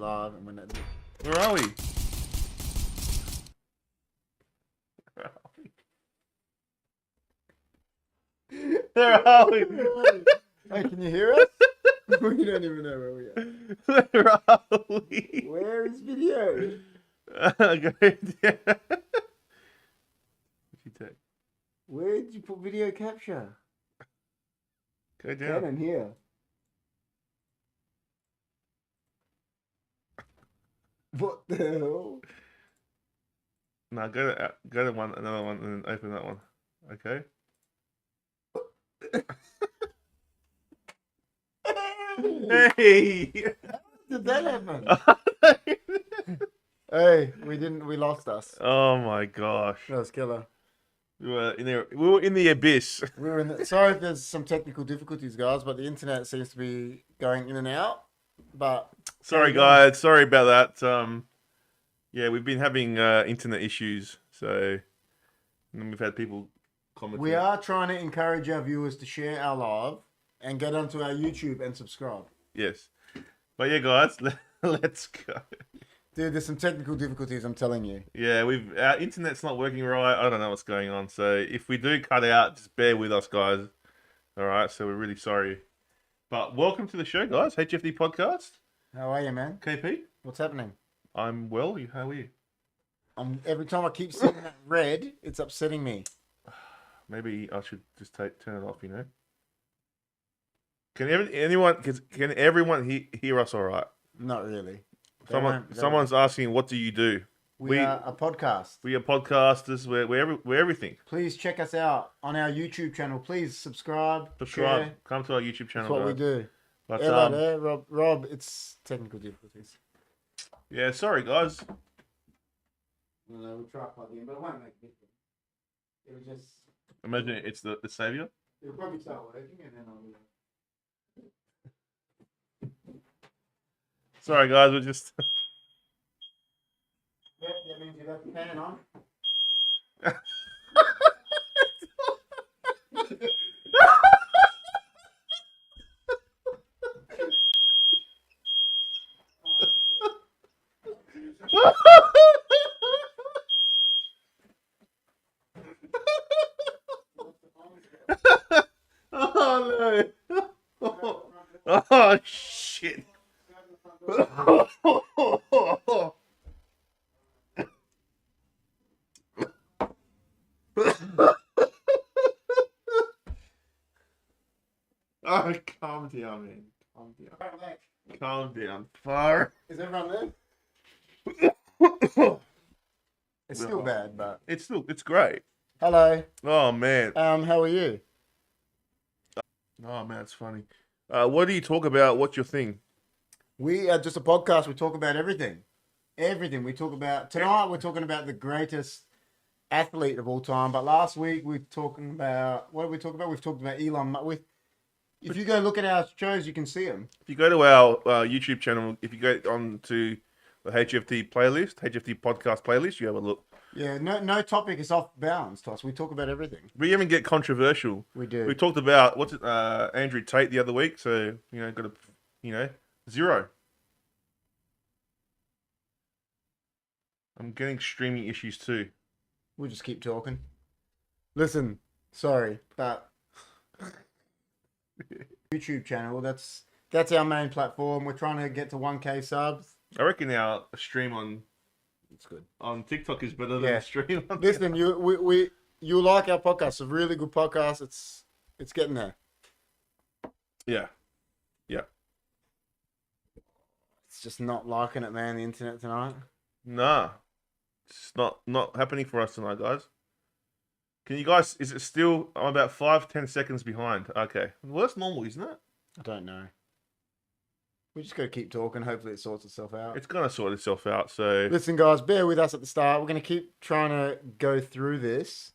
live and when that. Where are we? Where are we? Hey, can you hear us? We don't even know where we are. Where are we? Where is video? Where did you put video capture? Go down. Canon here. What the hell? No, go to one, another one, and then open that one. Okay. Hey! Did that happen? Hey, we lost us. Oh my gosh. That was killer. We were in the abyss. Sorry if there's some technical difficulties, guys, but the internet seems to be going in and out. But Sorry guys, sorry about that. Yeah, we've been having internet issues, so and we've had people commenting. we are trying to encourage our viewers to share our live and get onto our YouTube and subscribe. Yes. But yeah, guys, let's go. Dude, there's some technical difficulties, I'm telling you. Yeah, our internet's not working right. I don't know what's going on. So if we do cut out, just bear with us, guys. All right, so we're really sorry. But welcome to the show, guys. HFD Podcast. How are you, man? KP, What's happening? I'm well. How are you? Every time I keep seeing that red, it's upsetting me. Maybe I should just turn it off. You know. Can everyone hear us all right? Not really. Someone's asking, what do you do? We are a podcast. We are podcasters. We're everything. Please check us out on our YouTube channel. Please subscribe. Share. Come to our YouTube channel. That's what we guys. do. But, Hello there, Rob. It's technical difficulties. yeah, sorry guys. No, we'll try plugging in, but it won't make a difference. It'll just. Imagine it's the savior. It'll probably start working, and then I'll be like. Sorry guys, we're just. Yep, that means you left the fan on. Oh no! Oh shit! Oh, calm down, man. Calm down. Calm down. Far. Is everyone there? It's still bad, but It's great. hello. Oh man. How are you? Oh man, it's funny. What do you talk about? What's your thing? We are just a podcast. We talk about everything. Everything. We talk about tonight. We're talking about the greatest athlete of all time. But last week we're talking about what did we talk about? We've talked about Elon Musk. If you go look at our shows, you can see them. If you go to our YouTube channel, if you go on to the HFD playlist, HFD podcast playlist, you have a look. Yeah, no topic is off bounds to us. We talk about everything. We even get controversial. We do. We talked about Andrew Tate the other week, so got a 0. I'm getting streaming issues too. We'll just keep talking. Listen, sorry, but YouTube channel. That's our main platform. We're trying to get to 1K subs. I reckon our stream It's good. on TikTok is better than Yeah. the stream. Listen, you like our podcast. It's a really good podcast. It's getting there. Yeah. It's just not liking it, man. The internet tonight. Nah, it's not happening for us tonight, guys. Can you guys? Is it still? I'm about 5-10 seconds behind. Okay, well that's normal, isn't it? I don't know. We just gotta keep talking. Hopefully, it sorts itself out. It's gonna sort itself out. So Listen, guys, bear with us at the start. We're gonna keep trying to go through this,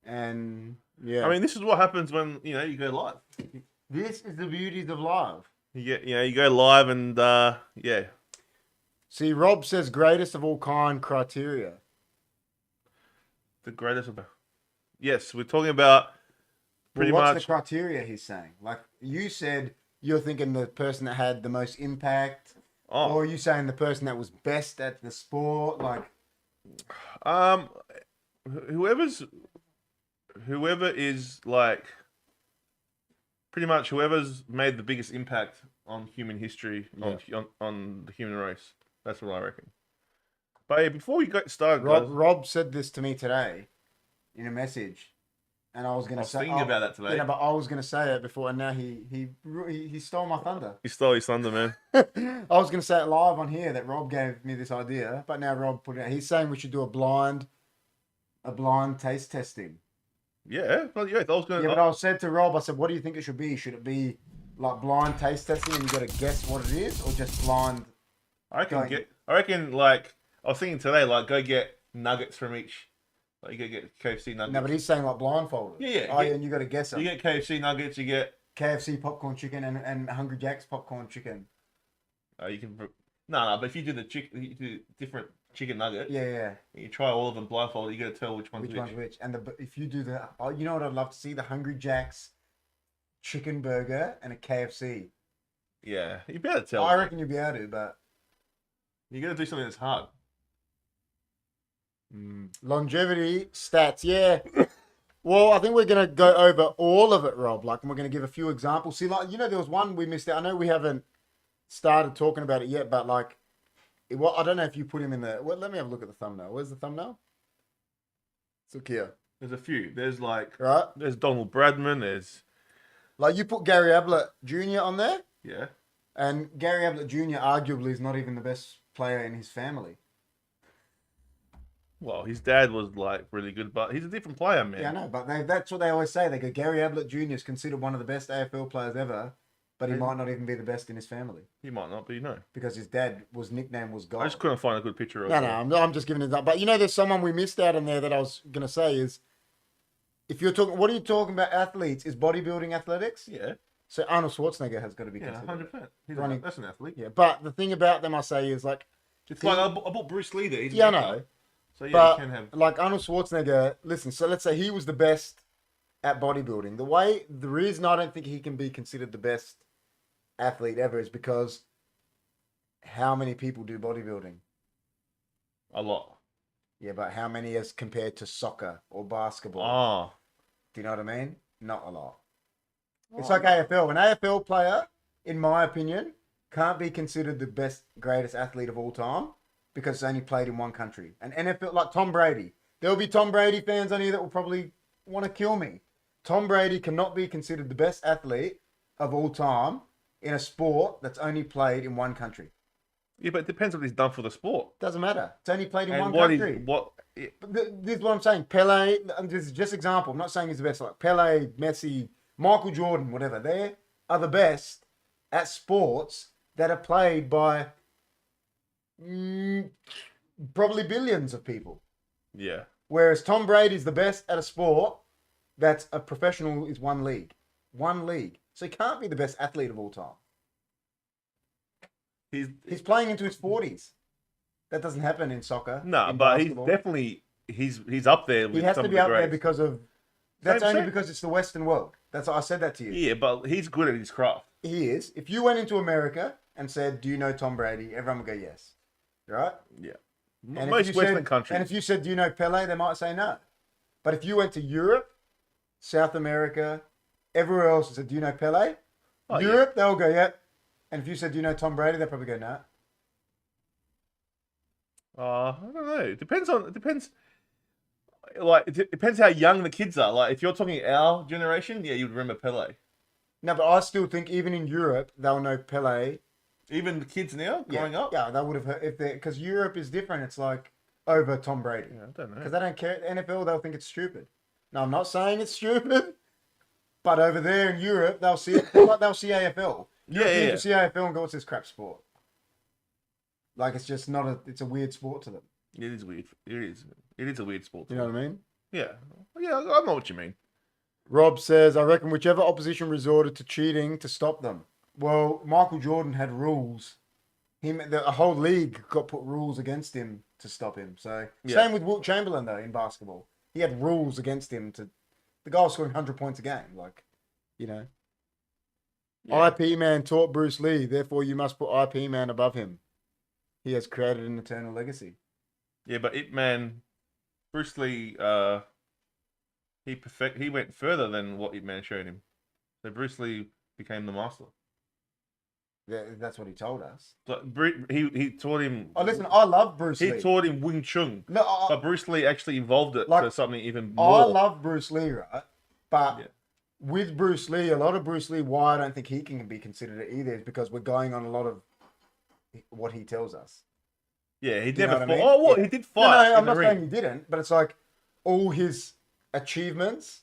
and yeah. I mean, this is what happens when you go live. This is the beauties of live. You go live and yeah. See, Rob says greatest of all kind criteria. The greatest of. Yes, we're talking about pretty what's much. the criteria he's saying? Like you said, you're thinking the person that had the most impact Oh, Or are you saying the person that was best at the sport? Like, um, whoever's whoever is like pretty much whoever's made the biggest impact on human history on the human race. That's what I reckon. But yeah, before we get started, guys, Rob said this to me today in a message, and I was I gonna was say, thinking about that today. yeah, but I was gonna say it before, and now he stole my thunder. You stole his thunder, man. I was gonna say it live on here that Rob gave me this idea, but now Rob put it out. He's saying we should do a blind taste testing. Yeah, but yeah, I was going. Yeah, but I said to Rob, I said, what do you think it should be? Should it be like blind taste testing and you got to guess what it is, or just blind? I reckon. Like I was thinking today, like go get nuggets from each. Like you go get KFC nuggets. No, but he's saying like blindfolded. Yeah. Oh, yeah, and you got to guess it. You get KFC nuggets. You get KFC popcorn chicken and Hungry Jack's popcorn chicken. you can. No. But if you do you do different chicken nugget. Yeah. You try all of them blindfolded. You got to tell which one's which. And if you do you know what I'd love to see? The Hungry Jack's chicken burger and a KFC. Yeah, you better tell. I reckon you'll be able to, but you got to do something that's hard. Longevity stats, yeah. Well, I think we're gonna go over all of it, Rob. Like, and we're gonna give a few examples. See, like, there was one we missed out. I know we haven't started talking about it yet, but like, I don't know if you put him in the. Well, let me have a look at the thumbnail. Where's the thumbnail? Let's look here. There's a few. There's like right. There's Donald Bradman. There's like you put Gary Ablett Jr. on there. Yeah. And Gary Ablett Jr. arguably is not even the best player in his family. Well, his dad was like really good, but he's a different player, man. Yeah, I know, but that's what they always say. They go, Gary Ablett Jr. is considered one of the best AFL players ever, but he might not even be the best in his family. He might not be, no. Because his dad nickname was God. I just couldn't find a good picture of No, I'm just giving it that. But there's someone we missed out in there that I was going to say is, if you're talking, what are you talking about athletes? Is bodybuilding athletics? Yeah. So Arnold Schwarzenegger has got to be considered. 100%. That's an athlete. Yeah, but the thing about them, I say, is like... It's like I bought Bruce Lee there. Yeah, I know. So yeah, but, you can have... like Arnold Schwarzenegger, listen, so let's say he was the best at bodybuilding. The reason I don't think he can be considered the best athlete ever is because how many people do bodybuilding? A lot. Yeah, but how many as compared to soccer or basketball? Oh. Do you know what I mean? Not a lot. It's like AFL. An AFL player, in my opinion, can't be considered the greatest athlete of all time because it's only played in one country. And NFL, like Tom Brady, there will be Tom Brady fans on here that will probably want to kill me. Tom Brady cannot be considered the best athlete of all time in a sport that's only played in one country. Yeah, but it depends what he's done for the sport. Doesn't matter. It's only played in and one country. This is what I'm saying. Pele, this is just example. I'm not saying he's the best. Like Pele, Messi, Michael Jordan, whatever. They are the best at sports that are played by probably billions of people. Yeah. Whereas Tom Brady's the best at a sport that's a professional is one league. One league. So he can't be the best athlete of all time. He's playing into his 40s. That doesn't happen in soccer. No, but basketball. He's definitely he's up there. With he has some to of be the up greats. there because of. That's only because it's the Western world. That's I said that to you. Yeah, but he's good at his craft. He is. If you went into America and said, "Do you know Tom Brady?" Everyone would go, "Yes." Right? Yeah. And most Western countries. And if you said, "Do you know Pele?" They might say no. But if you went to Europe, South America, everywhere else and said, "Do you know Pele?" Oh, Europe, they'll go, "Yep." And if you said, "Do you know Tom Brady?" They'll probably go, "No." I don't know. It depends. Like, it depends how young the kids are. Like, if you're talking our generation, yeah, you'd remember Pele. No, but I still think even in Europe, they'll know Pele. Even the kids now, growing up? Yeah, they would have heard, because Europe is different. It's like over Tom Brady. Yeah, I don't know. Because they don't care. NFL, they'll think it's stupid. No, I'm not saying it's stupid, but over there in Europe, they'll see it. They'll see AFL. Yeah. See AFL and go, what's this crap sport? Like, it's just not it's a weird sport to them. It is weird. It is a weird sport. You know what I mean? Yeah. Yeah, I know what you mean. Rob says, I reckon whichever opposition resorted to cheating to stop them. Well, Michael Jordan had rules. A whole league got put rules against him to stop him. So same with Wilt Chamberlain though in basketball. He had rules against him the guy was scoring 100 points a game. Like, you know. Yeah. IP Man taught Bruce Lee, therefore you must put IP Man above him. He has created an eternal legacy. Yeah, but Ip Man, Bruce Lee, he went further than what Ip Man showed him. So Bruce Lee became the master. Yeah, that's what he told us. So he taught him. Oh, listen, I love Bruce He Lee. taught him Wing Chun, No, but Bruce Lee actually evolved it Like, to something even I more. love Bruce Lee, right? But Yeah. with Bruce Lee, a lot of Bruce Lee, why I don't think he can be considered it either is because we're going on a lot of what he tells us. Yeah, he Do you never know fought. what I mean? Oh, what? Yeah. He did No, fight. I'm in the not ring. saying he didn't, but it's like all his achievements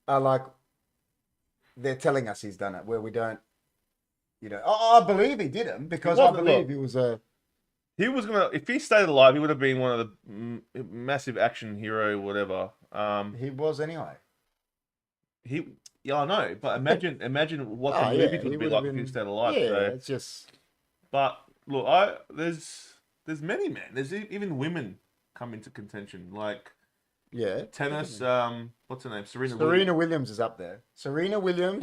are like they're telling us he's done it, where we don't, I believe he did them because I wasn't, believe look. he was a. He was gonna, if he stayed alive, he would have been one of the massive action hero, whatever. He was anyway. Yeah, I know, but imagine what the Oh, movies he would be would like have if he been. stayed alive. Yeah, So, it's just. but look, there's many men. There's even women come into contention, like Yeah. tennis. What's her name? Serena Serena Williams. Williams is up there. Serena Williams,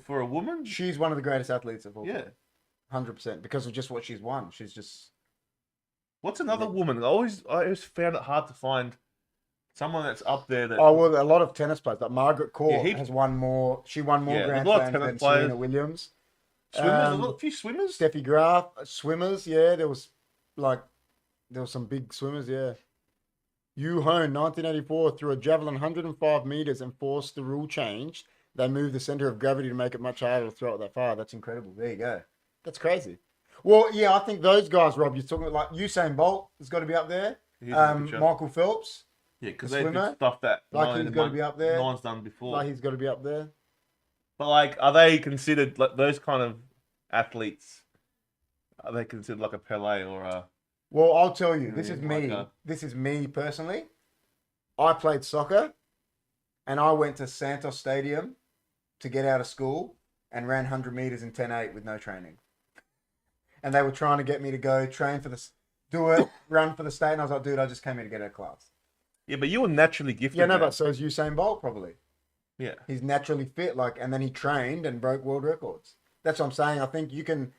For a woman. she's one of the greatest athletes of all time. Yeah. 100% because of just what she's won. She's just. What's another Yeah. woman? I always found it hard to find someone that's up there that. Oh, well, a lot of tennis players. Like Margaret Court heaps. has won more. She won more Yeah, there's Grand a lot of Slams tennis than players. Serena Williams. Swimmers, a few swimmers. Steffi Graf, swimmers. Yeah, there was some big swimmers. Yeah. Yu Hone, 1984, threw a javelin 105 meters and forced the rule change. They moved the center of gravity to make it much harder to throw it that far. That's incredible. There you go. That's crazy. Well, yeah, I think those guys, Rob, you're talking about like Usain Bolt has got to be up there. He's in the picture. Michael Phelps, Yeah, because the they swimmer, did stuff that like he's got to be up there. no one's done before. Like he's got to be up there. But like, are they considered like those kind of athletes? Are they considered like a Pele or a? Well, I'll tell you, this Yeah, is like me. a- This is me personally. I played soccer, and I went to Santos Stadium to get out of school and ran 100 meters in 10:8 with no training. And they were trying to get me to go train for this, do it, run for the state, and I was like, dude, I just came here to get out of class. Yeah, but you were naturally gifted. Yeah, no, man. but so is Usain Bolt probably. Yeah. He's naturally fit, and then he trained and broke world records. That's what I'm saying. I think you can.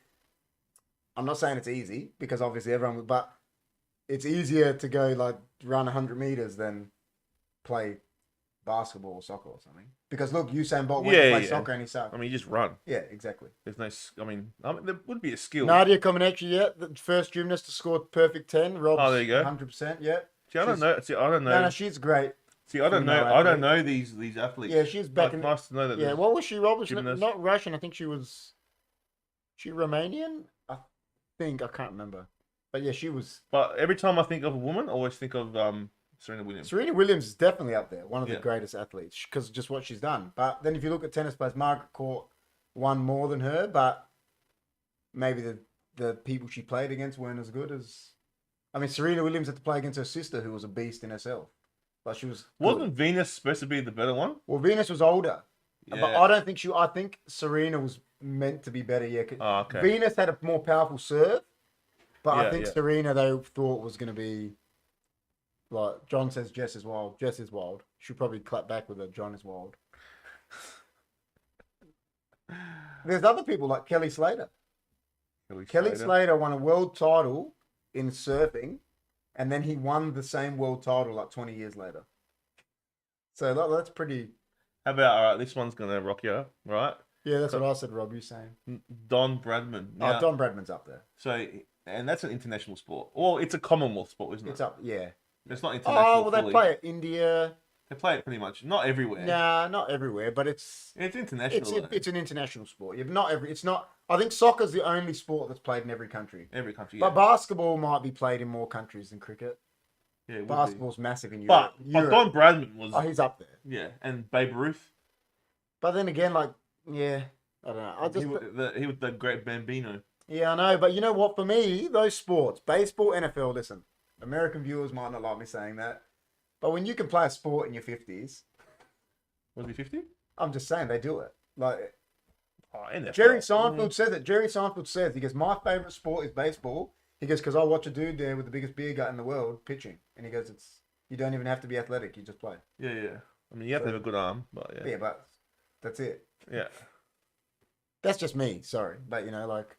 I'm not saying it's easy because obviously everyone, but it's easier to go run 100 meters than play basketball or soccer or something. Because look, Usain Bolt went to play soccer and he sucked. I mean, you just run. Yeah, exactly. There's no. I mean, there would be a skill. Nadia Comaneci, yeah, the first gymnast to score perfect 10. Rob's Oh, there you go. 100%, yeah. See, I don't know. See, I don't know. No, she's great. See, I don't know. female I don't athlete. know these athletes. Yeah, she's back in. Nice to know that. Yeah, there's- what was she, Rob? Was gymnast. not Russian. I think she was. She Romanian? I think. I can't remember. But yeah, she was. But every time I think of a woman, I always think of Serena Williams. Serena Williams is definitely up there. One of the Yeah. greatest athletes because of just what she's done. But then if you look at tennis players, Margaret Court won more than her, but maybe the people she played against weren't as good as. I mean, Serena Williams had to play against her sister, who was a beast in herself. Like she was. Wasn't Venus supposed to be the better one? Well, Venus was older, but Yeah. I don't think she. I think Serena was meant to be better. Yeah, 'cause Oh, okay. Venus had a more powerful serve, but I Yeah, think yeah. Serena they thought was going to be. Like John says, Jess is wild. Jess is wild. She'll probably clap back with her. John is wild. There's other people like Kelly Slater. Kelly Slater won a world title in surfing, and then he won the same world title like 20 years later. So that's pretty. How about, all right, this one's going to rock you up, right? Yeah, that's what I said, Rob. You saying? Don Bradman. Now, Oh, Don Bradman's up there. So, and that's an international sport. Well, it's a Commonwealth sport, isn't it? It's up. Yeah. It's not international. Oh well, they fully. play it India. They play it pretty much. Not everywhere. Nah, not everywhere, but it's international. though. it's an international sport. You've not every. It's not. I think soccer's the only sport that's played in every country. Every country. But Yeah. basketball might be played in more countries than cricket. Yeah, it would be. Basketball's massive in Europe. But Don Bradman was. Oh, he's up there. Yeah, and Babe Ruth. But then again, yeah, I don't know. He was the great Bambino. Yeah, I know. But you know what? For me, those sports, baseball, NFL. Listen, American viewers might not like me saying that, but when you can play a sport in your 50s, Was he 50? I'm just saying they do it. Like Oh, NFL. Jerry Seinfeld says it. Jerry Seinfeld says, he goes, my favorite sport is baseball. He goes, because I watch a dude there with the biggest beer gut in the world pitching. And he goes, you don't even have to be athletic. You just play. Yeah. I mean, you have to have a good arm, but yeah. Yeah, but that's it. Yeah. That's just me. Sorry, but like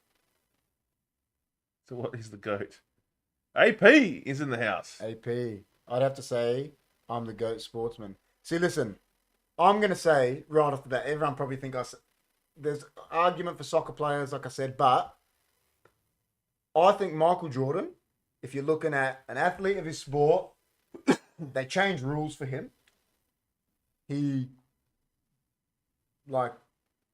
So what is the GOAT? AP is in the house. AP. I'd have to say I'm the GOAT sportsman. See, listen, I'm gonna say right off the bat, everyone probably think there's argument for soccer players, like I said, but I think Michael Jordan, if you're looking at an athlete of his sport, they changed rules for him. He, like,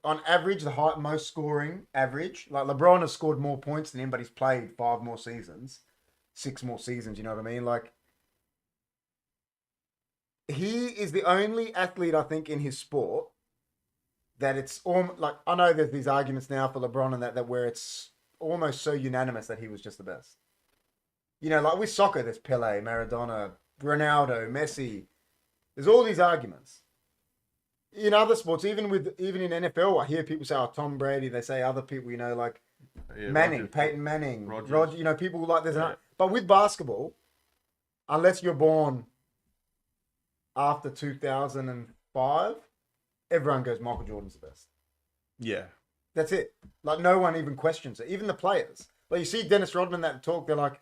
on average, most scoring average. Like, LeBron has scored more points than him, but he's played 5 more seasons, 6 more seasons, you know what I mean? Like, he is the only athlete, I think, in his sport that it's like, I know there's these arguments now for LeBron and that where it's almost so unanimous that he was just the best. Like with soccer, there's Pele, Maradona, Ronaldo, Messi. There's all these arguments. In other sports, even in NFL, I hear people say, "Oh, Tom Brady." They say other people, like Manning, Peyton Manning, Roger. People like there's but with basketball, unless you're born after 2005, everyone goes Michael Jordan's the best. Yeah. That's it. Like, no one even questions it. Even the players. Like, you see Dennis Rodman that talk, they're like,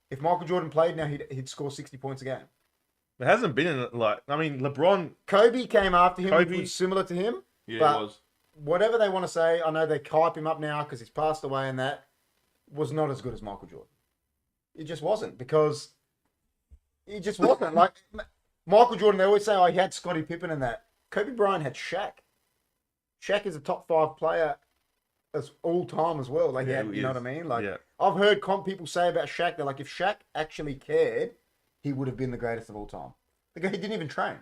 if Michael Jordan played now, he'd score 60 points a game. It hasn't been LeBron. Kobe came after him, which was similar to him. Yeah, but it was. Whatever they want to say, I know they hype him up now because he's passed away and that was not as good as Michael Jordan. It just wasn't because he just wasn't. Like, Michael Jordan, they always say, oh, he had Scottie Pippen and that. Kobe Bryant had Shaq. Shaq is a top 5 player as all time as well. Like, you know what I mean? Like, I've heard people say about Shaq, they're like, if Shaq actually cared, he would have been the greatest of all time. The guy, he didn't even train.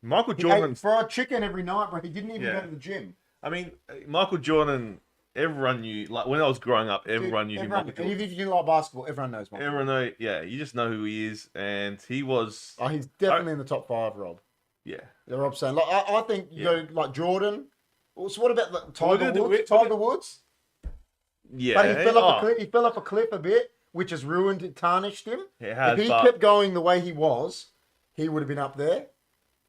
Michael Jordan ate fried chicken every night, bro. He didn't even go to the gym. I mean, Michael Jordan, everyone knew. Like, when I was growing up, everyone knew Michael Jordan. Even if you didn't like basketball, everyone knows Michael Jordan. You just know who he is, and he was. Oh, he's definitely in the top 5, Rob. Yeah. Rob's saying, like, I think you go like Jordan. So what about Tiger Woods? Yeah, but he fell off a cliff. He fell off a cliff a bit, which has ruined it, tarnished him. It has, if he kept going the way he was, he would have been up there.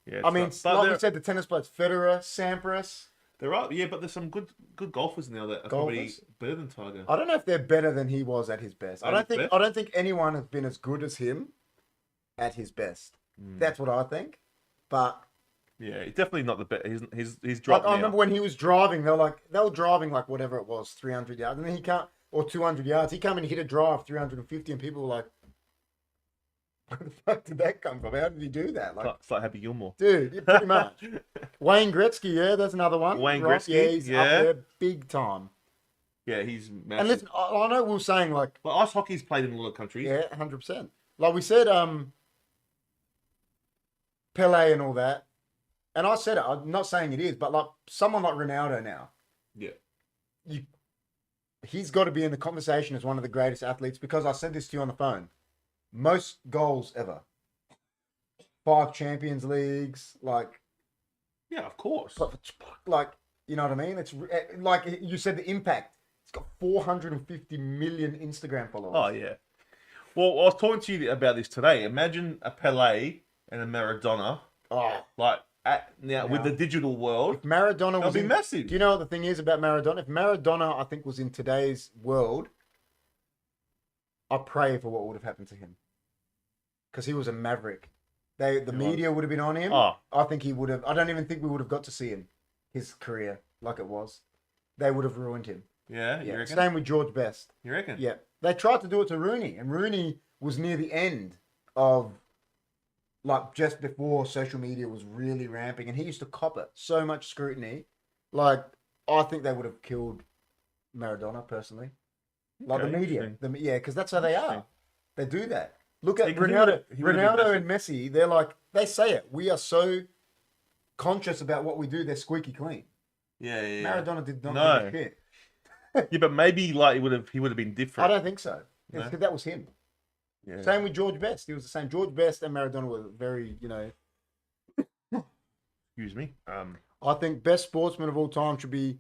Yeah, I mean, like we said, the tennis players, Federer, Sampras. There are, but there's some good golfers now that are probably better than Tiger. I don't know if they're better than he was at his best. I don't think anyone has been as good as him at his best. That's what I think. But yeah, he's definitely not the best. He's dropped. I remember when he was driving, they were driving like whatever it was, 300 yards, and then he can't, or 200 yards. He came and hit a drive 350, and people were like, "Where the fuck did that come from? How did he do that?" Like, it's like Happy Gilmore, dude. Pretty much. Wayne Gretzky, that's another one. Wayne Gretzky, he's up there big time. Yeah, he's massive. And listen, I know we were saying like, well, ice hockey's played in a lot of countries. Yeah, 100%. Like we said, Pele and all that. And I said it, I'm not saying it is, but like someone like Ronaldo now. Yeah. He's got to be in the conversation as one of the greatest athletes because I said this to you on the phone. Most goals ever. 5 Champions Leagues, like. Yeah, of course. Like, you know what I mean? It's like you said, the impact. It's got 450 million Instagram followers. Oh, yeah. Well, I was talking to you about this today. Imagine a Pele and a Maradona. Oh. Like, with the digital world, if Maradona was massive. Do you know what the thing is about Maradona? If Maradona, I think, was in today's world, I pray for what would have happened to him, because he was a maverick. The media would have been on him. Oh. I think he would have. I don't even think we would have got to see his career like it was. They would have ruined him. Yeah, you reckon? Same with George Best. You reckon? Yeah, they tried to do it to Rooney, and Rooney was near the end of. Like, just before social media was really ramping, and he used to cop it so much scrutiny. Like, I think they would have killed Maradona personally. Like the media, because that's how they are. They do that. Look at Ronaldo and Messi. They're like, they say it. We are so conscious about what we do. They're squeaky clean. Yeah. Maradona did not give a shit. Yeah, but maybe like he would have been different. I don't think so. Because that was him. Yeah. Same with George Best. He was the same. George Best and Maradona were very, Excuse me. I think best sportsman of all time should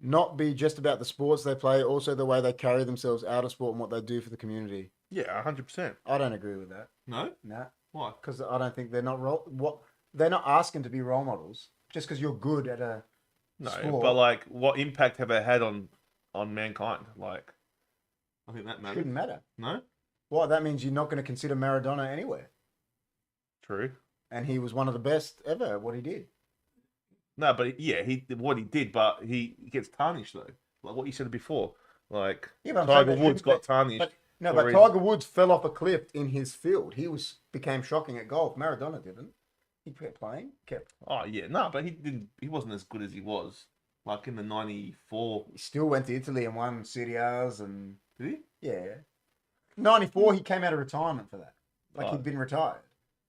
not be just about the sports they play, also the way they carry themselves out of sport and what they do for the community. Yeah, 100%. I don't agree with that. No? Nah. Why? Because I don't think they're not asking to be role models just because you're good at a No, sport. but like, what impact have they had on mankind? Like, I think that matters. Shouldn't matter. No, Well, that means you're not going to consider Maradona anywhere. true. And he was one of the best ever at what he did. No, but yeah, he did what he did, but he gets tarnished though. Like what you said before, like Yeah, but I'm Tiger saying that Woods shouldn't- got tarnished. But no, for but a reason. Tiger Woods fell off a cliff in his field. He became shocking at golf. Maradona didn't. He kept playing. Oh yeah, no, but he didn't. He wasn't as good as he was. Like in the '94, He still went to Italy and won Serie A's and did he? yeah. 94, he came out of retirement for that. Like Oh. he'd been retired.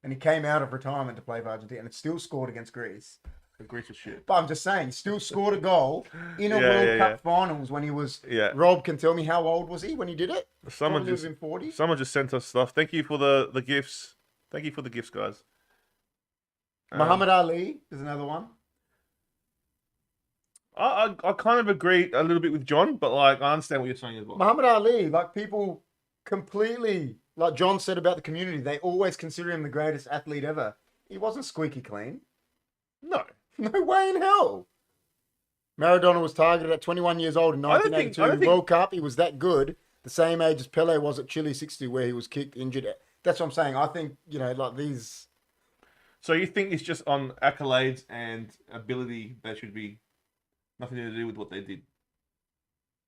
And he came out of retirement to play for Argentina and it still scored against Greece. The Greece was shit. But I'm just saying, he still scored a goal in a Yeah, World yeah, Cup yeah. finals when he was. Yeah. Rob can tell me how old was he when he did it? Someone Probably just in 40. someone just sent us stuff. Thank you for the gifts. Thank you for the gifts, guys. Muhammad Ali is another one. I kind of agree a little bit with John, but like I understand what you're saying as well. Muhammad Ali, like people completely, like John said about the community, they always consider him the greatest athlete ever. He wasn't squeaky clean. No, No way in hell. Maradona was targeted at 21 years old in I don't think- 1982 World Cup. He was that good, the same age as Pele was at Chile 60, where he was kicked, injured. That's what I'm saying. I think, like these. so you think it's just on accolades and ability that should be nothing to do with what they did?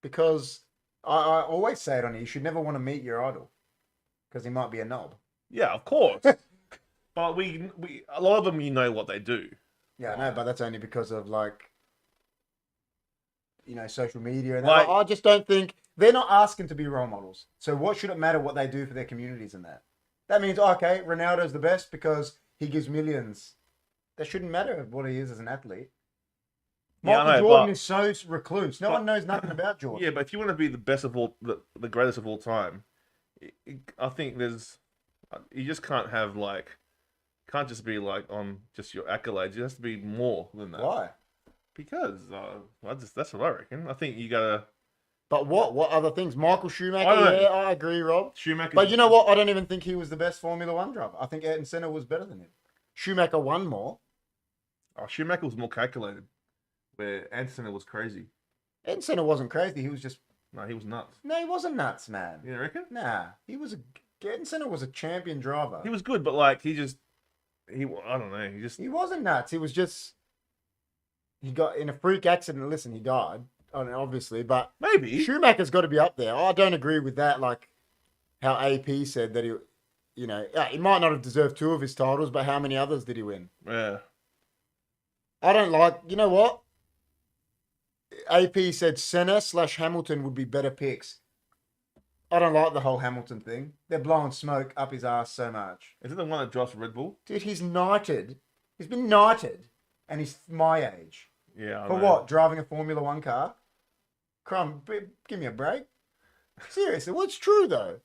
Because I always say it on here, you should never want to meet your idol because he might be a knob. Yeah, of course. But we a lot of them, you know what they do. Yeah, I know, but that's only because of social media. And Like- I just don't think they're not asking to be role models. So what should it matter what they do for their communities and that? That means, okay, Ronaldo's the best because he gives millions. That shouldn't matter what he is as an athlete. Yeah, I Michael know, Jordan but- is so recluse. No one knows nothing about Jordan. Yeah, but if you want to be the best of all, the greatest of all time, I think you just can't have can't just be on just your accolades. It has to be more than that. Why? Because that's what I reckon. I think you gotta But what other things? Michael Schumacher, I don't know. yeah, I agree, Rob. Schumacher. But you know what? I don't even think he was the best Formula One driver. I think Ayrton Senna was better than him. Schumacher won more. Oh, Schumacher was more calculated, where Anthony was crazy. Ayrton Senna wasn't crazy. He was just No, he was nuts. no, he wasn't nuts, man. You reckon? Nah, Ayrton Senna was a champion driver. He was good, but I don't know. He wasn't nuts. He was just he got in a freak accident. Listen, he died, obviously, but maybe. Schumacher's got to be up there. I don't agree with that. Like how AP said that he might not have deserved 2 of his titles, but how many others did he win? Yeah. I don't like. You know what? AP said Senna/Hamilton would be better picks. I don't like the whole Hamilton thing. They're blowing smoke up his ass so much. Is it the one that drives Red Bull? Dude, he's knighted. He's been knighted, and he's my age. Yeah. I For know. what? Driving a Formula One car? Give me a break. Seriously, what's true though?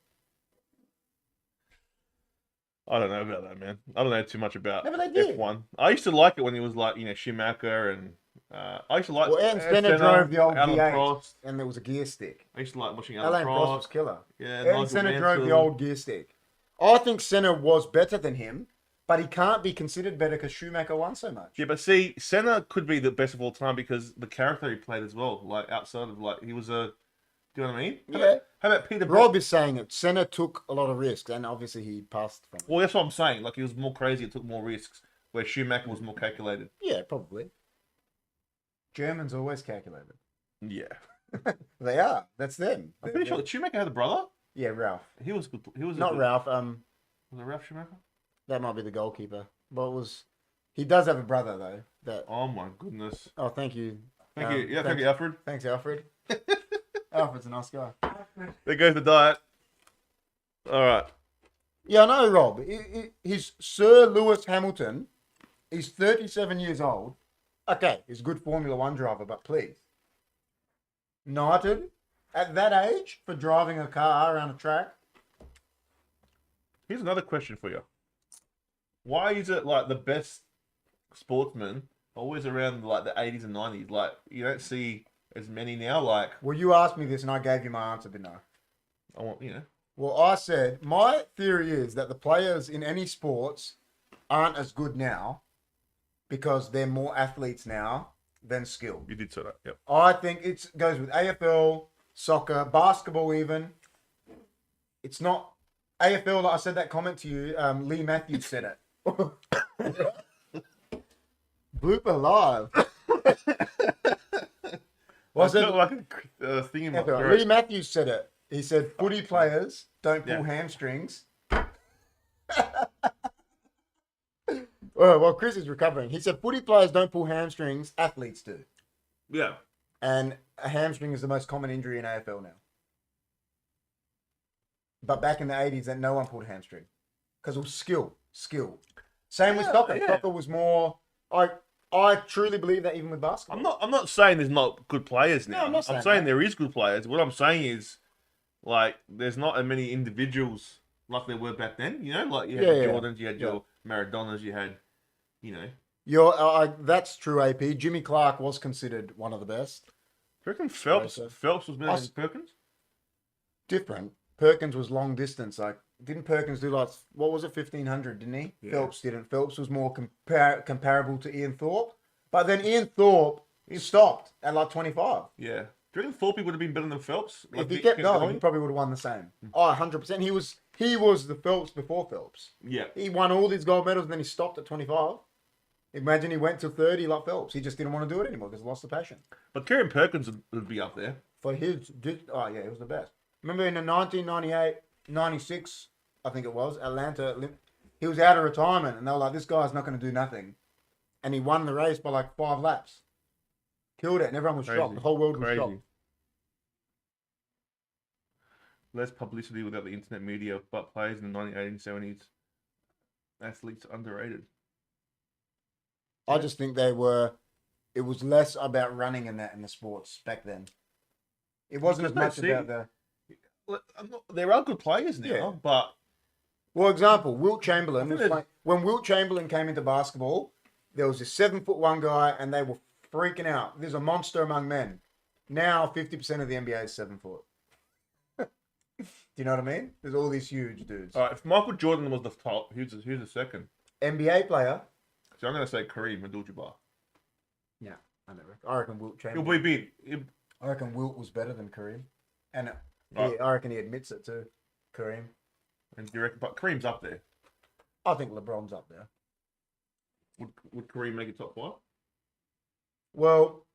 I don't know about that, man. I don't know too much about No, but they did. F1. I used to like it when he was Schumacher and I used to like. Well, Ayrton Senna drove the old Alan V8, Prost. and there was a gear stick. I used to like watching Alan Alain Prost was Prost. killer. Yeah, Ayrton Nigel Senna drove the Mansell. old gear stick. I think Senna was better than him, but he can't be considered better because Schumacher won so much. Yeah, but see, Senna could be the best of all time because the character he played as well. Outside of he was a. Do you know what I mean? Yeah. How about Peter? Rob is saying it. Senna took a lot of risks, and obviously he passed from it. Well, that's what I'm saying. He was more crazy and took more risks, where Schumacher was more calculated. Yeah, probably. Germans always calculated. Yeah. They are. That's them. I'm pretty sure that Schumacher had a brother. Yeah, Ralph. He was good. He was Not Ralph. Was it Ralph Schumacher? That might be the goalkeeper. But it was. He does have a brother though. That. Oh my goodness. Oh, thank you. Thank you. Yeah, thank thanks- you, Alfred. Thanks, Alfred. Alfred's a nice guy. There goes the diet. All right. Yeah, I know, Rob. He's Sir Lewis Hamilton. He's 37 years old. Okay, he's a good Formula One driver, but please. Knighted at that age for driving a car around a track. Here's another question for you. Why is it the best sportsmen always around the 80s and 90s? You don't see as many now. Well, you asked me this and I gave you my answer, didn't I? I want Well, I said, my theory is that the players in any sports aren't as good now because they're more athletes now than skill. You did say that. Yep. I think it goes with AFL, soccer, basketball even. It's not AFL, like I said that comment to you, Lee Matthews said it. Blooper live. Was it like a thing in my throat? Lee Matthews said it. He said, footy players don't pull hamstrings. Well, Chris is recovering. He said, footy players don't pull hamstrings, athletes do. Yeah. And a hamstring is the most common injury in AFL now. But back in the 80s, that no one pulled a hamstring. Because it was skill. Same with soccer. Yeah. Soccer was more... I truly believe that even with basketball. I'm not saying there's not good players now. No, I'm saying there is good players. What I'm saying is, like, there's not as many individuals like there were back then. You know, like you had Jordans, you had your Maradonas, you had, you know. That's true, AP. Jimmy Clark was considered one of the best. Do you reckon Phelps was better than Perkins? Different. Perkins was long distance. Like, didn't Perkins do like, what was it, 1500, didn't he? Yeah. Phelps didn't. Phelps was more comparable to Ian Thorpe. But then Ian Thorpe stopped at like 25. Yeah. Do you reckon Thorpe would have been better than Phelps? Like, if he kept going, he probably would have won the same. Oh, 100%. He was the Phelps before Phelps. Yeah. He won all these gold medals and then he stopped at 25. Imagine he went to 30 like Phelps. He just didn't want to do it anymore because he lost the passion. But Kieran Perkins would be up there. For his... Oh, yeah, he was the best. Remember in the 1998, 96, I think it was, Atlanta, he was out of retirement and they were like, this guy's not going to do nothing. And he won the race by like 5 laps. Killed it and everyone was shocked. The whole world was shocked. Less publicity without the internet media, but players in the 1980s, 70s, athletes underrated. I just think it was less about running in the sports back then. It wasn't as much about the... There are good players now, but... Well, example, Wilt Chamberlain. When Wilt Chamberlain came into basketball, there was this 7'1" guy and they were freaking out. There's a monster among men. Now, 50% of the NBA is 7 foot. Do you know what I mean? There's all these huge dudes. All right, if Michael Jordan was the top, who's the second? NBA player. So I'm going to say Kareem Abdul-Jabbar. Yeah, I reckon Wilt Chamberlain. He'll be big. I reckon Wilt was better than Kareem. And I reckon he admits it too, Kareem. And do you reckon, but Kareem's up there. I think LeBron's up there. Would Kareem make it top 5? Well,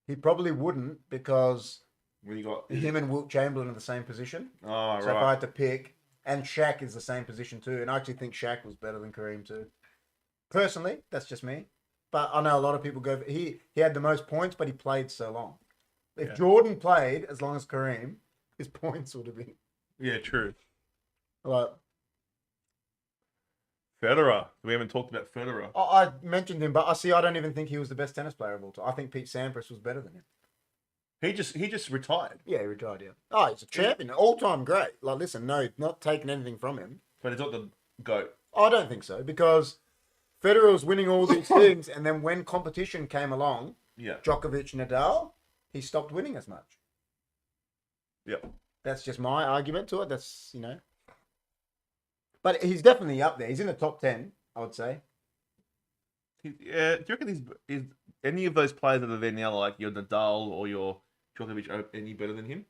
he probably wouldn't because when you got him and Wilt Chamberlain are the same position. Oh, so if I had to pick, and Shaq is the same position too, and I actually think Shaq was better than Kareem too. Personally, that's just me. But I know a lot of people go. He had the most points, but he played so long. If Jordan played as long as Kareem, his points would have been. Yeah, true. Like Federer. We haven't talked about Federer. I mentioned him, but I don't even think he was the best tennis player of all time. I think Pete Sampras was better than him. He just retired. Yeah, he retired. Yeah. Oh, he's a champion, all-time great. Like, listen, no, not taking anything from him. But he's not the GOAT. I don't think so because Federer was winning all these things, and then when competition came along, Djokovic, Nadal, he stopped winning as much. Yep. That's just my argument to it. That's, you know. But he's definitely up there. He's in the top 10, I would say. Do you reckon is any of those players that are there now, like your Nadal or your Djokovic, any better than him?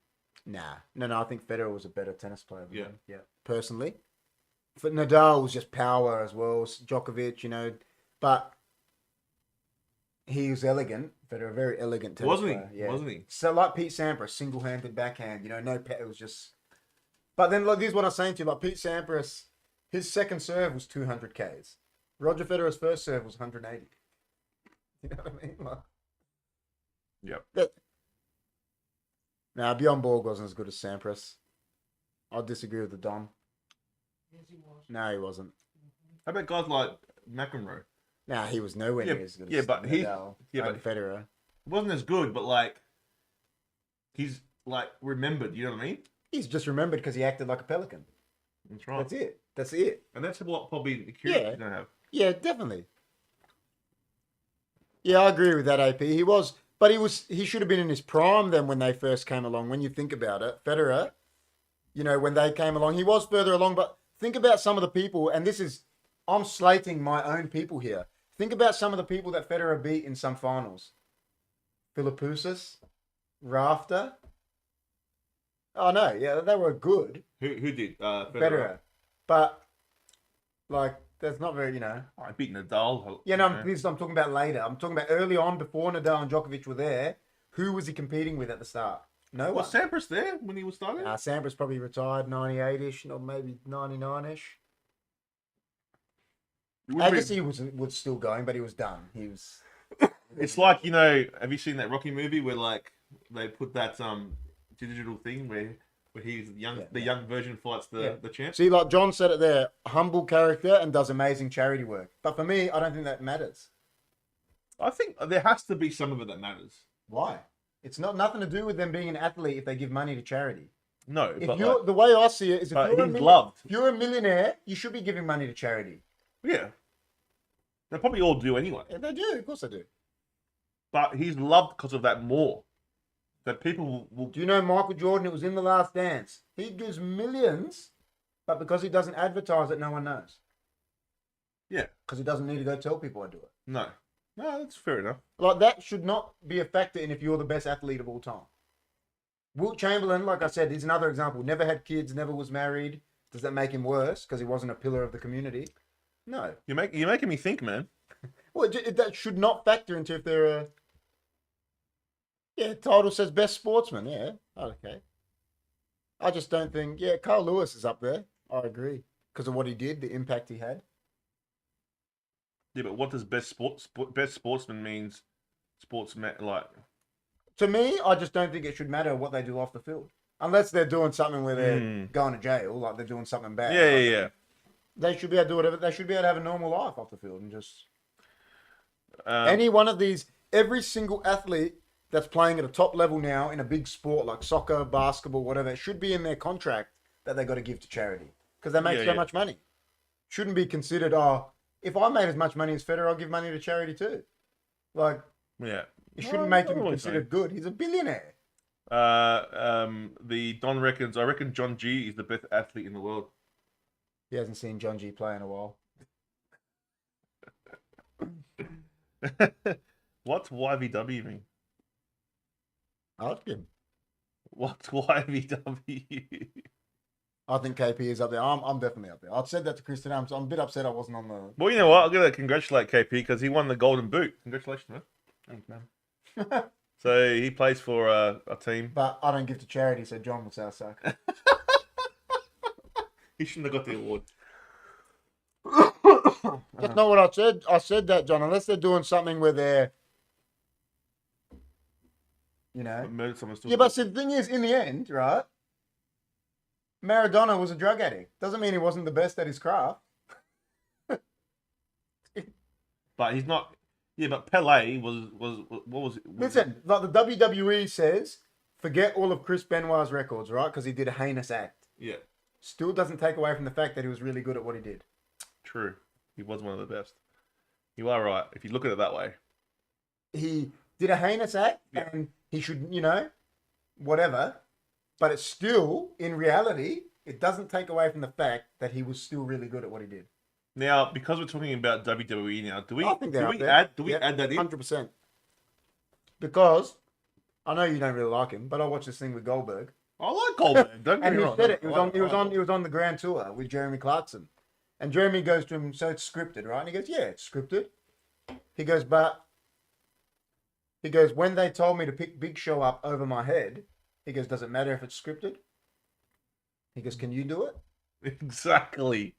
Nah. No. I think Federer was a better tennis player than him. Yeah. Personally. But Nadal was just power as well. Djokovic, you know. But he was elegant. Federer, very elegant tennis player. Yeah. Wasn't he? So like Pete Sampras, single-handed backhand, you know, no pet. It was just... But then like, this is what I'm saying to you. Like Pete Sampras, his second serve was 200 Ks. Roger Federer's first serve was 180. You know what I mean? Like, yep. Now, Bjorn Borg wasn't as good as Sampras. I'll disagree with the Don. Yes, he was. No, he wasn't. How about guys like McEnroe? Nah, he was nowhere near as good as Nadal but Federer. He wasn't as good, but like, he's like remembered, you know what I mean? He's just remembered because he acted like a pelican. That's right. That's it. And that's what probably the curious is going to have. Yeah, definitely. Yeah, I agree with that, AP. He should have been in his prime then when they first came along. When you think about it, Federer, you know, when they came along, he was further along. But think about some of the people, and I'm slating my own people here. Think about some of the people that Federer beat in some finals. Philippoussis, Rafter. Oh no, yeah, they were good. Who did? Federer. But like, that's not very, I beat Nadal. Yeah, no, I'm talking about later. I'm talking about early on, before Nadal and Djokovic were there. Who was he competing with at the start? No one. Was Sampras there when he was starting? Sampras probably retired 98-ish, or maybe 99-ish. Agassi was still going, but he was done. He was. It's like, have you seen that Rocky movie where like they put that digital thing where he's young, the young version fights the champ? See, like John said it there, humble character and does amazing charity work. But for me, I don't think that matters. I think there has to be some of it that matters. Why? It's nothing to do with them being an athlete if they give money to charity. No, the way I see it is, if you're a millionaire, you should be giving money to charity. Yeah, they probably all do anyway. Yeah, they do, of course they do. But he's loved because of that more. That people will. Do you know Michael Jordan? It was in The Last Dance. He gives millions, but because he doesn't advertise it, no one knows. Yeah, because he doesn't need to go tell people I do it. No, that's fair enough. Like, that should not be a factor in if you're the best athlete of all time. Wilt Chamberlain, like I said, is another example. Never had kids, never was married. Does that make him worse because he wasn't a pillar of the community? No. You're making me think, man. Well, that should not factor into if they're a... Yeah, title says best sportsman. Yeah, okay. I just don't think... Yeah, Carl Lewis is up there. I agree. Because of what he did, the impact he had. Yeah, but what does best sportsman means? Sportsman, like... To me, I just don't think it should matter what they do off the field. Unless they're doing something where they're going to jail, like they're doing something bad. Yeah. They should be able to do whatever. They should be able to have a normal life off the field and just... any one of these, every single athlete that's playing at a top level now in a big sport like soccer, basketball, whatever, it should be in their contract that they got to give to charity because they make so much money. Shouldn't be considered, if I made as much money as Federer, I'll give money to charity too. Like, yeah, it shouldn't make him considered good. He's a billionaire. The Don reckons, I reckon John G is the best athlete in the world. He hasn't seen John G play in a while. What's YVW mean? Ask him. What's YVW? I think KP is up there. I'm definitely up there. I've said that to Kristen. I'm a bit upset I wasn't on the... Well, you know what? I'm going to congratulate KP because he won the Golden Boot. Congratulations, man. Thanks, man. So he plays for a team. But I don't give to charity, so John will say I suck. He shouldn't have got the award. That's not what I said. I said that, John. Unless they're doing something where they're... Murdered someone still. Yeah, but see, the thing is, in the end, right? Maradona was a drug addict. Doesn't mean he wasn't the best at his craft. But he's not. Yeah, but Pele was what was it? Listen, like the WWE says, forget all of Chris Benoit's records, right? Because he did a heinous act. Yeah. Still doesn't take away from the fact that he was really good at what he did. True. He was one of the best. You are right. If you look at it that way. He did a heinous act, and he should, whatever. But it's still, in reality, it doesn't take away from the fact that he was still really good at what he did. Now, because we're talking about WWE now, do we add that in? 100%. Because I know you don't really like him, but I watched this thing with Goldberg. I like Goldberg. Don't get me wrong. And he said it. He was on the Grand Tour with Jeremy Clarkson, and Jeremy goes to him, so it's scripted, right? And he goes, yeah, it's scripted. He goes, when they told me to pick Big Show up over my head, he goes, does it matter if it's scripted? He goes, can you do it? Exactly.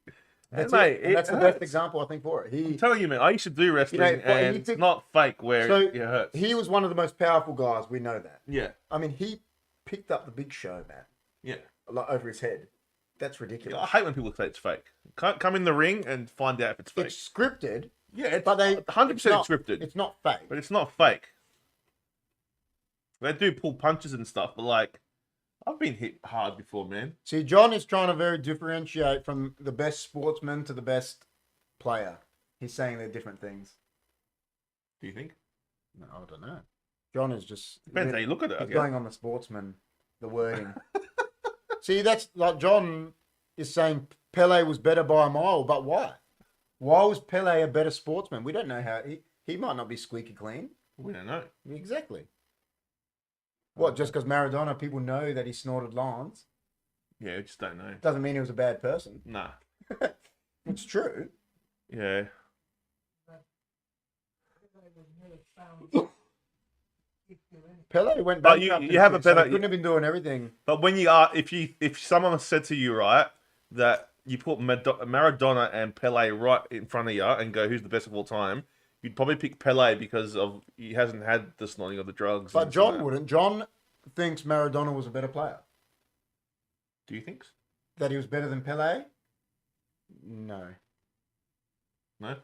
That's mate, and that's the best example, I think, for it. I'm telling you, man, I used to do wrestling, and it's not fake where it hurts. He was one of the most powerful guys. We know that. Yeah. I mean, he picked up the Big Show, man. Yeah. Like, over his head. That's ridiculous. I hate when people say it's fake. Come in the ring and find out if it's fake. It's scripted. Yeah, but 100% scripted. It's not fake. But it's not fake. They do pull punches and stuff, but like, I've been hit hard before, man. See, John is trying to very differentiate from the best sportsman to the best player. He's saying they're different things. Do you think? No, I don't know. John is just... Depends how you look at it. He's going on the sportsman, the wording. See, that's like John is saying Pele was better by a mile, but why? Why was Pele a better sportsman? We don't know how he might not be squeaky clean. We don't know. Exactly. What? Just because Maradona, people know that he snorted lines, Yeah, we just don't know. doesn't mean he was a bad person. Nah. It's true. Yeah. Pele went But bankrupt. you have a better- So he couldn't have been doing everything. But when you are, if someone said to you, right, that you put Maradona and Pele right in front of you and go, who's the best of all time, you'd probably pick Pele because of he hasn't had the snorting of the drugs. But and John that. wouldn't. John thinks Maradona was a better player. Do you think? That he was better than Pele? No. No.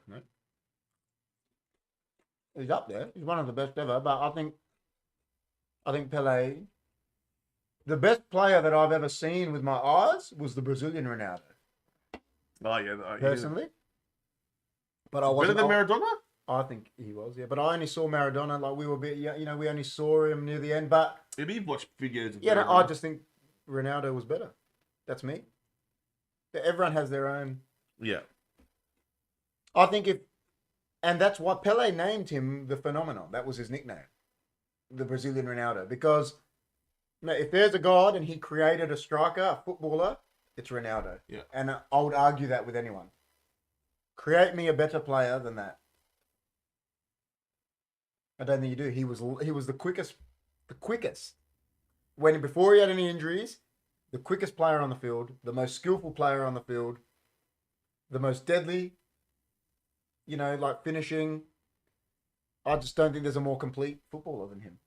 He's up there. He's one of the best ever. But I think Pele, the best player that I've ever seen with my eyes was the Brazilian Ronaldo, Oh yeah. personally. But I Better wasn't. than Maradona? I think he was, yeah. But I only saw Maradona, like we were a bit, we only saw him near the end. But Maybe you've watched videos. Of yeah, no, Maradona. I just think Ronaldo was better. That's me. Everyone has their own. Yeah. I think and that's why Pele named him the phenomenon. That was his nickname, the Brazilian Ronaldo. Because if there's a god and he created a striker, a footballer, it's Ronaldo. Yeah. And I would argue that with anyone. Create me a better player than that. I don't think you do. He was the quickest. Before he had any injuries, the quickest player on the field, the most skillful player on the field, the most deadly. Like finishing. I just don't think there's a more complete footballer than him.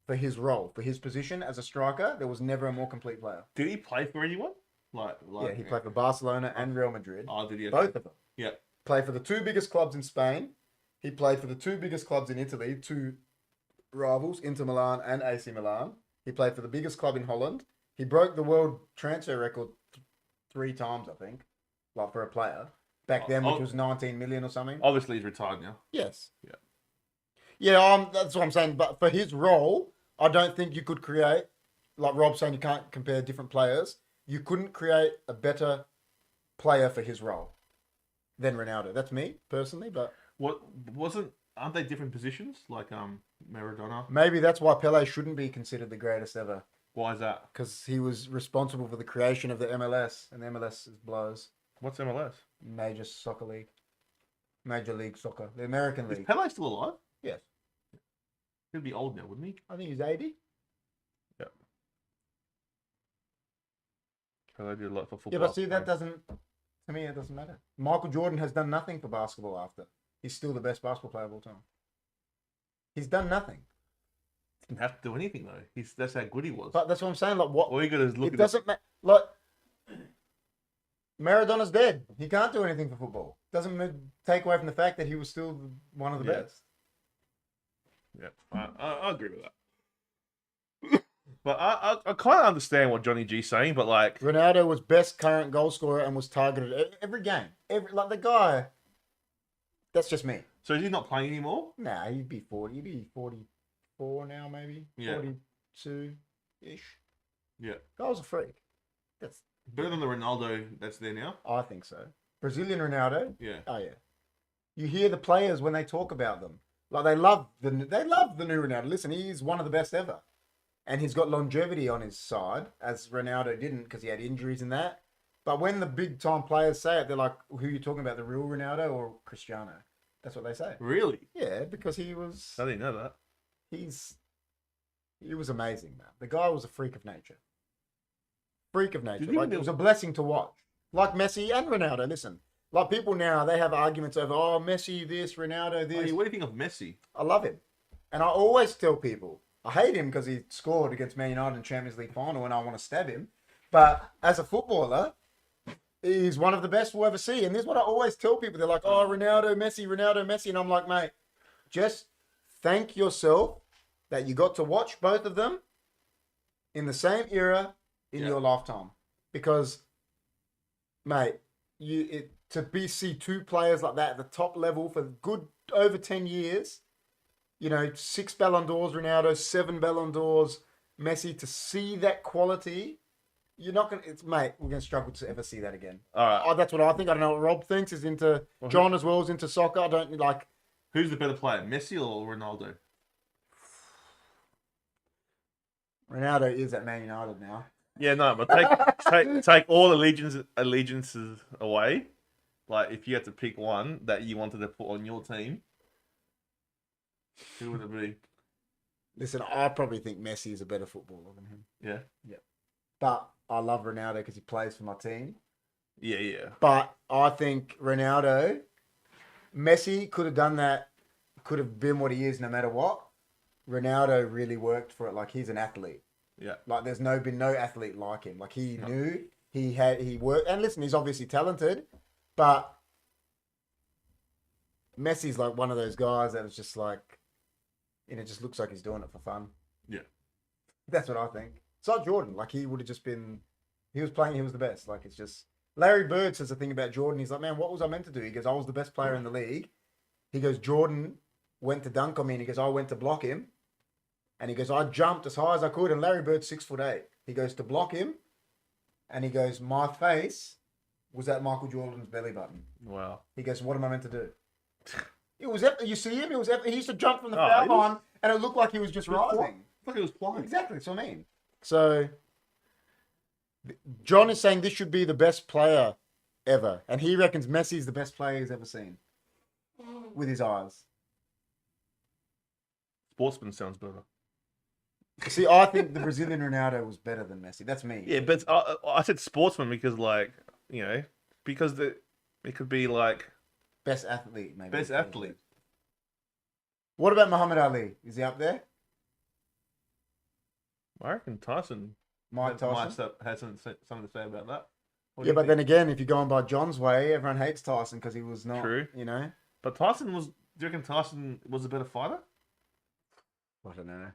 For his role, for his position as a striker, there was never a more complete player. Did he play for anyone? Yeah, he played for Barcelona and Real Madrid. Oh, did he? Both of them. Yeah. Played for the two biggest clubs in Spain. He played for the two biggest clubs in Italy, two rivals, Inter Milan and AC Milan. He played for the biggest club in Holland. He broke the world transfer record 3 times, I think, like for a player. Back then, which was 19 million or something. Obviously, he's retired now. Yes. Yeah. Yeah, that's what I'm saying. But for his role, I don't think you could create, like Rob's saying, you can't compare different players. You couldn't create a better player for his role than Ronaldo. That's me, personally, but Aren't they different positions? Like Maradona? maybe that's why Pele shouldn't be considered the greatest ever. Why is that? Because he was responsible for the creation of the MLS, and the MLS is blows. What's MLS? Major Soccer League. Major League Soccer. The American Is League. Pele still alive? Yes. He'd be old now, wouldn't he? I think he's 80. Yeah. Pele did a lot for football. Yeah, but see, that doesn't... To me, it doesn't matter. Michael Jordan has done nothing for basketball after. He's still the best basketball player of all time. He's done nothing. Didn't have to do anything though. That's how good he was. But that's what I'm saying. Like, what? All you got to look It at doesn't matter. Like, Maradona's dead. He can't do anything for football. Doesn't take away from the fact that he was still one of the best. Yeah, I agree with that. But I kind of understand what Johnny G's saying, but like Ronaldo was best current goal scorer and was targeted every game. Like the guy. That's just me. So is he not playing anymore? Nah, he'd be 40. He'd be 44 now, maybe. Yeah. 42-ish. Yeah. Guy was a freak. That's Better than the Ronaldo that's there now? I think so. Brazilian Ronaldo. Yeah. Oh yeah. You hear the players when they talk about them. Like they love the new Ronaldo. Listen, he's one of the best ever. And he's got longevity on his side, as Ronaldo didn't because he had injuries and that. But when the big time players say it, they're like, who are you talking about, the real Ronaldo or Cristiano? That's what they say. Really? Yeah, because he was I didn't know that. he was amazing, man. The guy was a freak of nature. Freak of nature. Did he Like, do- it was a blessing to watch. Like Messi and Ronaldo, listen. Like people now, they have arguments over, oh, Messi this, Ronaldo this. What do you think of Messi? I love him. And I always tell people, I hate him because he scored against Man United in Champions League final and I want to stab him. But as a footballer, he's one of the best we'll ever see. And this is what I always tell people. They're like, oh, Ronaldo, Messi. And I'm like, mate, just thank yourself that you got to watch both of them in the same era in your lifetime. Because, mate, see 2 players like that at the top level for good over 10 years, 6 Ballon d'Ors, Ronaldo, 7 Ballon d'Ors, Messi, to see that quality You're not gonna. It's mate. We're gonna struggle to ever see that again. All right. Oh, that's what I think. I don't know what Rob thinks. Is into John as well. Is into soccer. I don't like. Who's the better player, Messi or Ronaldo? Ronaldo is at Man United now. Yeah, no, but take all allegiances away. Like, if you had to pick one that you wanted to put on your team, who would it be? Listen, I probably think Messi is a better footballer than him. Yeah. But I love Ronaldo because he plays for my team. Yeah. But I think Messi could have done that, could have been what he is no matter what. Ronaldo really worked for it. Like, he's an athlete. Yeah. Like, there's been no athlete like him. Like, he knew he worked. And listen, he's obviously talented, but Messi's like one of those guys that was just like, it just looks like he's doing it for fun. Yeah. That's what I think. It's like Jordan. Like, he would have just been, he was playing, he was the best. Like, it's just, Larry Bird says the thing about Jordan. He's like, man, what was I meant to do? He goes, I was the best player in the league. He goes, Jordan went to dunk on me, and he goes, I went to block him. And he goes, I jumped as high as I could, and Larry Bird's 6'8". He goes to block him, and he goes, my face was at Michael Jordan's belly button. Wow. He goes, what am I meant to do? It was you see him? He used to jump from the Oh, foul he was- line, and it looked like he was just rising. Look, it was flying. Exactly, that's what I mean. So, John is saying this should be the best player ever, and he reckons Messi is the best player he's ever seen with his eyes. Sportsman sounds better. See, I think the Brazilian Ronaldo was better than Messi. That's me. Yeah, but I said sportsman because, like, because it could be like Best athlete, maybe. best athlete. What about Muhammad Ali? Is he up there? I reckon Tyson. Mike Tyson? has something to say about that. What do Yeah, you but think? then again, if you're going by John's way, everyone hates Tyson because he was not, True. But Tyson was. Do you reckon Tyson was a better fighter? I don't know.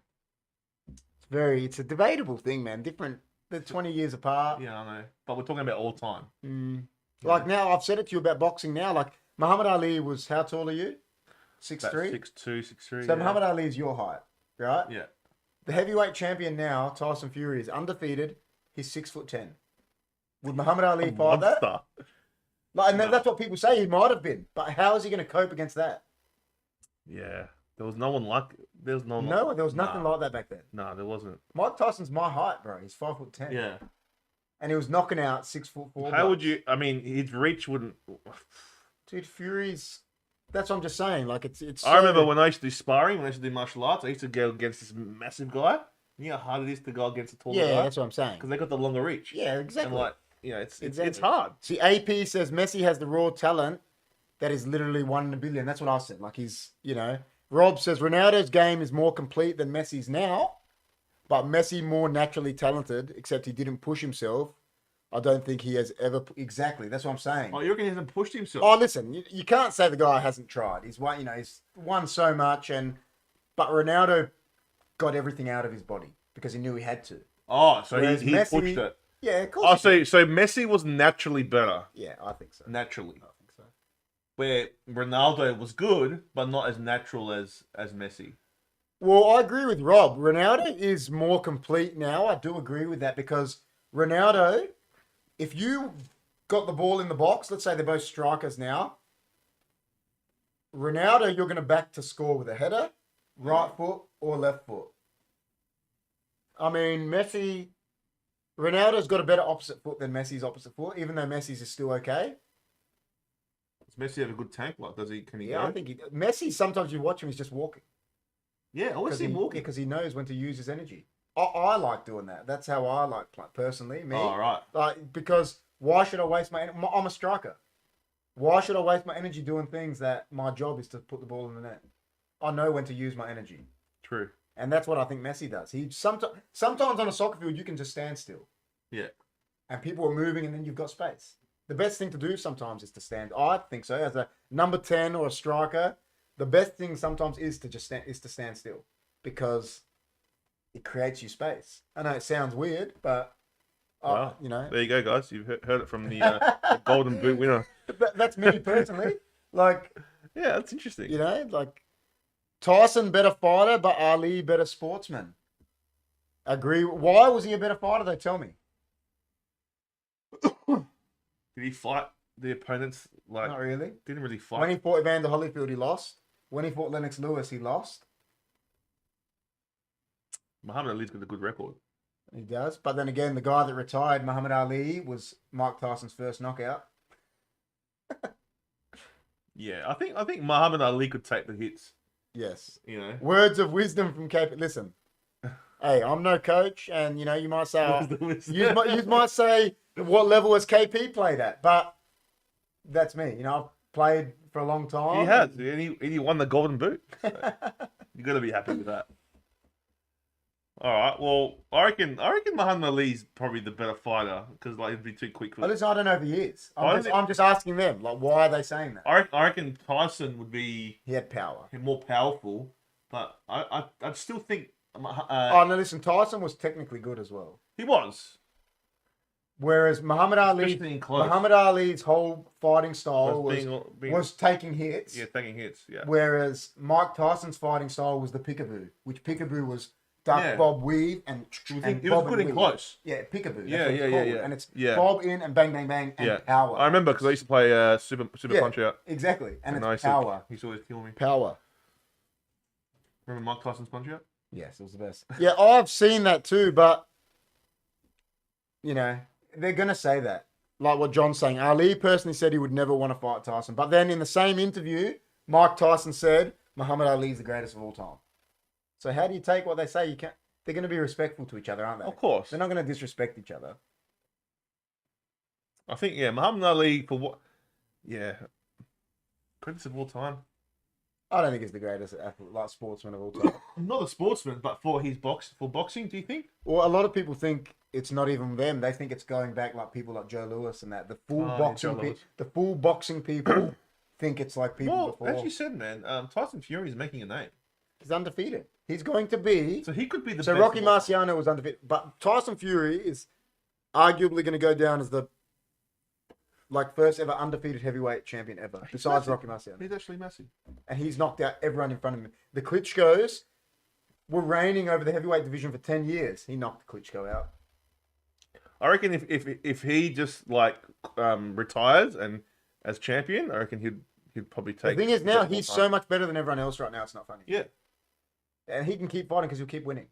It's a debatable thing, man. They're 20 years apart. Yeah, I know. But we're talking about all time. Like now, I've said it to you about boxing now. Like Muhammad Ali was, how tall are you? 6'3"? 6'2", 6'3". So Muhammad Ali is your height, right? Yeah. The heavyweight champion now, Tyson Fury, is undefeated. He's 6'10". Would Muhammad Ali fight that? Monster. Like, and that's what people say he might have been. But how is he going to cope against that? Yeah. There was no one like. There was no. No, there was nothing like that back then. No, there wasn't. Mike Tyson's my height, bro. He's 5'10". Yeah. And he was knocking out 6'4". How would you? I mean, his reach wouldn't. Dude, Fury's. That's what I'm just saying. Like it's. I remember when I used to do sparring, when I used to do martial arts, I used to go against this massive guy. You know how hard it is to go against a taller Yeah, guy? that's what I'm saying. Because they got the longer reach. Yeah, exactly. And like, it's Exactly. hard. See, AP says Messi has the raw talent that is literally 1 in a billion. That's what I said. Like he's, Rob says Ronaldo's game is more complete than Messi's now, but Messi more naturally talented, except he didn't push himself. I don't think he has ever. Exactly. That's what I'm saying. Oh, you reckon he hasn't pushed himself? Oh, listen, you can't say the guy hasn't tried. He's won, he's won so much, but Ronaldo got everything out of his body because he knew he had to. Oh, so Whereas he Messi- pushed it. Yeah, of course. Oh, he so Messi was naturally better. yeah, I think so. Naturally. I think so. Where Ronaldo was good, but not as natural as Messi. Well, I agree with Rob. Ronaldo is more complete now. I do agree with that because Ronaldo, if you got the ball in the box, let's say they're both strikers now, Ronaldo, you're going to back to score with a header, right foot or left foot. I mean, Ronaldo's got a better opposite foot than Messi's opposite foot, even though Messi's is still okay. Does Messi have a good tank? Like, can he Yeah, go? I think Messi, sometimes you watch him, he's just walking. Yeah, I always see him walking. Because he knows when to use his energy. I like doing that. That's how I like play, personally, me. Oh, right. Like, because why should I waste I'm a striker. Why should I waste my energy doing things that my job is to put the ball in the net? I know when to use my energy. True. And that's what I think Messi does. He sometimes on a soccer field you can just stand still. Yeah. And people are moving and then you've got space. The best thing to do sometimes is to stand. I think so. As a number 10 or a striker, the best thing sometimes is to stand still because it creates you space. I know it sounds weird, but Wow. There you go, guys. You've heard it from the Golden Boot winner. That's me personally. Like, Yeah, that's interesting. like Tyson better fighter, but Ali better sportsman. Agree. Why was he a better fighter though? Tell me. Did he fight the opponents? Like, Not really. didn't really fight. When he fought Evander Holyfield, he lost. When he fought Lennox Lewis, he lost. Muhammad Ali's got a good record. He does. But then again, the guy that retired, Muhammad Ali, was Mike Tyson's first knockout. Yeah, I think Muhammad Ali could take the hits. Yes. You know, Words of wisdom from KP. Listen, hey, I'm no coach, and you might say, you might say, what level has KP played at? But that's me. I've played for a long time. He has, and he won the Golden Boot. So you got to be happy with that. All right. Well, I reckon Muhammad Ali's probably the better fighter because he'd be too quick for. Well, listen, I don't know if he is. I'm just asking them. Why are they saying that? I reckon Tyson would be. He had power. More powerful, but I'd still think. No, listen, Tyson was technically good as well. He was. Whereas Muhammad Ali's whole fighting style was taking hits. Yeah, taking hits. Yeah. Whereas Mike Tyson's fighting style was the peekaboo, which peekaboo was duck, bob, weave, and he was good and close. Yeah, peekaboo. Yeah. And it's bob in and bang, bang, bang, and power. I remember because I used to play Super Punch Out. Exactly, and it's power. He used to always kill me. Power. Remember Mike Tyson's Punch Out? Yes, it was the best. Yeah, I've seen that too, but they're gonna say that. Like what John's saying. Ali personally said he would never want to fight Tyson. But then in the same interview, Mike Tyson said Muhammad Ali is the greatest of all time. So how do you take what they say? They're going to be respectful to each other, aren't they? Of course. They're not going to disrespect each other. I think, Muhammad Ali, for what? Yeah. Greatest of all time. I don't think he's the greatest sportsman of all time. Not a sportsman, but for his boxing, do you think? Well, a lot of people think it's not even them. They think it's going back like people like Joe Louis and that. The full boxing people think it's like people before. As you said, man, Tyson Fury is making a name. He's undefeated. He's going to be. So he could be the So best Rocky Marciano was undefeated. But Tyson Fury is arguably going to go down as the first ever undefeated heavyweight champion ever. Besides Rocky Marciano. He's actually massive. And he's knocked out everyone in front of him. The Klitschko's were reigning over the heavyweight division for 10 years. He knocked Klitschko out. I reckon if he just retires and as champion, I reckon he'd probably take. The thing is now he's so much better than everyone else right now. It's not funny. Yeah, and he can keep fighting because he'll keep winning,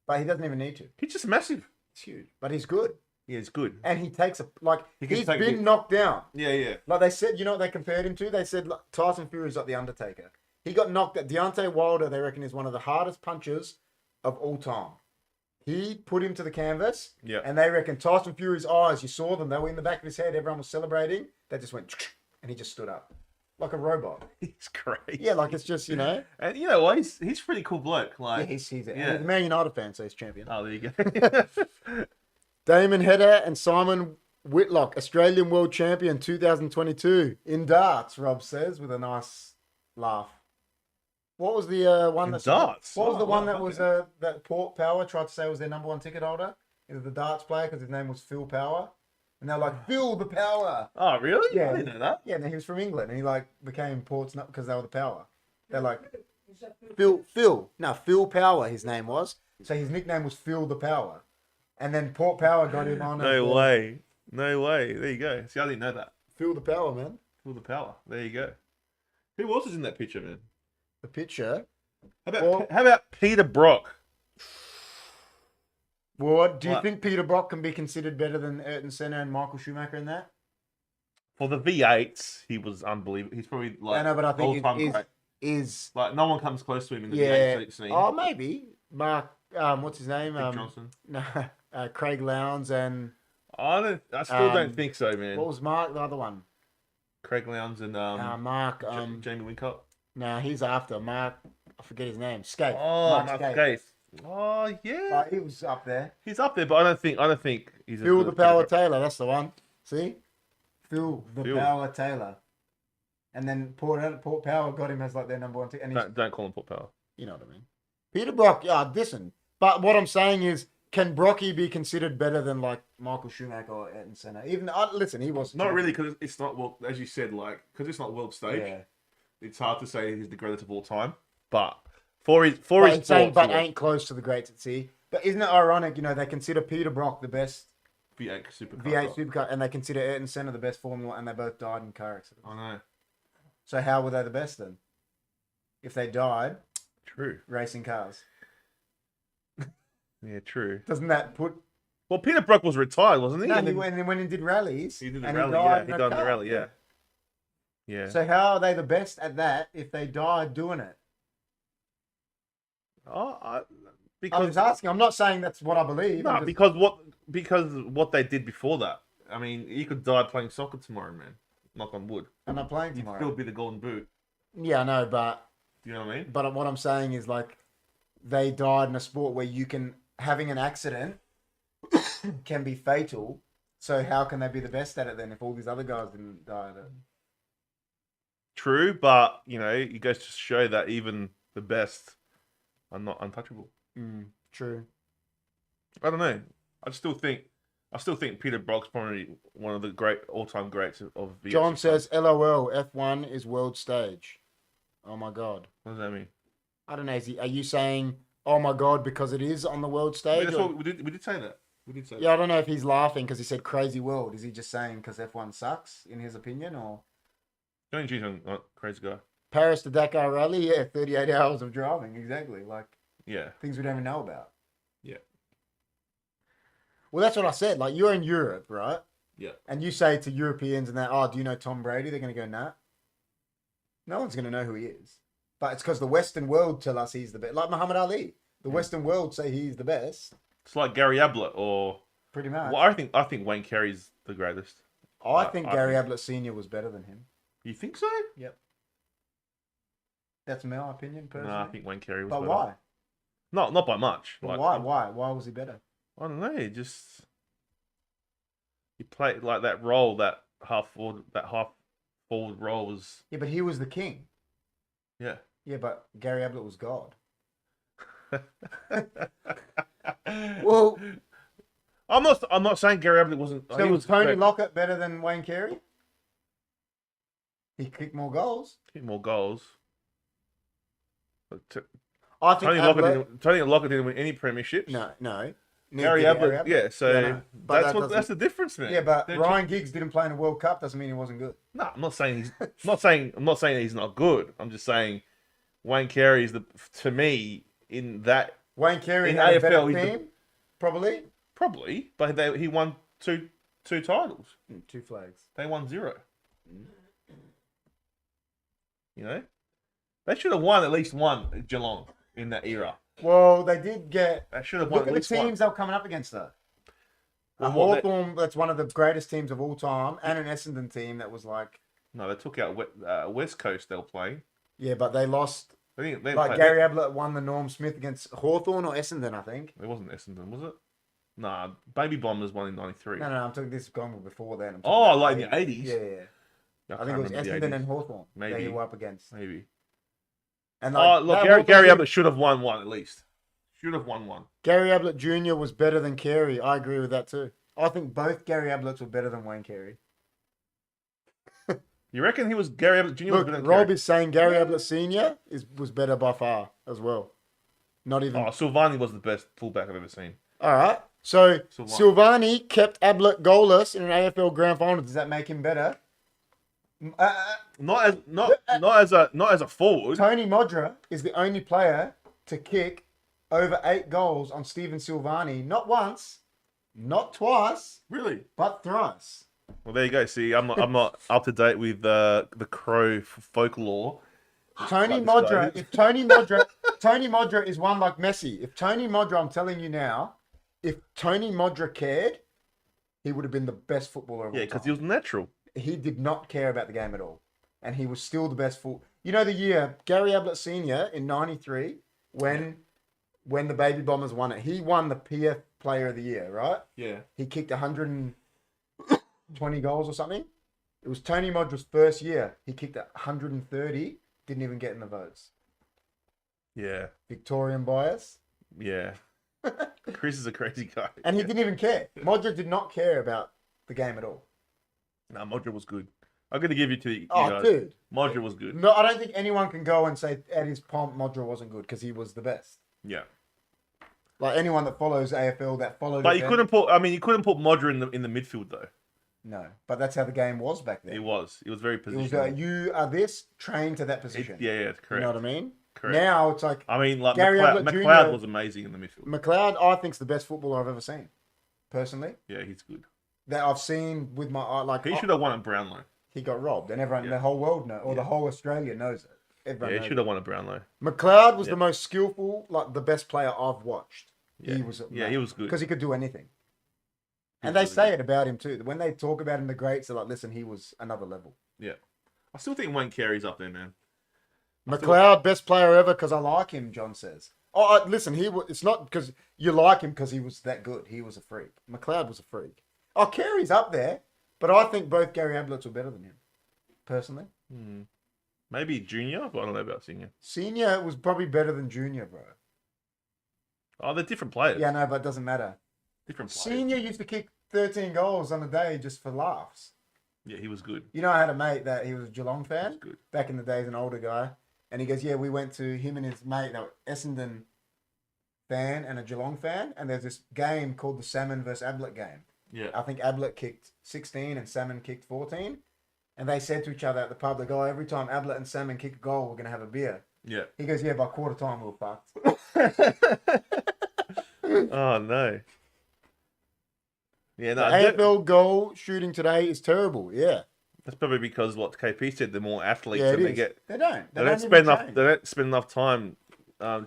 but he doesn't even need to. He's just massive. It's huge, but he's good. Yeah, he's good, and he takes he's been knocked down. Yeah. Like they said, what they compared him to? They said Tyson Fury's like the Undertaker. He got knocked out. Deontay Wilder, they reckon, is one of the hardest punchers of all time. He put him to the canvas, and they reckon Tyson Fury's eyes, you saw them, they were in the back of his head, everyone was celebrating, they just went, and he just stood up. Like a robot. He's great. Yeah, it's just, And you know what? He's pretty cool bloke. He's a Man United fan, so he's champion. Oh, there you go. Damon Hedder and Simon Whitlock, Australian World Champion 2022 in darts, Rob says, with a nice laugh. What was the one that darts? What was the one that was that Port Power tried to say was their number one ticket holder? It was the darts player because his name was Phil Power, and they're like Phil the Power. Oh really? Yeah, I didn't know that. Yeah, and he was from England, and he became Port's not because they were the Power. They're like Phil Power. His name was, so his nickname was Phil the Power, and then Port Power got him on. No way. There you go. See, I didn't know that. Phil the Power, man. Phil the Power. There you go. Who else is in that picture, man? The picture. How about Peter Brock? Well, do you think Peter Brock can be considered better than Ayrton Senna and Michael Schumacher in that? For the V8s, he was unbelievable. He's probably but I think it is no one comes close to him in the V8 scene. Oh, maybe Mark. What's his name? Johnson. No, Craig Lowndes and. I still don't think so, man. What was Mark? The other one. Craig Lowndes and Mark. Jamie Wincott. No, he's after Mark. I forget his name. Skate. Oh, Mark Skate. Oh yeah. He was up there. He's up there, but I don't think he's. Phil the Power Taylor. That's the one. See, Phil the Power Taylor. And then Port Power got him as their number one ticket. Don't call him Port Power. You know what I mean. Peter Brock. Yeah, listen. But what I'm saying is, can Brocky be considered better than Michael Schumacher or Ayrton Senna? Even listen, he was not really because it's not as you said, because it's not world stage. Yeah. It's hard to say he's the greatest of all time, but for his saying, but ain't close to the greats at sea. But isn't it ironic? They consider Peter Brock the best V8 supercar. V8 supercar, and they consider Ayrton Senna the best Formula, and they both died in car accidents. I know. So how were they the best then? If they died True. racing cars, Yeah, true. doesn't that put? Well, Peter Brock was retired, wasn't he? No, And he then- went and did rallies. He did the and rally, died yeah. in He a died in the car. rally, yeah. Yeah. So how are they the best at that if they died doing it? I'm Because just asking. I'm not saying that's what I believe. no, I'm just- because what they did before that. I mean, you could die playing soccer tomorrow, man. Knock on wood. I'm not playing You'd tomorrow. still be the golden boot. Yeah, I know, but You know what I mean? what I'm saying is like they died in a sport where you can having an accident can be fatal. So how can they be the best at it then if all these other guys didn't die at it? True, but it goes to show that even the best are not untouchable. True. I don't know. I still think Peter Brock's probably one of the great all-time greats of V8. John supercars. says, "LOL, F1 is world stage." Oh my god. What does that mean? I don't know. Are you saying, "Oh my god," because it is on the world Yeah, stage? that's or- what we did say that. We did say Yeah, I don't know if he's laughing because he said "crazy world." Is he just saying because F1 sucks in his opinion, or that. Don't cheat on crazy guy. Paris to Dakar rally? Yeah, 38 hours of driving. Exactly, like Yeah. things we don't even know about. Yeah. Well, that's what I said. Like you're in Europe, right? Yeah. And you say to Europeans and that, "Oh, do you know Tom Brady?" They're going to go, "Nah." No one's going to know who he is. But it's because the Western world tell us he's the best. Like Muhammad Ali, the Western world say he's the best. It's like Gary Ablett or Pretty much. well, I think Wayne Carey's the greatest. I think I Gary think- Ablett Senior was better than him. You think so? That's my opinion, personally. No, I think Wayne Carey was But better. why? Not by much. But Like, why was he better? I don't know. Just he played like that role, that half forward role was Yeah, but he was the king. yeah. Yeah, but Gary Ablett was God. Well, I'm not saying Gary Ablett wasn't. so he was Tony great. Lockett better than Wayne Carey? He kicked more goals. Hit more goals. But I think Tony Lockett didn't win any premierships. No. Gary Ablett, yeah. So Yeah, no. But that's the difference, man. Yeah, but Don't Ryan Giggs didn't play in a World Cup. Doesn't mean he wasn't good. No, I'm not saying I'm not saying he's not good. I'm just saying Wayne Carey is to me in that Wayne Carey In had a AFL, better he's the- team, probably. probably, but he won two titles. 2 flags. They won 0. They should have won at least one at Geelong in that era. Well, they did get. They should have won Look at at the least one. teams they were coming up against, though. Well, what Hawthorn, that's one of the greatest teams of all time, and an Essendon team that was like, No, they took out West Coast. They were playing. yeah, but they lost. They Like played- Gary Ablett won the Norm Smith against Hawthorn or Essendon, I think. It wasn't Essendon, was it? Nah, Baby Bombers won in '93. No, I'm talking this gone before then. I'm talking Oh, about like in the 80s? Yeah. I think it was can't remember the Essendon 80s. and Hawthorn that Maybe. he were up against. Maybe. And Oh, look, that Gary Hawthorn team- Ablett should have won one at least. Should have won one. Gary Ablett Jr. was better than Carey. I agree with that too. I think both Gary Ablets were better than Wayne Carey. You reckon Gary Ablett Jr. was Look, better than Rob Carey? is saying Gary Ablett Senior was better by far as well. Not even. Oh, Silvani was the best fullback I've ever seen. All right. So Silvani. Silvani kept Ablett goalless in an AFL Grand Final. Does that make him better? Not as a forward. Tony Modra is the only player to kick over 8 goals on Stephen Silvani. Not once, not twice, Really? but thrice. Well, there you go. See, I'm not up to date with the Crow folklore. Tony Like this guy. Modra, Tony Modra is one like Messi. If Tony Modra, I'm telling you now, if Tony Modra cared, he would have been the best footballer of all Yeah, time. because he was natural. He did not care about the game at all. And he was still the best You know the year Gary Ablett Sr. in 93, when the Baby Bombers won it, he won the PF Player of the Year, right? Yeah. He kicked 120 goals or something. It was Tony Modra's first year. He kicked 130, didn't even get in the votes. Yeah. Victorian bias. Yeah. Chris is a crazy guy. And he didn't even care. Modra did not care about the game at all. Nah, Modra was good. I'm going to give you to you Oh, guys. dude. Modra was good. No, I don't think anyone can go and say at his pomp Modra wasn't good because he was the best. Yeah. Like anyone that follows AFL that followed. But it you then- couldn't put. I mean, you couldn't put Modra in the midfield though. No, but that's how the game was back then. It was very It was positional. you are this trained to that position. Yeah, correct. You know what I mean? Correct. Now it's like I mean, like Gary Ablett McLeod Jr. was amazing in the midfield. McLeod. I think's the best footballer I've ever seen, personally. Yeah, he's good. That I've seen with my eye. Like He should have won at Brownlow. he got robbed, and everyone, Yeah. the whole world know, or the whole Australia knows it. Everyone Yeah, he knows should have won at Brownlow. McLeod was Yeah. the most skillful, like the best player I've watched. Yeah. He was, He was good. because he could do anything. He And was they really say good. it about him too. When they talk about him, the greats are like, listen, he was another level. Yeah, I still think Wayne Carey's up there, man. McLeod, best player ever because I like him. John says. Oh, listen, it's not because you like him because he was that good. He was a freak. McLeod was a freak. Oh, Carey's up there, but I think both Gary Ablett's were better than him, personally. Maybe junior, but I don't know about senior. Senior was probably better than junior, bro. Oh, they're different players. Yeah, no, but it doesn't matter. Different players. Senior used to kick 13 goals on a day just for laughs. Yeah, he was good. You know, I had a mate that he was a Geelong He fan was good. back in the days, an older guy, and he goes, "Yeah, we went to him and his mate, they were Essendon fan and a Geelong fan, and there's this game called the Salmon versus Ablett game. Yeah. I think Ablett kicked 16 and Salmon kicked 14, and they said to each other at the pub, they go, every time Ablett and Salmon kick a goal, we're gonna have a beer." Yeah. He goes, "Yeah, by quarter time we were fucked." Oh no. Yeah, no. The AFL goal shooting today is terrible. Yeah, That's probably because what KP said. They're more athletes, yeah, it and they is. get They don't. they don't spend enough. They don't spend enough time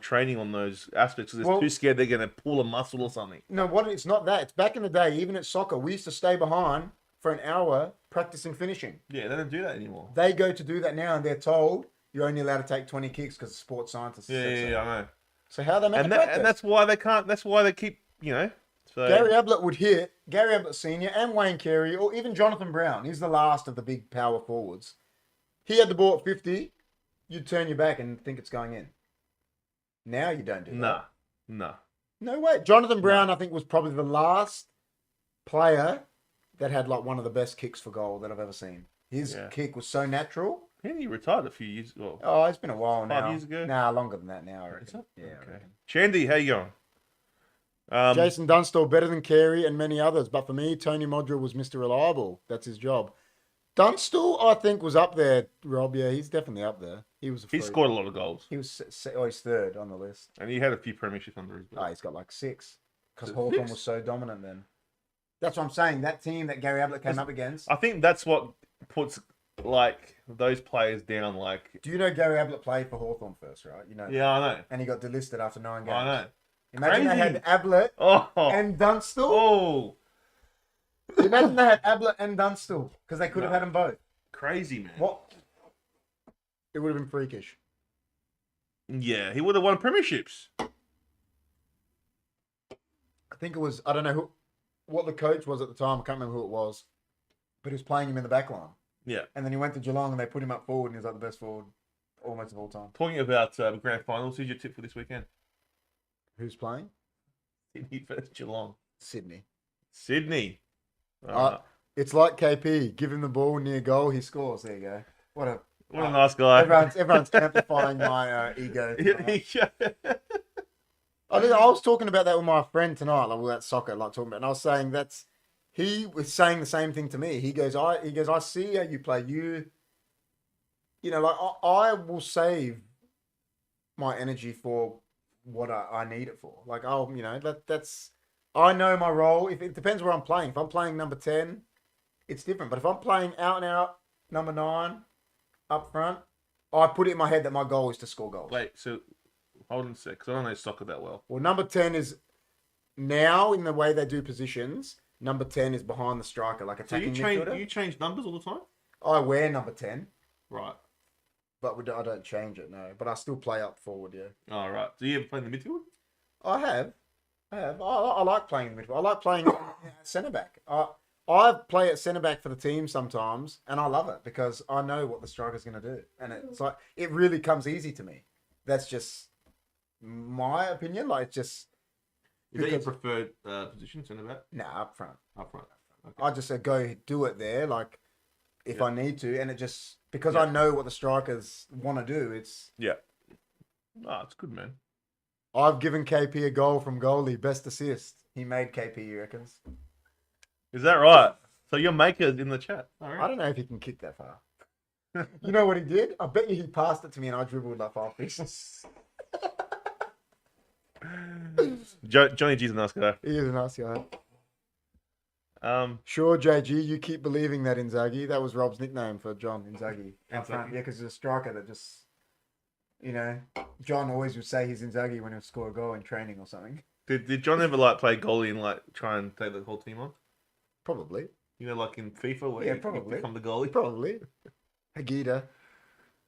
training on those aspects because they're Well- too scared they're going to pull a muscle or something. No, what? It's not that. It's back in the day, even at soccer, we used to stay behind for an hour practicing finishing. Yeah, they don't do that anymore. They go to do that now, and they're told you're only allowed to take 20 kicks because the sports scientists. Yeah, said so. I know. So how are they meant And to practice? that's why they can't. That's why they keep. So Gary Ablett would hit Gary Ablett Senior and Wayne Carey, or even Jonathan Brown. He's the last of the big power forwards. He had the ball at 50. You'd turn your back and think it's going in. Now you don't do that. Nah. No way. Jonathan Brown, I think, was probably the last player that had like one of the best kicks for goal that I've ever seen. His Yeah. kick was so natural. He retired a few years ago. Oh, it's been a while now. 5 years ago? Nah, longer than that now, I reckon. Is it? Yeah, I Okay. reckon. Chandy, how you going? Jason Dunstall better than Carey and many others, but for me, Tony Modra was Mr. Reliable. That's his job. Dunstall, I think, was up there, Rob. Yeah, he's definitely up there. He was a He freak. scored a lot of goals, He was he's third on the list. and he had a few premierships under his Oh, belt. he's got like 6. Because Six? Hawthorn was so dominant then. That's what I'm saying. That team that Gary Ablett came up against. I think that's what puts like those players down. Like, Do you know Gary Ablett played for Hawthorn first, right? You know. yeah, I know. And he got delisted after 9 games. I know. Imagine they Crazy. had Ablett Oh, and Dunstall. oh, Imagine they had Ablett and Dunstall because they could have No. had them both. crazy man. What? It would have been freakish. Yeah, he would have won premierships. I think it was, I don't know what the coach was at the time. I can't remember who it was. But he was playing him in the back line. Yeah. And then he went to Geelong and they put him up forward and he was like the best forward almost of all time. Talking about grand finals, who's your tip for this weekend? Who's playing? Sydney versus Geelong. Sydney. Sydney. It's like KP. Give him the ball near goal, he scores. There you go. What a nice guy. everyone's amplifying my ego. tonight. I was talking about that with my friend tonight, like with that soccer, like talking about, and I was saying he was saying the same thing to me. He goes, I see how you play. You know, like I will save my energy for what I need it for. Like that's I know my role. If it depends where I'm playing. If I'm playing number 10, it's different. But if I'm playing out and out number 9 up front, I put it in my head that my goal is to score goals. Wait, so hold on a sec, because I don't know soccer that well. Well, number 10 is now in the way they do positions. Number 10 is behind the striker, like So attacking you midfielder. change numbers all the time? I wear number 10, Right. but I don't change it, no. But I still play up forward, yeah. All right. Do you ever play in the midfield? I have. I like playing in the midfield. I like playing centre back. I play at centre back for the team sometimes, and I love it because I know what the striker's going to do, and it's like it really comes easy to me. That's just my opinion. Like, it's just Is that your because preferred position, centre back? up front. Up front. Okay. I just say go do it there, like if I need to, and it just because Yeah. I know what the strikers want to do. It's Yeah. Oh, it's good, man. I've given KP a goal from goalie, best assist. He made KP, he reckons. Is that right? So your maker's in the chat. All I right. don't know if he can kick that far. You know what he did? I bet you he passed it to me and I dribbled like 5 pieces. Johnny G's a nice guy. He is a nice guy. Um, Sure, JG, you keep believing that Inzaghi. That was Rob's nickname for John, Inzaghi. Up front. Inzaghi. Yeah, because he's a striker that just, you know, John always would say he's Inzaghi when he'll score a goal in training or something. did John ever like play goalie and like try and take the whole team on? Probably. You know, like in FIFA where Yeah, you probably. become the goalie. Probably. Hagida.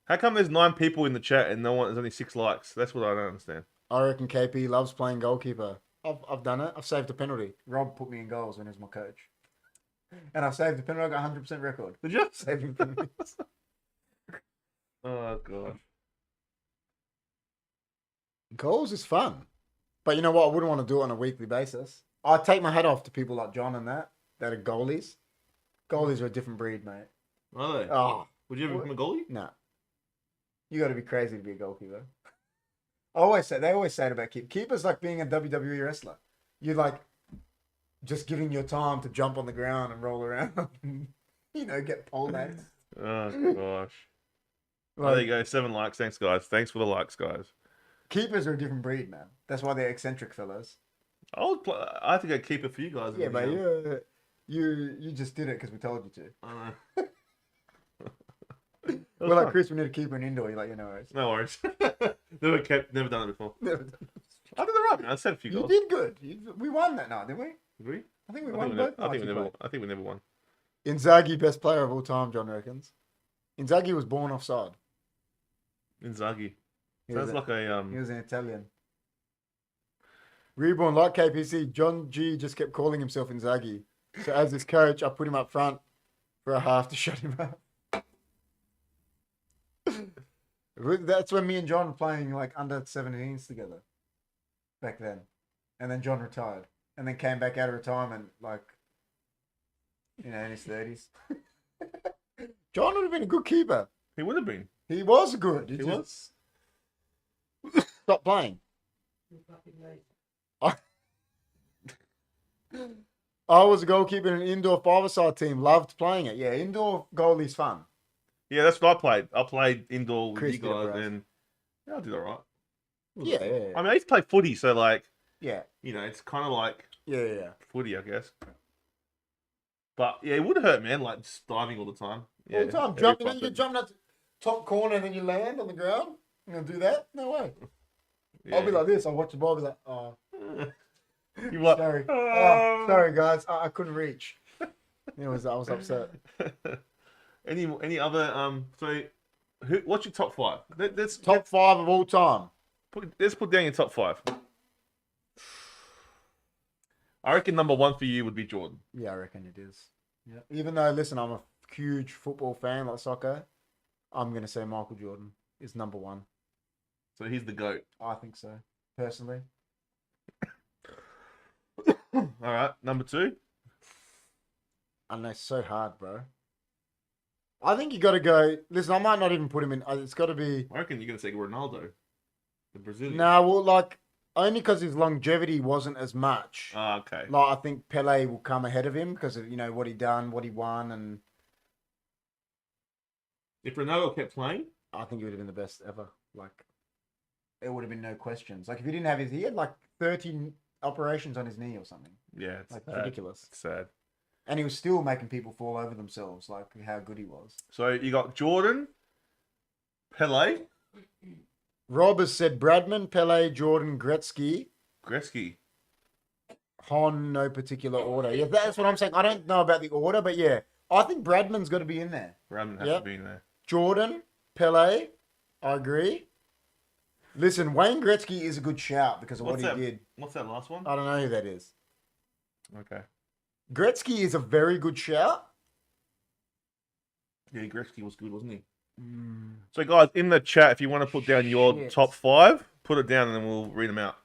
How come there's 9 people in the chat and there's only 6 likes? That's what I don't understand. I reckon KP loves playing goalkeeper. I've done it. I've saved a penalty. Rob put me in goals when he was my coach. And I saved a penalty. I got 100% record. Did you? Saving penalties. Oh god. Goals is fun. But you know what? I wouldn't want to do it on a weekly basis. I take my hat off to people like John and that are goalies. Goalies are a different breed, mate. Are they? Oh, Would you ever become a goalie? no. You got to be crazy to be a goalkeeper. They always say it about keepers like being a WWE wrestler. You're like just giving your time to jump on the ground and roll around and, you know, get pole danced. Oh gosh. Oh, Like, there you go. 7 likes. Thanks, guys. Thanks for the likes, guys. keepers are a different breed, man. That's why they're eccentric fellas. I have to go keeper for you guys. Yeah, but you just did it because we told you to. I know. We're like, Chris, we need a keeper in indoor. You're like, no worries. No worries. Never done it before. I did it right, man. I said a few You goals. did good. We won that night, didn't we? Did we? I think we I won think both. I think nights we we never. played. I think we never won. Inzaghi, best player of all time, John reckons. Inzaghi was born offside. Inzaghi. He Sounds was, like a he was an Italian. Reborn like KPC, John G just kept calling himself Inzaghi. So as his coach, I put him up front for a half to shut him up. That's when me and John were playing like under 17s together back then. And then John retired. And then came back out of retirement like, you know, in his 30s. John would have been a good keeper. He would have been. He was good. He just stopped playing. You're fucking late. I was a goalkeeper in an indoor 5-a-side team. Loved playing it. Yeah, indoor goalie's fun. Yeah, that's what I played. I played indoor with Chris you did it guys, for us. and yeah, I did all right. Yeah, yeah, I mean, I used to play footy, so like, yeah, you know, it's kind of like yeah. footy, I guess. But yeah, it would hurt, man. Like just diving all the time. Yeah, All the time. very Jump, you frustrating. jump that top corner and then you land on the ground. You gonna do that? No way. Yeah. I'll be like this. I'll watch the ball. I'll be like, oh, You're like, sorry. "Oh." Oh, sorry, guys. I couldn't reach. I was upset. Any other so what's your top 5? Let's Top 5 of all time. let's put down your top 5. I reckon number 1 for you would be Jordan. Yeah, I reckon it is. Yeah. Even though, listen, I'm a huge football fan, like soccer, I'm gonna say Michael Jordan is number 1. So he's the GOAT. I think so, personally. All right, number 2. And that's so hard, bro. I think you got to go. Listen, I might not even put him in. It's got to be. I reckon you're gonna say Ronaldo, the Brazilian. Nah, well, like only because his longevity wasn't as much. Ah, okay. Like I think Pele will come ahead of him because of what he done, what he won, and If Ronaldo kept playing, I think he would have been the best ever. Like there would have been no questions. Like if he didn't have he had like 13 operations on his knee or something. yeah, it's Like sad. ridiculous. It's sad. And he was still making people fall over themselves, like how good he was. So you got Jordan, Pele, Rob has said Bradman, Pele, Jordan, Gretzky, Gretzky. Hon, no particular order. Yeah, that's what I'm saying. I don't know about the order, but yeah, I think Bradman's got to be in there. Ramon has Yep. to be in there. Jordan, Pele, I agree. Listen, Wayne Gretzky is a good shout because of What's what that? he did. What's that last one? I don't know who that is. Okay. Gretzky is a very good shout. Yeah, Gretzky was good, wasn't he? So, guys, in the chat, if you want to put down your Shit. top 5, put it down and then we'll read them out.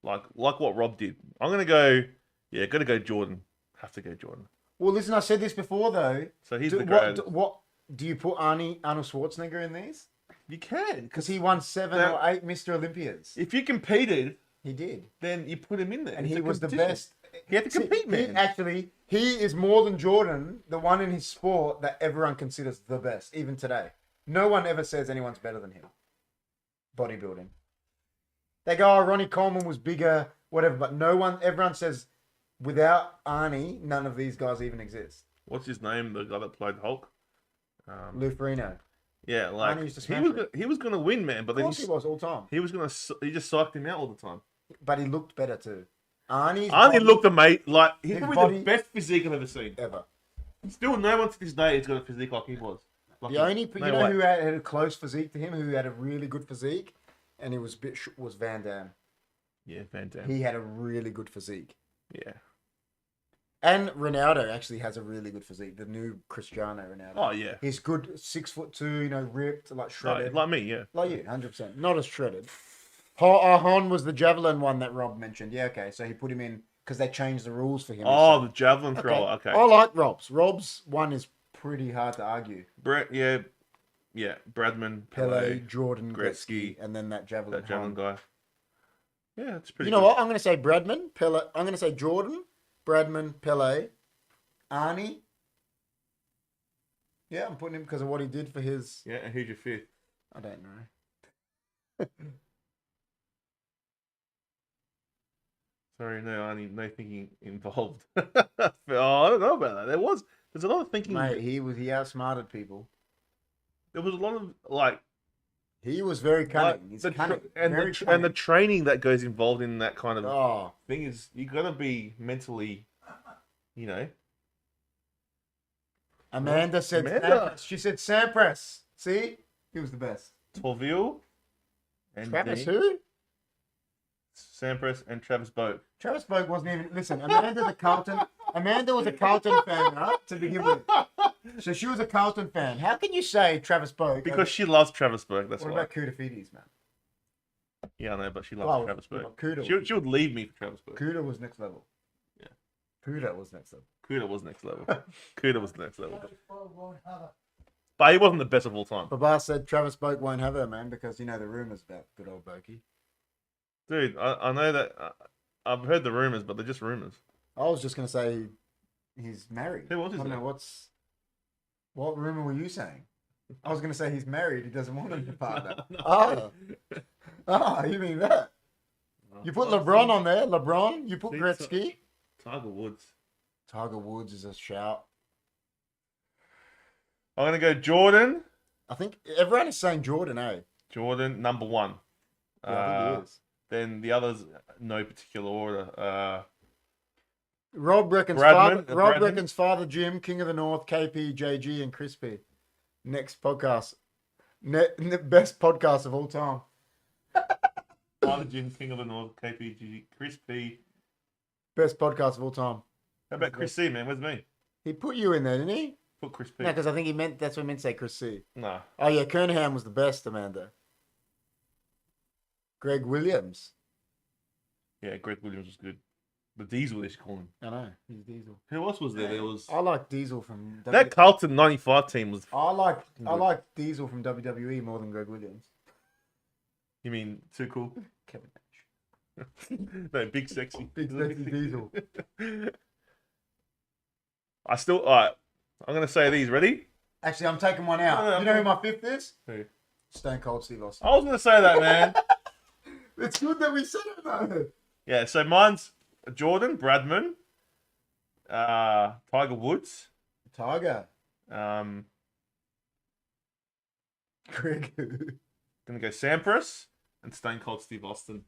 Like what Rob did. I'm gonna go. Yeah, gotta go Jordan. Have to go Jordan. Well, listen, I said this before though. So he's Do, the greatest. what do you put Arnold Schwarzenegger in these? You can. Because he won 7 That- or 8 Mr. Olympias. If you competed, He did. then you put him in there. And It's he a was the competition. best. He had to compete, man. He is more than Jordan, the one in his sport that everyone considers the best, even today. No one ever says anyone's better than him. Bodybuilding. They go, oh, Ronnie Coleman was bigger, whatever, but everyone says, without Arnie, none of these guys even exist. What's his name? The guy that played Hulk. Lou Ferrigno. Yeah, like Arnie used to he smash was it. he was gonna win, man. But Of then course he was all time. he just psyched him out all the time. But he looked better too. Arnie Looked amazing. Like he's his probably body- the best physique I've ever seen. ever. Still, no one to this day has got a physique like he was. Like The only, no you know way. who had a close physique to him, who had a really good physique, and he was a bit was Van Damme. Yeah, Van Damme. He had a really good physique. Yeah. And Ronaldo actually has a really good physique. The new Cristiano Ronaldo. Oh yeah. He's good, 6'2", ripped, like shredded. Like me, yeah. Like you, 100%. Not as shredded. Hon was the javelin one that Rob mentioned. Yeah, okay. So he put him in because they changed the rules for him. Oh, the javelin thrower. Okay. I like Rob's. Rob's one is pretty hard to argue. Brett, yeah. Bradman, Pele, Jordan, Gretzky, Gretzky, and then that javelin. that javelin Hon. guy. Yeah, it's pretty. You know good. what? I'm going to say Bradman, Pele. I'm going to say Jordan, Bradman, Pele, Arnie. Yeah, I'm putting him because of what he did for his. Yeah, and who's your fifth? I don't know. Sorry, no thinking involved. Oh, I don't know about that. There's a lot of thinking. Mate, he outsmarted people. There was a lot of like He was very cunning. like, He's the cunning. and very the cunning. and the training that goes involved in that kind of Oh, thing is you gotta be mentally, you know. Amanda said. Amanda. Sampras. She said Sampras. See, he was the best. Torville and Travis Dean, who? Sampras and Travis Boak. Travis Boak wasn't even. Listen, Amanda was a Carlton fan, right? To begin with. So she was a Carlton fan. How can you say Travis Boak? Because she loves Travis Boak, that's what why. about Kuda Fides, man? Yeah, I know, but she loves Well, Travis Boak. Kuda. She would leave me for Travis Boak. Kuda was next level. Yeah. Kuda was next level. Kuda was next level. Kuda was next level. Travis Boak won't have it. But he wasn't the best of all time. Baba said Travis Boak won't have her, man, because you know the rumors about good old Boakey. Dude, I know that. I've heard the rumors, but they're just rumors. I was just gonna say he's married. Who was his I don't know name? what rumor were you saying? I was gonna say he's married. He doesn't want a partner. No. You mean that? You put LeBron on there. LeBron. You put See, Gretzky. Tiger Woods. Tiger Woods is a shout. I'm gonna go Jordan. I think everyone is saying Jordan, eh? Jordan, number one. Yeah, I think he is. Then the others, no particular order. Rob reckons Bradman. reckons Father Jim, King of the North, KP, JG, and Crispy. Next podcast. Best podcast of all time. Father Jim, King of the North, KPG, Chris P. Best podcast of all time. How about Chris C, man? Where's me? He put you in there, didn't he? Put Chris P. No, because I think he meant that's what he meant to say, Chris C. Nah. Oh yeah, Kernahan was the best, Amanda. Greg Williams. Yeah, Greg Williams was good. The Diesel, they should call him. I know, he's Diesel. Who else was there? There was I like Diesel from that Carlton '95 team was. I like Diesel from WWE more than Greg Williams. You mean too cool? Kevin Nash. No, big sexy. Big sexy Diesel. I still. All right. I'm gonna say these. Ready? Actually, I'm taking one out. No, You know who my fifth is? Who? Stone Cold Steve Austin. I was gonna say that, man. It's good that we said it though. Yeah. So mine's Jordan, Bradman, Tiger Woods, Tiger. um, Greg. gonna go Sampras and Stone Cold Steve Austin.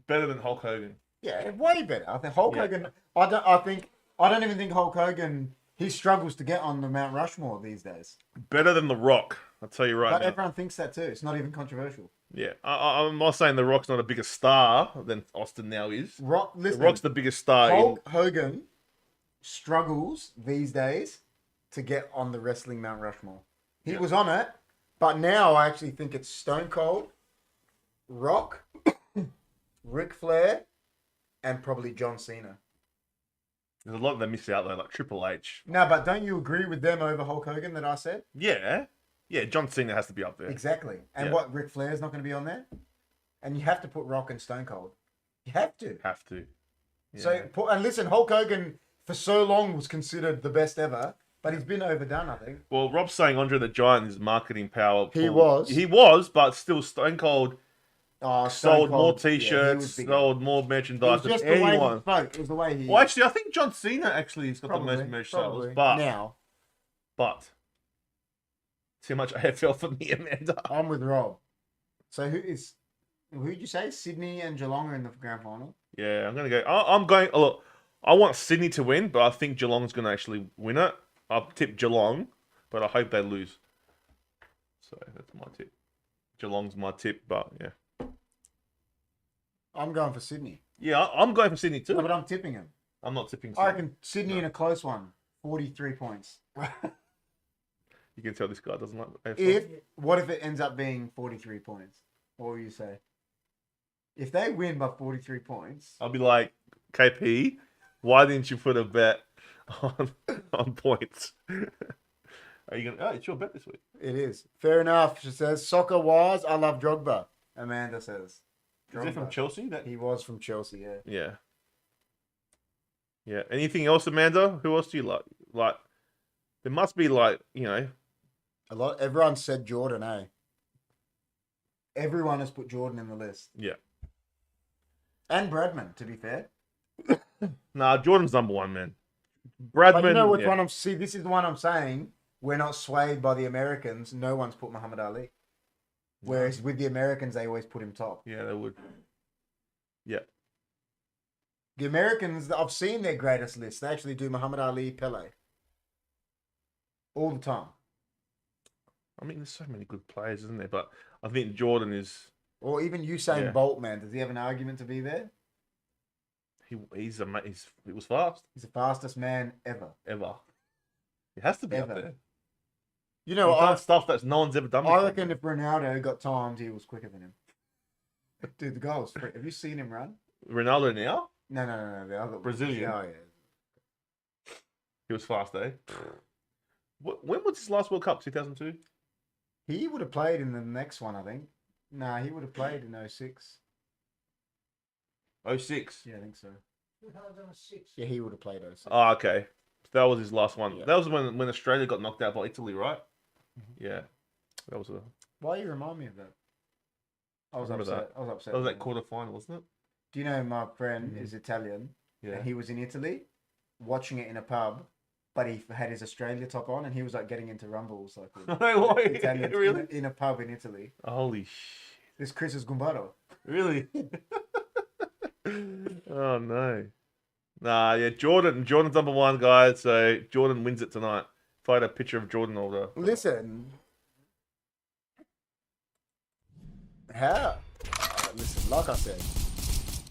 Better than Hulk Hogan. Yeah, way better. I think Hulk Yeah. Hogan. I don't even think Hulk Hogan. He struggles to get on the Mount Rushmore these days. Better than The Rock. I'll tell you right But now. everyone thinks that too. It's not even controversial. Yeah, I'm not saying The Rock's not a bigger star than Austin now is. Listen, The Rock's the biggest star. Hulk Hogan struggles these days to get on the wrestling Mount Rushmore. He Yeah. was on it, but now I actually think it's Stone Cold, Rock, Ric Flair, and probably John Cena. There's a lot that miss out though, like Triple H. No, but don't you agree with them over Hulk Hogan that I said? Yeah, Yeah, John Cena has to be up there. Exactly. And Yeah. what, Ric Flair's not going to be on there? And you have to put Rock and Stone Cold. You have to. Have to. Yeah. So, and listen, Hulk Hogan for so long was considered the best ever, but he's been overdone, I think. Well, Rob's saying Andre the Giant is marketing power. He was. He was, but still Stone Cold Oh, sold more yeah, he T-shirts, was bigger. sold more It merchandise was than just the way he anyone. spoke. It was the way he... Well, actually, I think John Cena actually has got probably, the most merch probably. sales, but Now, too much AFL for me, Amanda. I'm with Rob. So who'd you say? Sydney and Geelong are in the grand final? Yeah, I'm gonna go. I'm going. Look, I want Sydney to win, but I think Geelong's gonna actually win it. I'll tip Geelong, but I hope they lose. So that's my tip. Geelong's my tip, but yeah. I'm going for Sydney. Yeah, I'm going for Sydney too. No, but I'm tipping him. I'm not tipping I Sydney. reckon Sydney in a close one. 43 points. You can tell this guy doesn't like AFL. What if it ends up being 43 points? What will you say? If they win by 43 points, I'll be like, KP, why didn't you put a bet on points? Are you gonna? Oh, it's your bet this week. it is. Fair enough. She says, soccer wise, I love Drogba. Amanda says. Is it from Drogba. Chelsea? That He was from Chelsea, yeah. yeah. Yeah. Anything else, Amanda? Who else do you like? Like, there must be like, Everyone said Jordan, eh? Everyone has put Jordan in the list. Yeah. And Bradman, to be fair. Nah, Jordan's number one, man. Bradman. But you know which yeah. one I'm... See, this is the one I'm saying. We're not swayed by the Americans. No one's put Muhammad Ali. Whereas with the Americans, they always put him top. Yeah, they would. Yeah. The Americans, I've seen their greatest list. They actually do Muhammad Ali, Pele. All the time. I mean, there's so many good players, isn't there? But I think Jordan is. Or even Usain Yeah. Bolt, man. Does he have an argument to be there? He was fast He's the fastest man ever. ever. He has to be Ever. up there. You know, He's done stuff that no one's ever done. I before. reckon if Ronaldo got timed, he was quicker than him. Dude, the guy was free. Have you seen him run? Ronaldo now, No. The other Brazilian. Oh, yeah. he was fast, eh? When was his last World Cup? 2002. He would have played in the next one, I think. Nah, he would have played in 06. 06. Yeah, I think so. 2006. Yeah, he would have played 06. Oh, okay. That was his last one. Yeah. That was when Australia got knocked out by Italy, right? Mm-hmm. Yeah. That was a. Why you remind me of that? I was remember upset. I was upset. That was with that that. quarter final, wasn't it? Do you know my friend Mhm. is Italian Yeah. and he was in Italy watching it in a pub, but he had his Australia top on and he was like getting into rumbles like with No way. Italians Really? in a pub in Italy. Holy sh! This Chris is Gumbato. Really? Oh no. Nah, yeah, Jordan's number one, guys. So Jordan wins it tonight. If I had a picture of Jordan or the Listen, listen, like I said,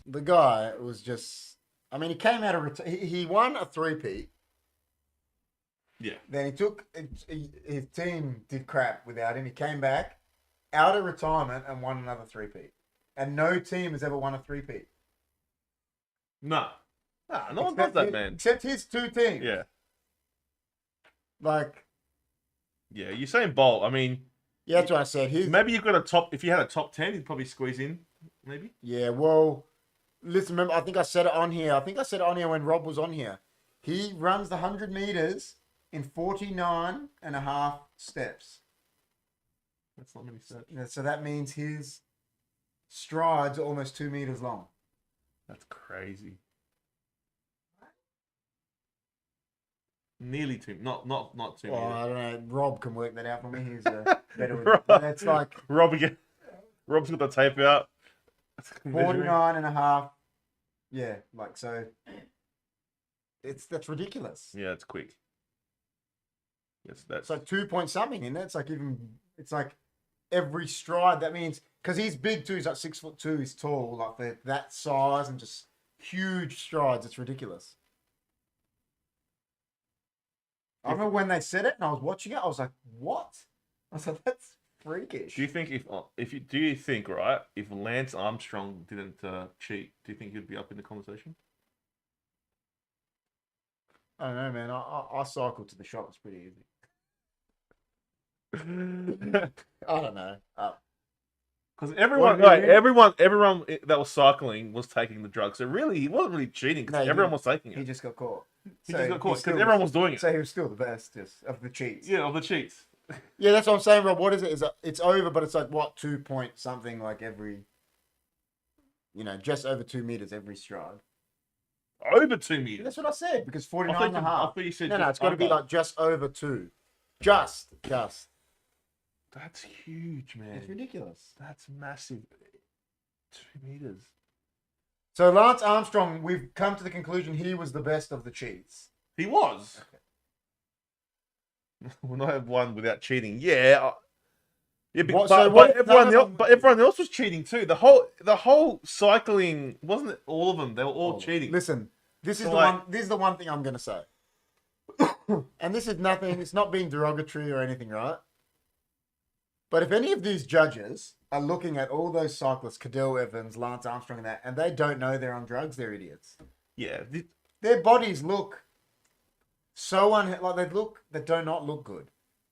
the guy was just. I mean, he came out of he won a three-peat. yeah, Then he took his team did crap without him. He came back out of retirement and won another three-peat. And no team has ever won a three-peat. nah, no one does that, man. Except his two teams. Yeah, Like, yeah. You're saying Bolt. I mean, yeah, that's what I said. maybe you've got a top. If you had a top 10, you'd probably squeeze in. Maybe. Yeah, well, listen, remember, I think I said it on here. I think I said it on here when Rob was on here. He runs the 100 meters in 49 and a half steps. That's not many steps. So that means his strides are almost 2 meters long. That's crazy. Nearly two. Not 2 Well, meters. I don't know. Rob can work that out for me. He's better with Rob. it. That's like Rob's got the tape out. 49 and a half. Yeah, like so. That's ridiculous. Yeah, it's quick. Yes, that's It's like 2 point something in there. It's like every stride. That means because he's big too. He's like 6'2". He's tall, like for that size and just huge strides. It's ridiculous. I remember when they said it and I was watching it. I was like, "What?" I was like, "That's freakish." Do you think do you think right if Lance Armstrong didn't cheat, do you think he'd be up in the conversation? I don't know, man. I cycled to the shop. It's pretty easy. I don't know. Because What did he do? everyone that was cycling was taking the drugs. So really, he wasn't really cheating because No, everyone was taking He it. just got caught. He just got caught still because everyone was doing it. So he was still the best, just of the cheats. Yeah, of the cheats. Yeah, that's what I'm saying, Rob. What is it? It's over, but it's like what 2 point something like every, just over 2 meters every stride. Over 2 meters. That's what I said because 49 and a I half. thought you said No, just it's got to be under. like just over 2. Just. That's huge, man. It's ridiculous. That's massive. 2 meters. So Lance Armstrong, we've come to the conclusion he was the best of the cheats. He was. We'll not have one without cheating. Yeah. Yeah, What- but, so what- but everyone else was cheating too. The whole cycling wasn't it all of them. They were all cheating. Listen, this is So, the like- one. This is the one thing I'm going to say, and this is nothing. It's not being derogatory or anything, right? But if any of these judges are looking at all those cyclists, Cadell Evans, Lance Armstrong, and they don't know they're on drugs, they're idiots. Yeah. Their bodies look so they do not look good.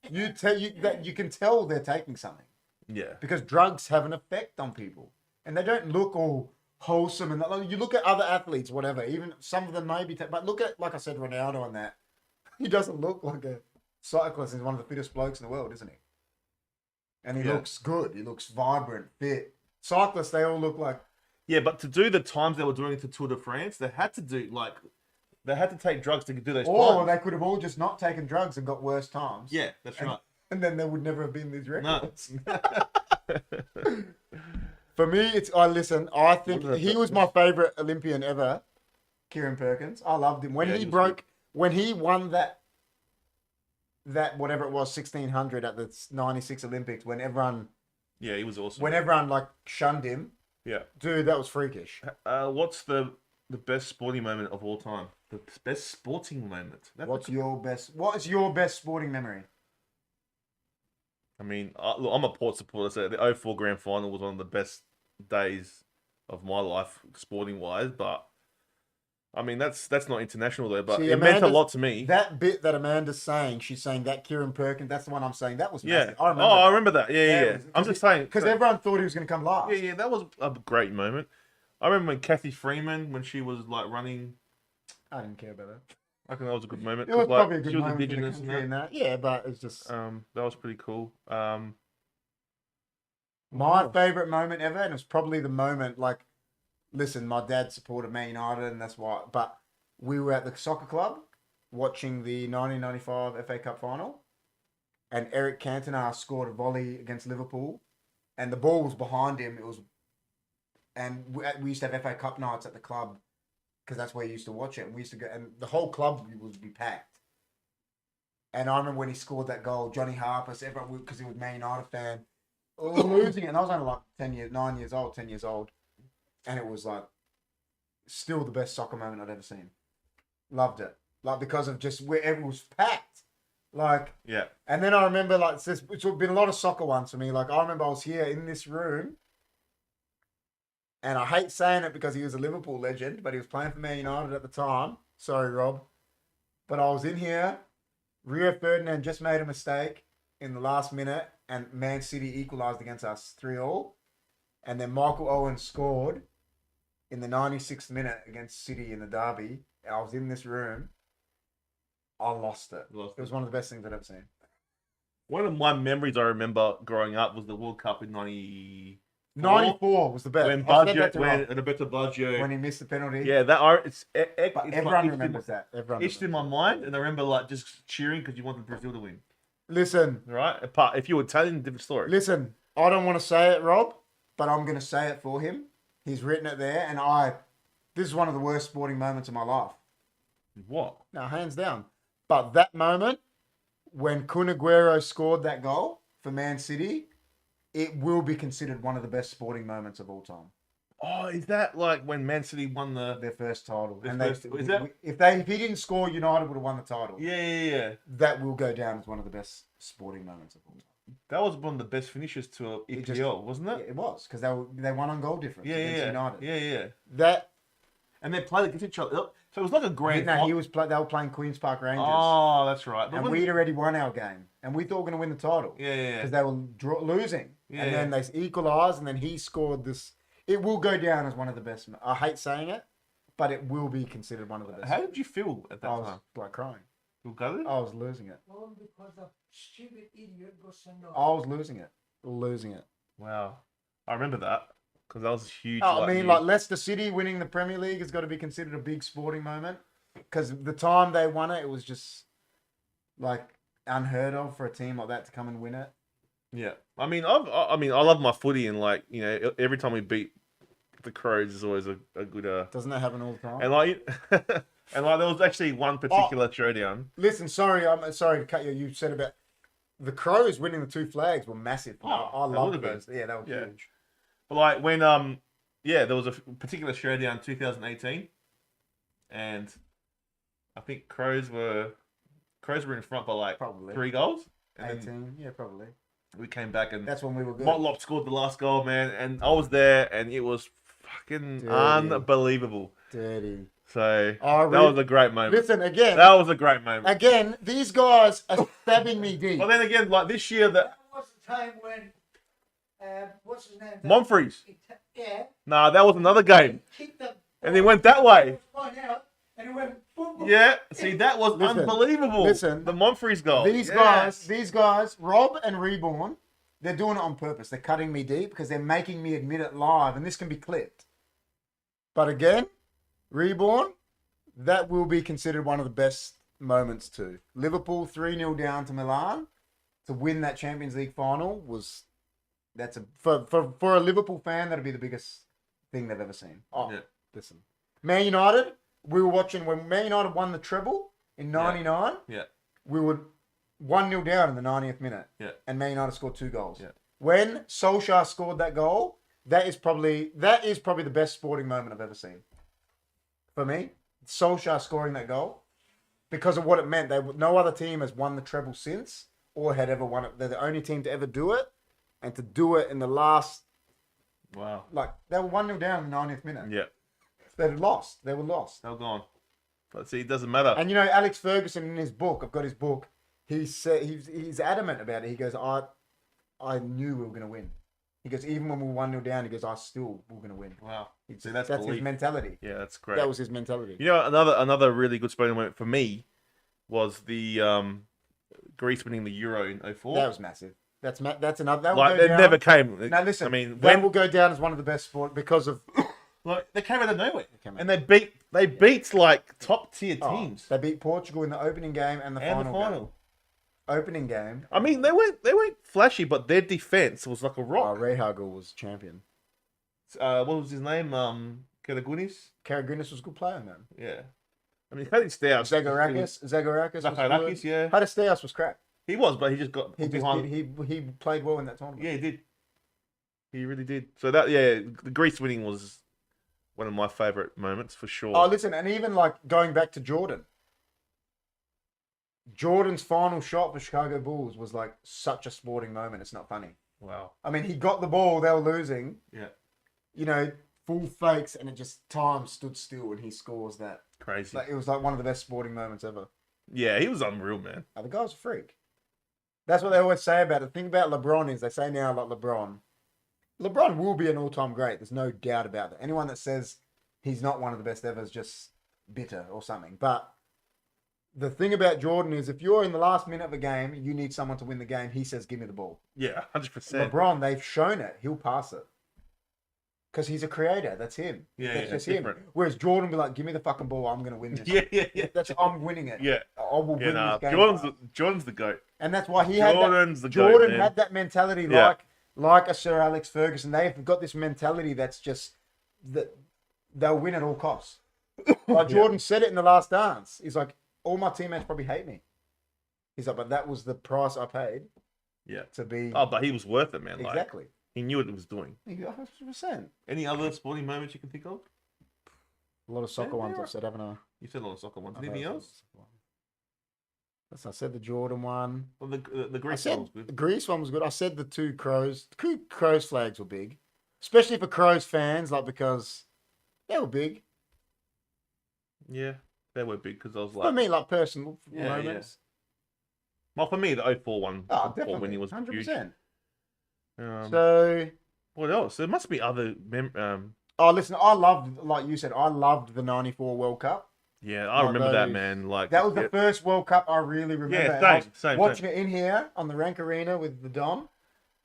You can tell they're taking something Yeah. because drugs have an effect on people, and they don't look all wholesome. And like, you look at other athletes, whatever. Even some of them may be, but look at, like I said, Ronaldo on that. He doesn't look like a cyclist. He's one of the fittest blokes in the world, isn't he? And he looks good. He looks vibrant, fit. Cyclists, they all look like. Yeah, but to do the times they were doing it to Tour de France, they had to take drugs to do those Or times. they could have all just not taken drugs and got worse times. Yeah, that's right. And then there would never have been these No. records. For me, I think he was my favorite Olympian ever, Kieran Perkins. I loved him. When Yeah, he he was broke, when he won that whatever it was, 1600 at the 96 Olympics, when everyone Yeah, he was awesome. like shunned him, Yeah. dude, that was freakish. What's the best sporting moment of all time? The best sporting moment. What is your best sporting memory? I mean, look, I'm a Port supporter, so the 04 Grand Final was one of the best days of my life, sporting wise. But I mean, that's not international though. But See, it meant a Amanda's- lot to me. That bit that Amanda's saying, she's saying that Kieran Perkins, that's the one I'm saying. That was Yeah. massive. I remember. I remember that. Yeah. it was- I'm just saying Because so- everyone thought he was going to come last. Yeah, that was a great moment. I remember when Kathy Freeman, when she was like running. I didn't care about that. I think that was a good moment. It was 'cause, like, probably a good she was moment for the indigenous country and in that. Yeah, but it's just that was pretty cool. my favourite moment ever, and it's probably the moment, like, listen, my dad supported Man United, and that's why, but we were at the soccer club watching the 1995 FA Cup final, and Eric Cantona scored a volley against Liverpool, and the ball was behind him. And we used to have FA Cup nights at the club, because that's where you used to watch it. And we used to go, and the whole club would be packed. And I remember when he scored that goal, Johnny Harper, everyone, because he was a Man United fan, losing it. And I was only like 10 years old. And it was like still the best soccer moment I'd ever seen. Loved it. Like, because of just where it was packed. Like, Yeah. and then I remember, like, it's been a lot of soccer ones for me. Like, I remember I was here in this room, and I hate saying it because he was a Liverpool legend, but he was playing for Man United at the time. Sorry, Rob. But I was in here. Rio Ferdinand just made a mistake in the last minute, and Man City equalised against us 3-3. And then Michael Owen scored in the 96th minute against City in the derby. And I was in this room. I lost it. It was one of the best things I'd ever seen. One of my memories I remember growing up was the World Cup in 94 was the best. when I said that to Rob Roberto Baggio. when he missed the penalty. Yeah, it's But everyone like remembers that. Everyone Itched in my mind, and I remember like just cheering because you wanted Brazil to win. Listen, Right? Apart, if you were Italian, different story. listen. I don't want to say it, Rob, but I'm going to say it for him. He's written it there, and this is one of the worst sporting moments of my life. What? No, hands down. But that moment, when Kun Aguero scored that goal for Man City, it will be considered one of the best sporting moments of all time. Oh, is that like when Man City won the? Their first title. Their And first- they, is that- if he didn't score, United would have won the title. Yeah. That will go down as one of the best sporting moments of all time. That was one of the best finishes to a EPL, wasn't Yeah, it? it was, because they won on goal difference against United. Yeah. That and they played against each other. So it was like a grand. No, they were playing Queens Park Rangers. Oh, that's right. And we'd already won our game, and we thought we were going to win the title. Yeah. Because they were losing, Yeah, and then they equalised, and then he scored this. It will go down as one of the best. I hate saying it, but it will be considered one of the best. How did you feel at that I was time? like crying. You gutted? I was losing it. All because the stupid idiot got sent off. I was losing it. Wow, I remember that because that was huge. Oh, I mean, like Leicester City winning the Premier League has got to be considered a big sporting moment because the time they won it, it was just like unheard of for a team like that to come and win it. Yeah, I mean, I love my footy, and like every time we beat the Crows is always a good. Doesn't that happen all the time? And like, and like there was actually one particular showdown. Listen, I'm sorry to cut you. You said about the Crows winning the 2 flags were massive. I love those. Yeah, that was huge. But like when there was a particular showdown 2018, and I think Crows were in front by like Probably 3 goals. And 18, then yeah, probably. we came back and That's when we were good. Motlop scored the last goal, man, and I was there, and it was fucking Dirty. unbelievable. Dirty. So Oh, that was a great moment. Listen, again. That was a great moment. Again, these guys are stabbing me deep. But then again, like this year, That was the time when, what's his name? Monfries. Yeah. Nah, that was another game, He kicked the and he went that way. ball out, and he went boom, boom. Yeah, see, that was Listen, unbelievable. listen. The Monfries goal. These Yes. guys, Rob and Reborn, they're doing it on purpose. They're cutting me deep because they're making me admit it live, and this can be clipped. But again, Reborn, that will be considered one of the best moments too. Liverpool 3-0 down to Milan to win that Champions League final for a Liverpool fan, that'll be the biggest thing they've ever seen. Oh, Yeah. listen. Man United, we were watching when Man United won the treble in 99. Yeah. We were 1-0 down in the 90th minute. Yeah. And Man United scored 2 goals. Yeah. When Solskjaer scored that goal, that is probably the best sporting moment I've ever seen. For me, Solskjaer scoring that goal, because of what it meant. No other team has won the treble since or had ever won it. They're the only team to ever do it, and to do it in the last, Wow. like, they were 1-0 down in the 90th minute. Yeah. They lost. They were lost. They're gone. But see, it doesn't matter. And you know, Alex Ferguson in his book, I've got his book. He said he's adamant about it. He goes, I knew we were going to win. He goes, even when we were 1-0 down, he goes, I still we're going to win. Wow. See, That's belief. his mentality. Yeah, that's great. That was his mentality. You know, another really good sporting moment for me was the Greece winning the Euro in 04. That was massive. That's another. That will Like go it down. never came. Now listen, I mean, that will go down as one of the best sport because of like they came out of nowhere, came out. and they beat like top tier teams. They beat Portugal in the opening game and the And final. the final. Game. Opening game. I mean, they weren't flashy, but their defense was like a Oh, rock. Rehagel was champion. What was his name? Karagunis. Karagunis was a good player, man. Yeah. I mean, how did he stay out? Zagorakis was Zagorakis, good. yeah. Hadasteas was crap. He was, but he just got He just behind. he played well in that tournament. Yeah, he did. He really did. So the Greece winning was one of my favourite moments for sure. Oh, listen, and even like going back to Jordan. Jordan's final shot for Chicago Bulls was like such a sporting moment. It's not funny. Wow. I mean, he got the ball, they were losing. Yeah. You know, full fakes, and it just time stood still, and he scores that. Crazy. Like, it was like one of the best sporting moments ever. Yeah, he was unreal, man. Oh, the guy's a freak. That's what they always say about it. The thing about LeBron is they say now, like LeBron will be an all-time great. There's no doubt about it. Anyone that says he's not one of the best ever is just bitter or something. But the thing about Jordan is if you're in the last minute of a game, you need someone to win the game. He says, give me the ball. Yeah, 100%. LeBron, they've shown it. He'll pass it. Because he's a creator. That's him. Yeah, That's yeah, just different. him. Whereas Jordan will be like, give me the fucking ball. I'm going to win this. Yeah. I'm winning it. Yeah. I will win this game. Jordan's the GOAT. And that's why Jordan had that mentality Yeah. like a Sir Alex Ferguson. They've got this mentality that's just that they'll win at all costs. Like Jordan said it in the last dance. He's like, all my teammates probably hate me. He's like, but that was the price I paid. Yeah. To be Oh, but he was worth it, man. Like, exactly. he knew what he was doing. 100%. Any other sporting moments you can think of? A lot of soccer ones I've said, haven't I? You said a lot of soccer ones. I've Anything had else? I said the Jordan one. Well, the I Greece said one was good. the Greece one was good. I said the 2 Crows. The Crows flags were big, especially for Crows fans, like because they were big. Yeah, they were big because I was For like, me, like personal Yeah, moments. well, for me, the 04 one, Oh, for definitely. when he was 100%. huge. So, What else? There must be other. listen, I loved, like you said, I loved the 94 World Cup. Yeah, I Like remember that, those- man. Like That was the first World Cup I really remember. And I was same. watching it in here on the Rank Arena with the Don.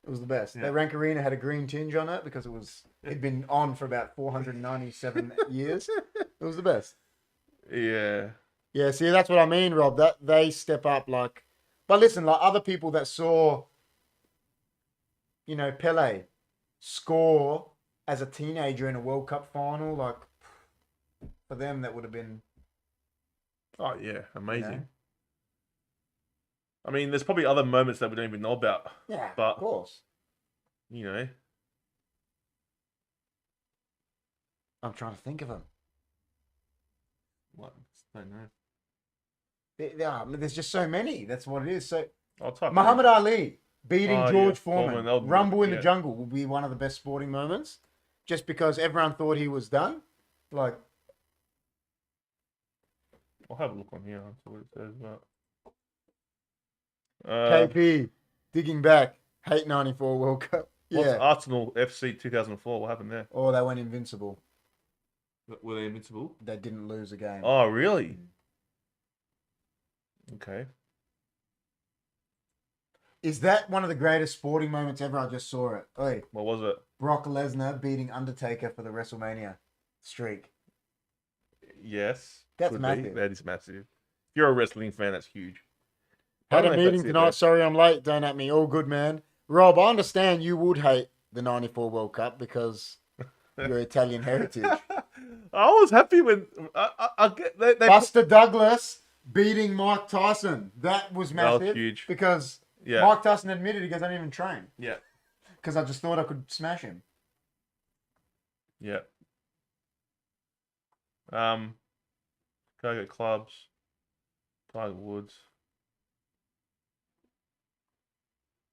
It was the best. Yeah. That Rank Arena had a green tinge on it because it'd been on for about 497 years. It was the best. Yeah. Yeah, see, that's what I mean, Rob. That they step up like, but listen, like other people that saw, Pele score as a teenager in a World Cup final, like for them that would have been, Oh yeah, amazing. know. I mean, there's probably other moments that we don't even know about. yeah, But- of course. You know. I'm trying to think of them. What? I don't know. There's just so many. That's what it is. So I'll type it Muhammad in. Ali beating Oh, George yeah. Foreman, Foreman, Rumble in the yeah. Jungle will be one of the best sporting moments, just because everyone thought he was done. Like, I'll have a look on here. I'll see what it says about. KP digging back, hate '94 World Cup. What's Yeah. Arsenal FC 2004? What happened there? Or they went invincible. Were they invincible? They didn't lose a game. Oh, really? Okay. Is that one of the greatest sporting moments ever? I just saw it. Oi, What was it? Brock Lesnar beating Undertaker for the WrestleMania streak. Yes. That's could be. massive. That is massive. If you're a wrestling fan, that's huge. I Had don't a know if meeting that's it, tonight. though. Sorry I'm late. Don't at me. All good, man. Rob, I understand you would hate the '94 World Cup because your Italian heritage. I was happy when I get they Buster Douglas beating Mike Tyson. That was That was massive. huge. Because Yeah. Mike Tyson admitted he goes, I didn't even train. Yeah. Because I just thought I could smash him. Yeah. Go get clubs. Tiger Woods.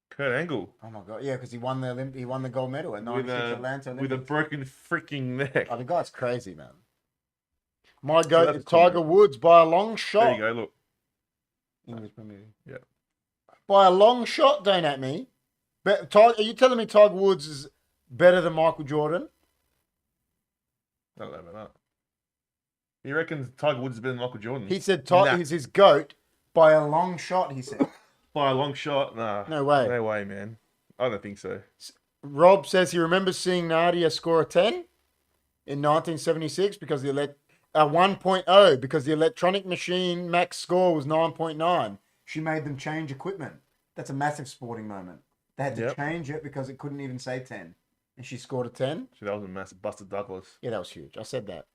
Kurt Angle Oh my god, yeah, because he won the gold medal at with '96 Atlanta with a Olympics. broken freaking neck. Oh, the guy's crazy, man. My goat that's is a cool Tiger Woods by a long There shot. you go. Look. English Premier League. Yeah. By a long shot, don't at me. But are you telling me Tiger Woods is better than Michael Jordan? I don't know about that. He reckons Tiger Woods is better than Michael Jordan. He said Nah. he's his goat by a long shot, he said. By a long shot? Nah. No way. No way, man. I don't think so. Rob says he remembers seeing Nadia score a 10 in 1976 because 1.0 because the electronic machine max score was 9.9. She made them change equipment. That's a massive sporting moment. They had to Yep. change it because it couldn't even say 10. And she scored a 10. So that was a massive Buster Douglas. Yeah, that was huge. I said that.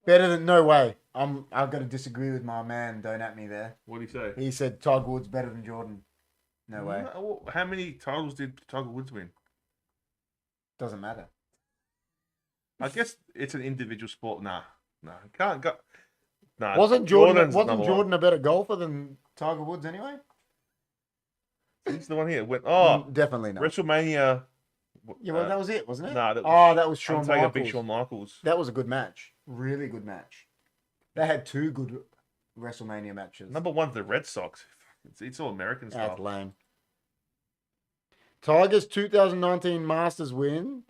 Better than no way. I've got to disagree with my man. Don't at me there. What do you say? He said Tiger Woods better than Jordan. No way. How many titles did Tiger Woods win? Doesn't matter. I guess it's an individual sport. Nah. Can't go. Nah. Wasn't Jordan's number one. Jordan a better golfer than Tiger Woods anyway? He's the one here. Oh, Definitely not. WrestleMania. Yeah, well, that was it, wasn't it? Nah, that was that was Shawn Undertaker Michaels. beat Shawn Michaels. That was a good match. Really good match. They had two good WrestleMania matches. Number one's the Red Sox. It's all American That's stuff. lame. Tiger's 2019 Masters win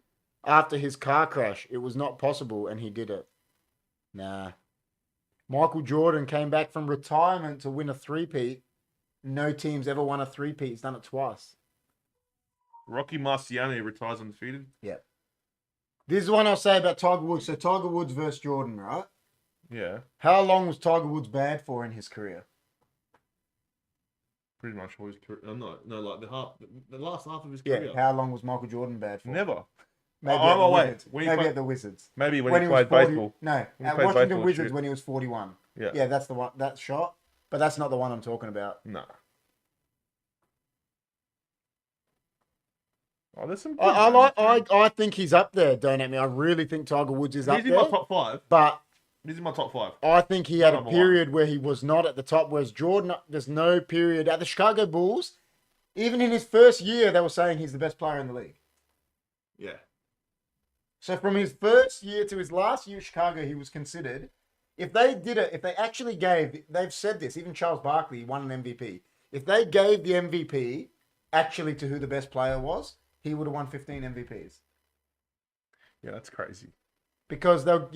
after his car crash. It was not possible, and he did it. Nah. Michael Jordan came back from retirement to win a three-peat. No team's ever won a three-peat. He's done it twice. Rocky Marciano retires undefeated. Yeah. This is one I'll say about Tiger Woods. So Tiger Woods versus Jordan, right? Yeah, How long was Tiger Woods bad for in his career? pretty much always. No, like the last half of his Yeah. career. How long was Michael Jordan bad for? Never. Maybe Oh, at the wait. Wizards. When he Maybe played- at the Wizards. Maybe when he was played 40 baseball. No, When he at played Washington baseball, Wizards shit. when he was 41. Yeah. Yeah, that's the one. That shot. But that's not the one I'm talking about. Nah. Oh, there's some. I think he's up there. Don't at me. I really think Tiger Woods is up He's in my there. top five. But He's in my top five. I think he had a Number one. period where he was not at the top. Whereas Jordan, there's no period at the Chicago Bulls. Even in his first year, they were saying he's the best player in the league. Yeah. So from his first year to his last year at Chicago, he was considered. If they did it, if they actually gave, they've said this, even Charles Barkley won an MVP. If they gave the MVP actually to who the best player was, he would have won 15 MVPs. Yeah, that's crazy. Because they'll,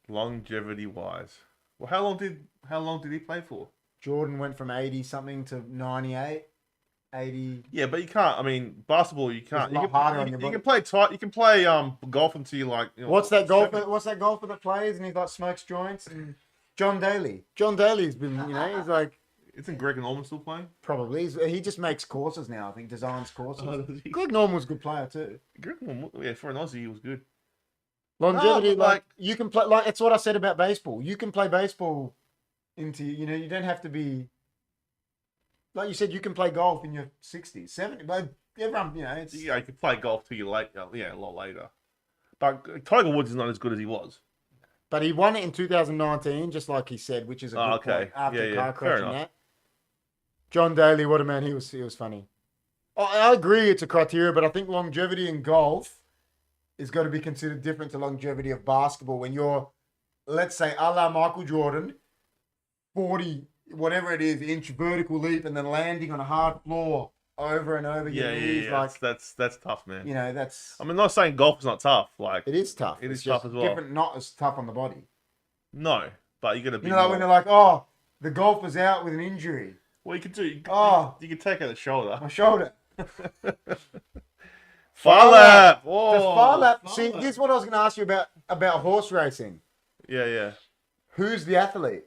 Longevity wise. Well, how long did he play for? Jordan went from 80 something to 98, 80. Yeah, but you can't. I mean, basketball you can't. It's a lot harder on your You body. can play tight. You can play golf until you like. What's that golfer? What's that golfer that plays and he like smokes joints? And John Daly. John Daly's been, he's like Isn't Greg Norman still playing? probably. He just makes courses now. I think designs courses. Oh, does he? Greg Norman was a good player too. Greg Norman, yeah, for an Aussie, he was good. Longevity, No, but, like you can play. Like it's what I said about baseball. You can play baseball into you don't have to be. Like you said, you can play golf in your 60s, 70s. Like everyone, it's Yeah, you could play golf till you late. Yeah, a lot later. But Tiger Woods is not as good as he was. But he won it in 2019, just like he said, which is a good Okay. point after Yeah, car fair crash and enough. that. John Daly, what a man! He was funny. I agree, it's a criteria, but I think longevity in golf is got to be considered different to longevity of basketball. When you're, let's say, a la Michael Jordan, 40, whatever it is, inch vertical leap, and then landing on a hard floor over and over. Yeah, your knees, yeah. Like That's tough, man. that's I'm not saying golf is not tough. Like it is tough. It It's is tough just as well. Different, not as tough on the body. no, but you're gonna be. Like when they're like, oh, the golfer's out with an injury. What you could do? You could take out the shoulder. My shoulder. Far lap. The Oh, far lap. See, this is what I was going to ask you about horse racing. Yeah. Who's the athlete?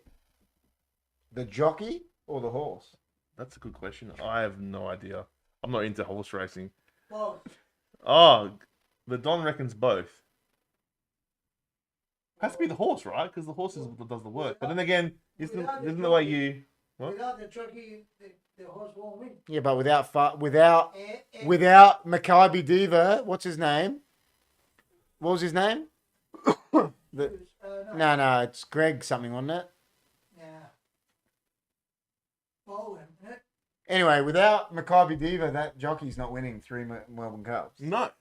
The jockey or the horse? That's a good question. I have no idea. I'm not into horse racing. Well, Oh, the Don reckons both. Has to be the horse, right? Because the horse does the work. But then again, isn't the way you? What? without the jockey, the horse won't win. Yeah, but without Eh, Maccabi Diva, what's his name? What was his name? No, it's Greg something, wasn't it? Yeah. Bowen, eh? Anyway, without Maccabi Diva, that jockey's not winning 3 Melbourne Cups. No.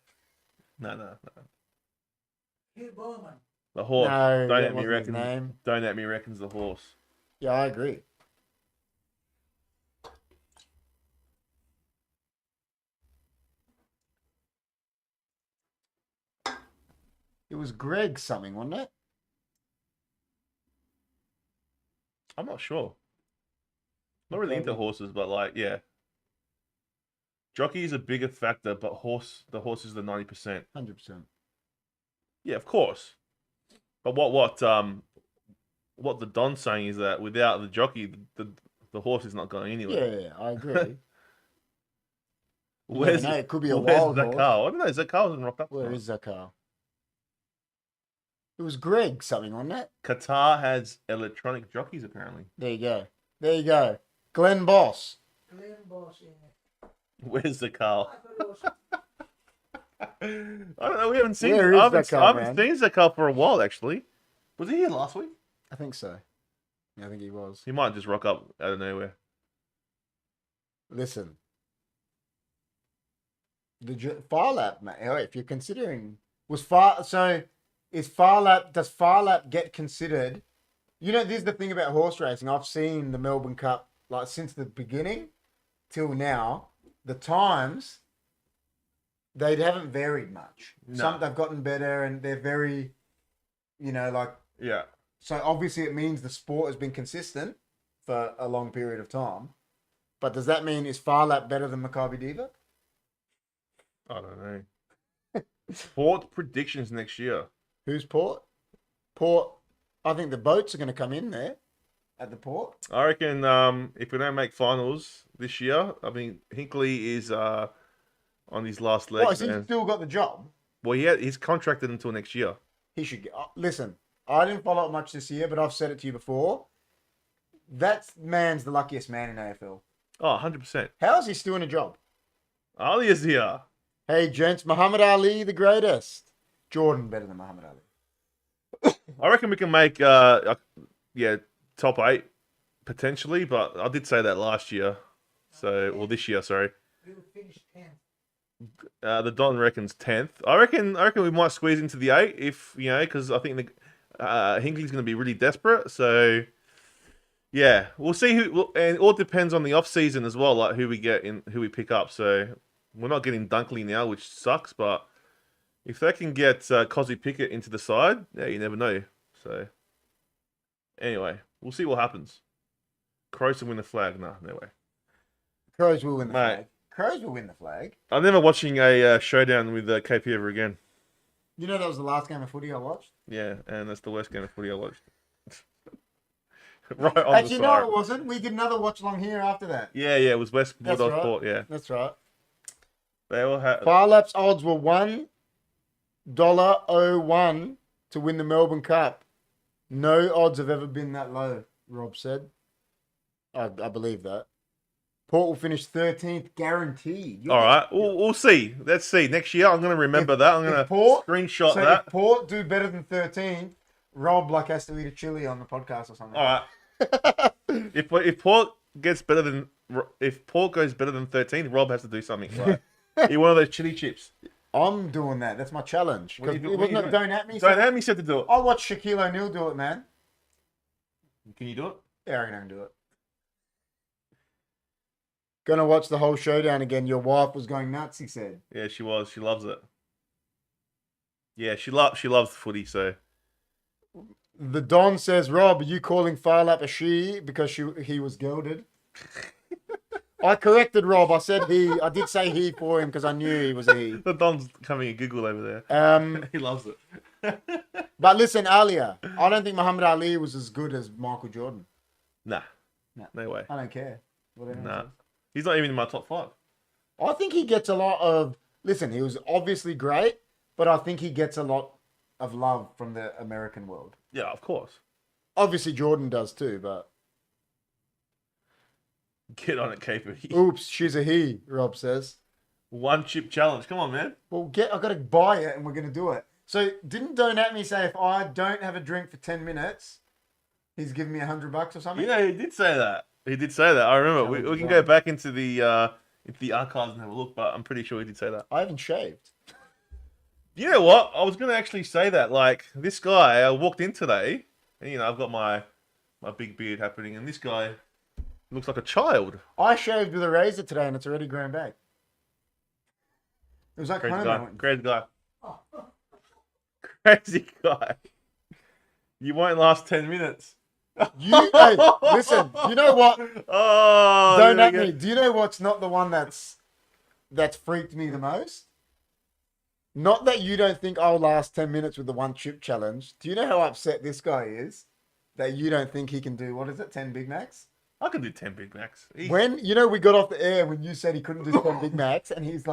Hugh Bowman. The horse. No, don't that let me wasn't his reckon. name. Don't let me reckons the horse. Yeah, I agree. It was Greg something, wasn't it? I'm not sure. Not really into horses, but like, yeah. Jockey is a bigger factor, but the horse is the 90%. 100%. Yeah, of course. But what the Don's saying is that without the jockey, the horse is not going anywhere. Yeah, I agree. Where's it could be a where's wild horse. Zakar? I don't know. Zakar hasn't rocked up. Where tonight. is Zakar? It was Greg something, wasn't it? Qatar has electronic jockeys apparently. There you go. Glenn Boss. Glenn Boss, yeah. Where's Zakar? I thought it was I don't know. We haven't seen. Where is I haven't, Zakar, I haven't man? seen Zakar for a while actually. Was he here last week? I think so. Yeah, I think he was. He might just rock up out of nowhere. Listen. The far lap, mate. If you're considering does far lap get considered? This is the thing about horse racing. I've seen the Melbourne Cup like since the beginning till now. The times they haven't varied much. No. Some they've gotten better and they're very, like. Yeah. So obviously it means the sport has been consistent for a long period of time. But does that mean is far lap better than Maccabi Diva? I don't know. Port predictions next year. Who's Port? Port. I think the boats are going to come in there at the Port. I reckon if we don't make finals this year, I mean Hinkley is on his last legs. Has he still got the job? Well, yeah, he's contracted until next year. He should get. Listen, I didn't follow up much this year, but I've said it to you before. That man's the luckiest man in AFL. Oh, 100%. How is he still in a job? Ali is here. Hey, gents, Muhammad Ali, the greatest. Jordan better than Muhammad Ali. I reckon we can make top 8 potentially, but I did say that last year. Well, this year, sorry. we will finish 10th. The Don reckons 10th. I reckon we might squeeze into the 8 if because I think Hinkley's going to be really desperate. So yeah, we'll see and it all depends on the off season as well, like who we pick up. So we're not getting Dunkley now, which sucks, but if they can get Cosy Pickett into the side, yeah, you never know. So anyway, we'll see what happens. Crows will win the flag. No way. Crows will win the Mate. flag. Crows will win the flag. I'm never watching a showdown with KP ever again. You know that was the last game of footy I watched? Yeah, and that's the worst game of footy I watched. Right on Actually, the no, side. it wasn't. We did another watch along here after that. Yeah, it was West That's Bulldogs right. Port, yeah. That's right. They all had... Farlap's odds were $1.01 to win the Melbourne Cup. No odds have ever been that low, Rob said. I believe that. Port will finish 13th, guaranteed. All right, we'll see. Let's see. Next year, I'm going to remember that. I'm going to screenshot So that. if Port do better than 13th, Rob has to eat a chili on the podcast or something. All right. If Port goes better than 13th, Rob has to do something. Like, eat one of those chili chips. I'm doing that. That's my challenge. What are you Because doing? wasn't it Don't At Me? Don't have me said to do it. I watched Shaquille O'Neal do it, man. Can you do it? Yeah, I can do it. Gonna watch the whole showdown again. Your wife was going nuts, he said. Yeah, she was. She loves it. Yeah, she loves footy, so... The Don says, Rob, are you calling Farlap a she because he was gelded? I corrected Rob. I said he. I did say he for him because I knew he was a he. The Don's coming a giggle over there. He loves it. But listen, Alia, I don't think Muhammad Ali was as good as Michael Jordan. Nah. No way. I don't care. Whatever. Nah. He's not even in my top 5. I think he gets a lot of... Listen, he was obviously great, but I think he gets a lot of love from the American world. Yeah, of course. Obviously, Jordan does too, but... Get on it, KP. Oops, she's a he, Rob says. One chip challenge. Come on, man. Well, I've got to buy it and we're going to do it. So, didn't Don't At Me say if I don't have a drink for 10 minutes, he's giving me $100 or something? Yeah, he did say that. I remember. We can go back into the archives and have a look, but I'm pretty sure he did say that. I haven't shaved. You know what? I was going to actually say that. Like, this guy, I walked in today, and, I've got my big beard happening, and this guy looks like a child. I shaved with a razor today and it's already grown back. It was like Crazy home. guy. Crazy guy. Crazy guy. You won't last 10 minutes. Hey, listen, you know what? Oh, Don't there At we go. Me. Do you know what's not the one that's freaked me the most? Not that you don't think I'll last 10 minutes with the one chip challenge. Do you know how upset this guy is that you don't think he can do, 10 Big Macs? I can do 10 Big Macs. Easy. When, we got off the air when you said he couldn't do 10 Big Macs and he was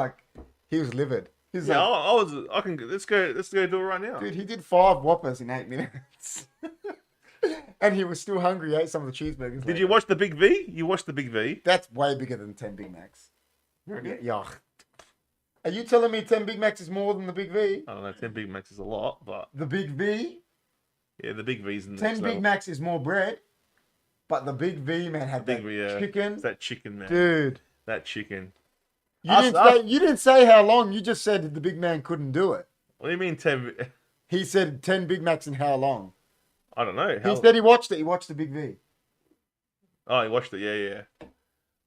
livid. He's Yeah, like, I can. Let's go do it right now. dude, he did 5 Whoppers in 8 minutes. And he was still hungry, ate some of the cheeseburgers. Did you watch the Big V? You watched the Big V? That's way bigger than 10 Big Macs. Yeah. Are you telling me 10 Big Macs is more than the Big V? I don't know. 10 Big Macs is a lot, but The Big V? yeah, the Big V's in the 10 next Big level. Macs is more bread. But the Big V, man, had Big that V, yeah. chicken. It's that chicken, man. Dude. That chicken. You didn't say how long. You just said the big man couldn't do it. What do you mean 10? He said 10 Big Macs in how long? I don't know. He said he watched it. He watched the Big V. Oh, he watched it. Yeah.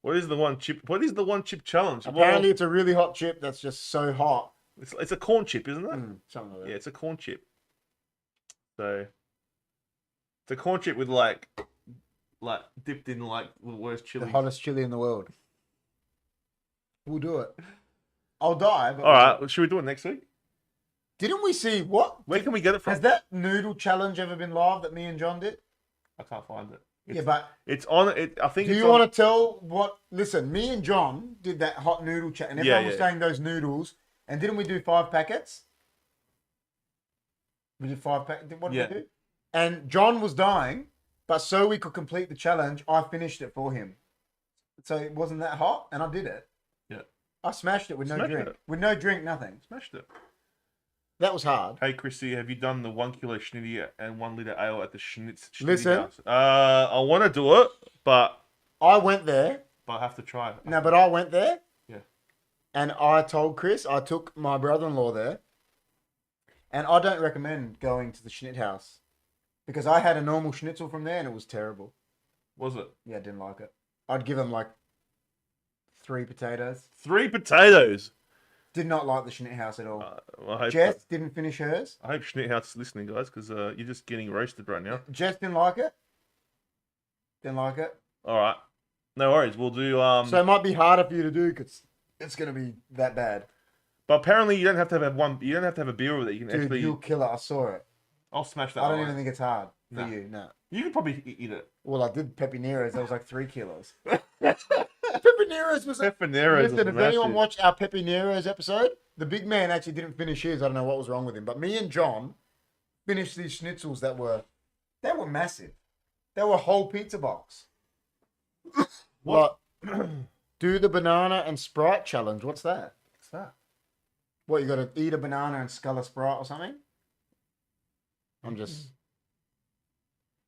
What is the one chip challenge? Apparently, it's a really hot chip that's just so hot. It's a corn chip, isn't it? Something like that. Yeah, it's a corn chip. So it's a corn chip with like dipped in like the worst chili. The hottest chili in the world. We'll do it. I'll die. But All right, well, should we do it next week? Didn't we see what? Where can we get it from? Has that noodle challenge ever been live that me and John did? I can't find it. Yeah, but It's on it. I think. do you want to tell what? Listen, me and John did that hot noodle chat, and everyone was yeah. saying those noodles. And didn't we do 5 packets? We did 5 packets. What did we do? And John was dying, but so we could complete the challenge, I finished it for him. So it wasn't that hot, and I did it. Yeah. I smashed it with no drink. With no drink, nothing. Smashed it. That was hard. Hey, Chrissy, have you done the 1 kilo schnitty and 1 liter ale at the Schnitty Listen. house? I want to do it, but I went there. I have to try it. No, but I went there. Yeah. And I told Chris, I took my brother-in-law there, and I don't recommend going to the Schnitt House because I had a normal schnitzel from there and it was terrible. Was it? Yeah, I didn't like it. I'd give him like 3 potatoes. 3 potatoes. Did not like the Schnitt House at all. I hope Jess didn't finish hers. I hope Schnitthouse is listening, guys, because you're just getting roasted right now. Jess didn't like it. Didn't like it. All right, no worries. We'll do. So it might be harder for you to do because it's going to be that bad. But apparently, you don't have to have one. You don't have to have a beer with it. You can Dude, actually. you'll kill it. I saw it. I'll smash that. I don't one. even think it's hard for No. you. No. You could probably eat it. Well, I did pepineros. That was like 3 kilos. Pepineros was. Peppaneros. Listen, if anyone watched our pepineros episode, the big man actually didn't finish his. I don't know what was wrong with him, but me and John finished these schnitzels that were massive. They were a whole pizza box. What? Do the banana and Sprite challenge. What's that? What's that? What, you got to eat a banana and scull a Sprite or something? I'm just.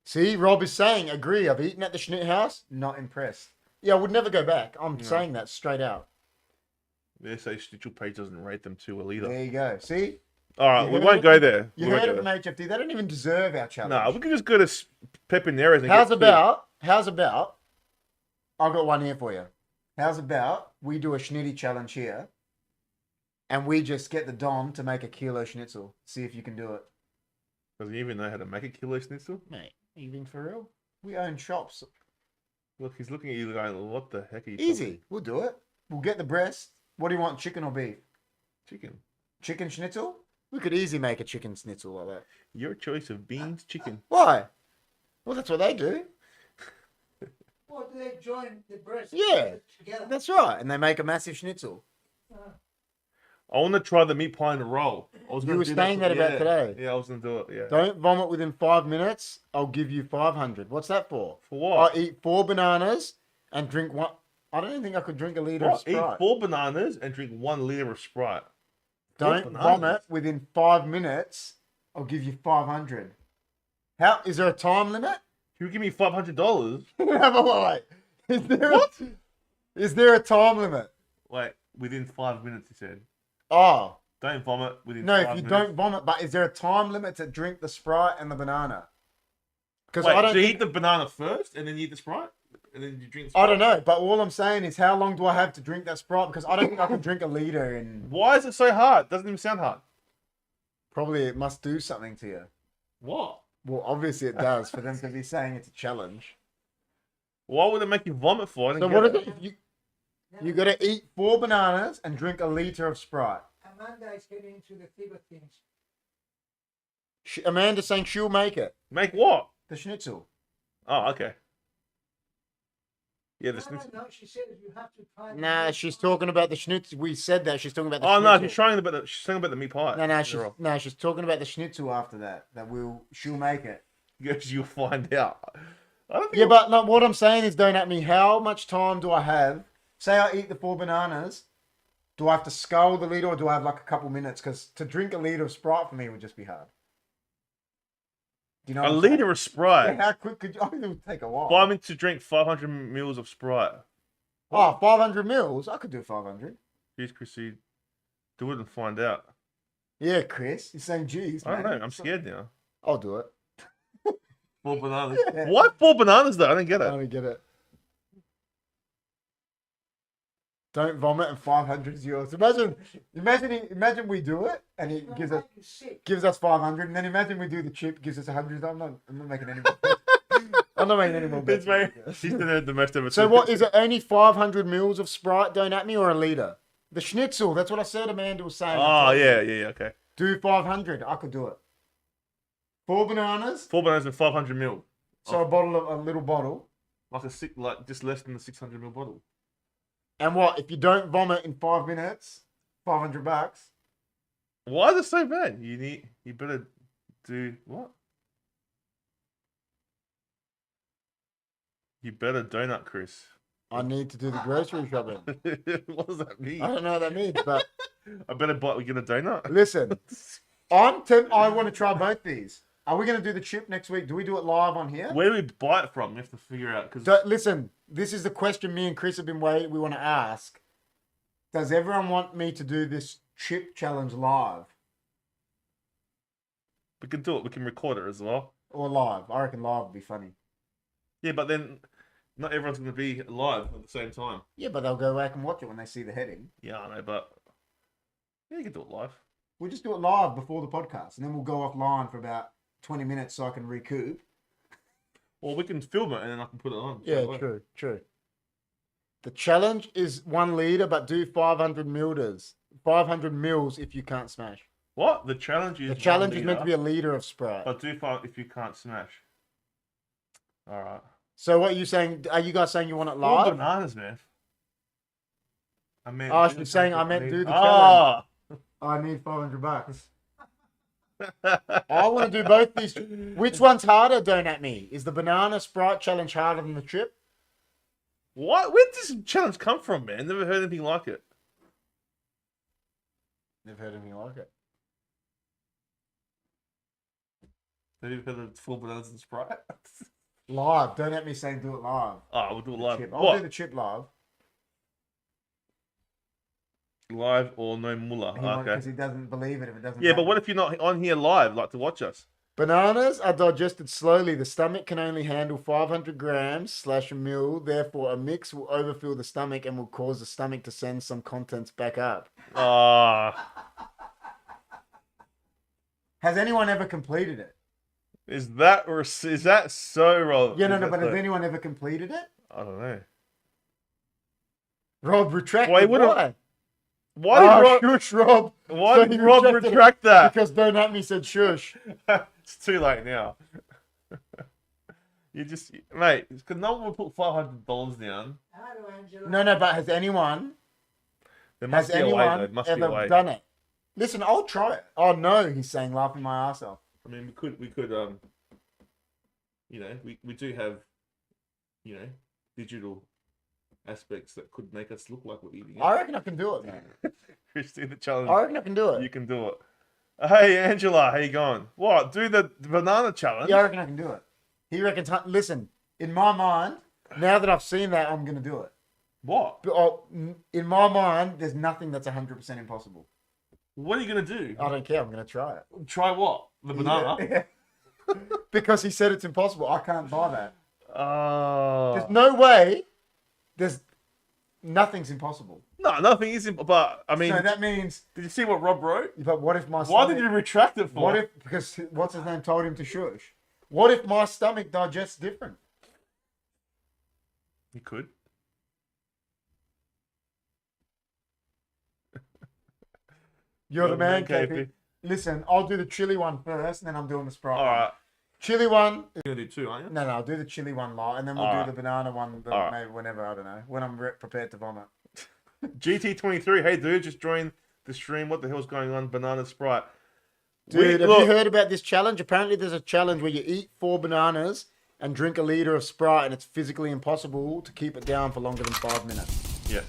See, Rob is saying, agree. I've eaten at the Schnitt House. Not impressed. Yeah, I would never go back. I'm saying that straight out. They say Schnitzel page doesn't rate them too well either. There you go. See? All right, You we heard won't it? go there. You We won't heard go it from there. HFD. They don't even deserve our challenge. No, we can just go to Peppaneros and How's get food. about, I've got one here for you. How's about we do a schnitty challenge here and we just get the Dom to make a kilo schnitzel. See if you can do it. Does he even know how to make a kilo schnitzel? Mate, even for real? We own shops. Look, he's looking at you going, what the heck are you Easy. talking- We'll do it. We'll get the breast. What do you want, chicken or beef? Chicken. Chicken schnitzel? We could easily make a chicken schnitzel like that. Your choice of beans, chicken. Why? Well, that's what they do. What, do they join the breast Yeah. together? That's right. And they make a massive schnitzel. I want to try the meat pie in a roll. I was You gonna were do saying that about yeah. today. Yeah, I was going to do it, yeah. Don't vomit within 5 minutes. I'll give you 500. What's that for? For what? I eat 4 bananas and drink one. I don't even think I could drink a liter of What? Eat Sprite. 4 bananas and drink 1 litre of Sprite. Don't bananas? vomit within 5 minutes. I'll give you 500. How is there a time limit? You give me $500? Have a wait. Is there a time limit? Like, within 5 minutes, he said. Oh Don't vomit within no! 5 If you minutes. don't vomit, but is there a time limit to drink the Sprite and the banana? Because Wait, I don't. so you think- eat the banana first, and then you eat the Sprite? And then you drink the I Sprite? don't know, but all I'm saying is, how long do I have to drink that Sprite? Because I don't think I can drink a liter in. Why is it so hard? Doesn't even sound hard. Probably it must do something to you. What? Well, obviously it does for them to be saying it's a challenge. Why would it make you vomit for? I So don't what get is it? If you got to eat 4 bananas and drink a liter of Sprite. Amanda is getting into the thick of things. Amanda's saying she'll make it. Make what? The schnitzel. Oh, okay. Yeah, the No, schnitzel. no, she said you have to try. the Nah, breast she's pie. talking about the schnitzel. We said that she's talking about the Oh schnitzel. no, she's talking about the meat pie. No, she's talking about the schnitzel after that. She'll make it. Yes, you'll find out. I don't think Yeah, but no, what I'm saying is, don't at me. How much time do I have? Say I eat the 4 bananas. Do I have to scull the liter or do I have like a couple minutes? Because to drink a liter of Sprite for me would just be hard. Do you know a what I'm saying? liter of Sprite. Yeah, how quick could you? I mean, it would take a while. 5 minutes to drink 500 mils of Sprite. Oh, 500 mils? I could do 500. Here's Chrissy. Do it and find out. Yeah, Chris. You're saying geez, I don't man. know. I'm scared now. I'll do it. 4 bananas. Yeah. Why 4 bananas though? I don't get I it. don't get it. Don't vomit and 500 is yours. Imagine we do it and he It'll gives make us you sick. 500, and then imagine we do the chip, gives us 100. I'm not making any more. I'm not making any more It's bets. She's done the most of it. So what is it? Only 500 mils of Sprite, don't at me, or a liter? The schnitzel. That's what I said. Amanda was saying. Oh yeah, okay. Do 500. I could do it. 4 bananas. 4 bananas and 500 mil. So a little bottle. Like just less than the 600 mil bottle. And what if you don't vomit in 5 minutes? $500. Why is it so bad? You better do what? You better donut, Chris. I need to do the grocery shopping. What does that mean? I don't know what that means, but I better get a donut. listen, I want to try both these. Are we going to do the chip next week? Do we do it live on here? Where do we buy it from? We have to figure out because Listen, this is the question me and Chris have been waiting. We want to ask. Does everyone want me to do this chip challenge live We can do it. We can record it as well. or live? I reckon live would be funny. Yeah, but then not everyone's going to be live at the same time. Yeah, but they'll go back and watch it when they see the heading. Yeah, I know, but yeah, you can do it live. We'll just do it live before the podcast, and then we'll go offline for about 20 minutes so I can recoup. Or we can film it and then I can put it on. Yeah, true. The challenge is 1 liter, but do 500 mils. 500 mils if you can't smash. What? The challenge is The challenge is meant to be a liter of Sprite. But do 5 if you can't smash. All right. So what are you saying? Are you guys saying you want it All live? bananas, man. I meant. Oh, I should be saying I meant do the challenge. I need $500. I want to do both these. Which one's harder? Don't at me. Is the banana Sprite challenge harder than the chip? What? Where did this challenge come from, man? Never heard anything like it. Never heard anything like it. Have you heard of 4 bananas and Sprite? Live. Don't at me saying do it live. Oh, we'll do it live. Chip. I'll What? do the chip live. Live or no mullah? Because Okay. he doesn't believe it if it doesn't. Yeah, but happen. what if you're not on here live, like to watch us? Bananas are digested slowly. The stomach can only handle 500 grams / a mil. Therefore, a mix will overfill the stomach and will cause the stomach to send some contents back up. Ah, Has anyone ever completed it? is that so wrong? Yeah, no, Is no. that But has so- anyone ever completed it? I don't know. Rob, retract. Wait, it. what Why? Why did Rob? Shush, Rob. Why So did he Rob rejected it retract that? Because Don't At Me said shush. It's too late now. You just, mate, because no one will put $500 down. How do Angela? No, but has anyone There must be a way, though. anyone There must be a ever way. done it? Listen, I'll try it. Oh no, he's saying, laughing my ass off. I mean, we could, you know, we do have, you know, digital aspects that could make us look like we're eating it. I reckon I can do it, man. Christy, the challenge. I reckon I can do it. You can do it. Hey, Angela, how you going? What? Do the banana challenge? Yeah, I reckon I can do it. He reckons. Listen, in my mind, now that I've seen that, I'm gonna do it. What? But in my mind, there's nothing that's 100% impossible. What are you gonna do? I don't care. I'm gonna try it. Try what? The banana? Yeah. Because he said it's impossible. I can't buy that. Oh. There's no way. Nothing's impossible. No, nothing is. But I mean, So that means. did you see what Rob wrote? But what if my Why stomach, did you retract it for? What if because what's his name told him to shush? What if my stomach digests different? You could. You're the man, KP. KP. Listen, I'll do the chili one first, and then I'm doing the Sprite. All one. right. Chili one. You're gonna do 2, aren't you? No, I'll do the chili one live, and then we'll All do the banana one All right. maybe whenever, I don't know, when I'm prepared to vomit. GT23. Hey, dude, just joined the stream. What the hell's going on? Banana Sprite. Dude, have look, you heard about this challenge? Apparently there's a challenge where you eat 4 bananas and drink a liter of Sprite, and it's physically impossible to keep it down for longer than 5 minutes. Yeah.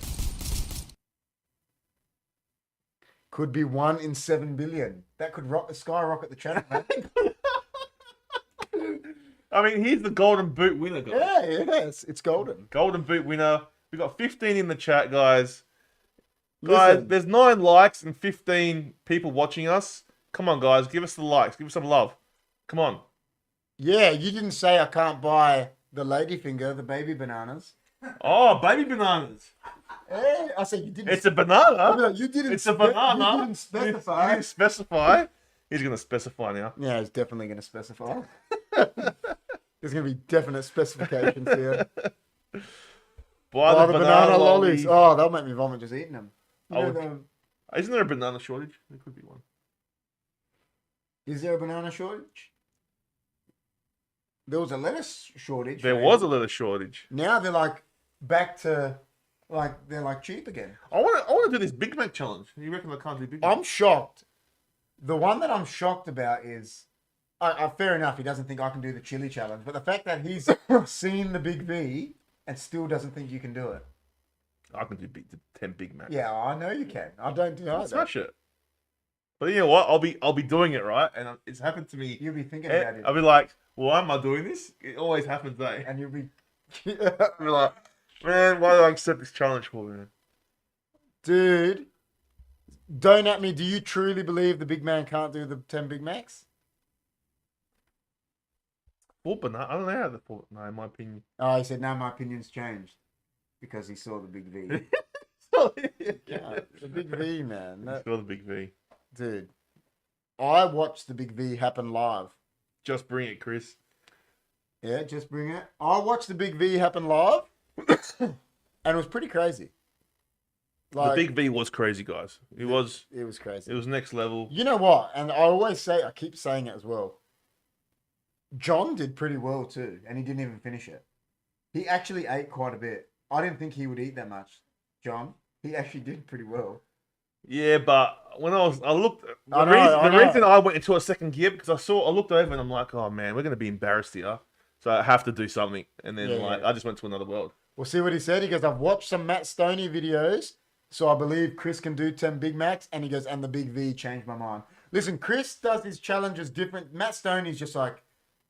Could be 1 in 7 billion. That could skyrocket the channel, man. I mean, he's the golden boot winner, guys. Yeah, it's golden. Golden boot winner. We got 15 in the chat, guys. Guys, Listen, there's 9 likes and 15 people watching us. Come on, guys, give us the likes. Give us some love. Come on. yeah, you didn't say I can't buy the ladyfinger, the baby bananas. Oh, baby bananas. Hey, I said you didn't. It's a banana. No, you didn't. It's a banana. You didn't specify. You didn't specify. He's going to specify now. Yeah, he's definitely going to specify. There's going to be definite specifications here. Buy the banana lollies. Oh, they'll make me vomit just eating them. You know, Oh, Isn't there a banana shortage? There could be one. is there a banana shortage? There was a lettuce shortage. There man. was a little shortage. Now they're like back to they're like cheap again. I want to do this Big Mac challenge. You reckon I can't do Big Mac? I'm shocked. The one that I'm shocked about is, fair enough, he doesn't think I can do the chili challenge, but the fact that he's seen the Big V and still doesn't think you can do it. I can do 10 Big Macs. Yeah, I know you can. I don't do I'll either. smash it. But you know what? I'll be doing it, right? And it's happened to me. You'll be thinking about it, I'll be like, why am I doing this? It always happens, eh? and you'll be. I'll be like, man, why do I accept this challenge for, man? Dude, don't at me. Do you truly believe the big man can't do the 10 Big Macs? Full banana. I don't know how the full. No, in my opinion. Oh, he said, no, my opinion's changed because he saw the big V. Yeah, the big V, man. That- Saw the big V. dude, I watched the big V happen live. Just bring it, Chris. Yeah, just bring it. I watched the big V happen live, and it was pretty crazy. The big V was crazy, guys. It was crazy. It was next level. You know what? And I always say, I keep saying it as well. John did pretty well too, and he didn't even finish it. He actually ate quite a bit. I didn't think he would eat that much, John. He actually did pretty well. Yeah, but when I looked. The I know. reason I went into a second gear because I looked over and I'm like, oh man, we're gonna be embarrassed here, so I have to do something. And then I just went to another world. We'll see what he said. He goes, I've watched some Matt Stoney videos, so I believe Chris can do 10 Big Macs. And he goes, and the big V changed my mind. Listen, Chris does his challenges different. Matt Stoney's just like,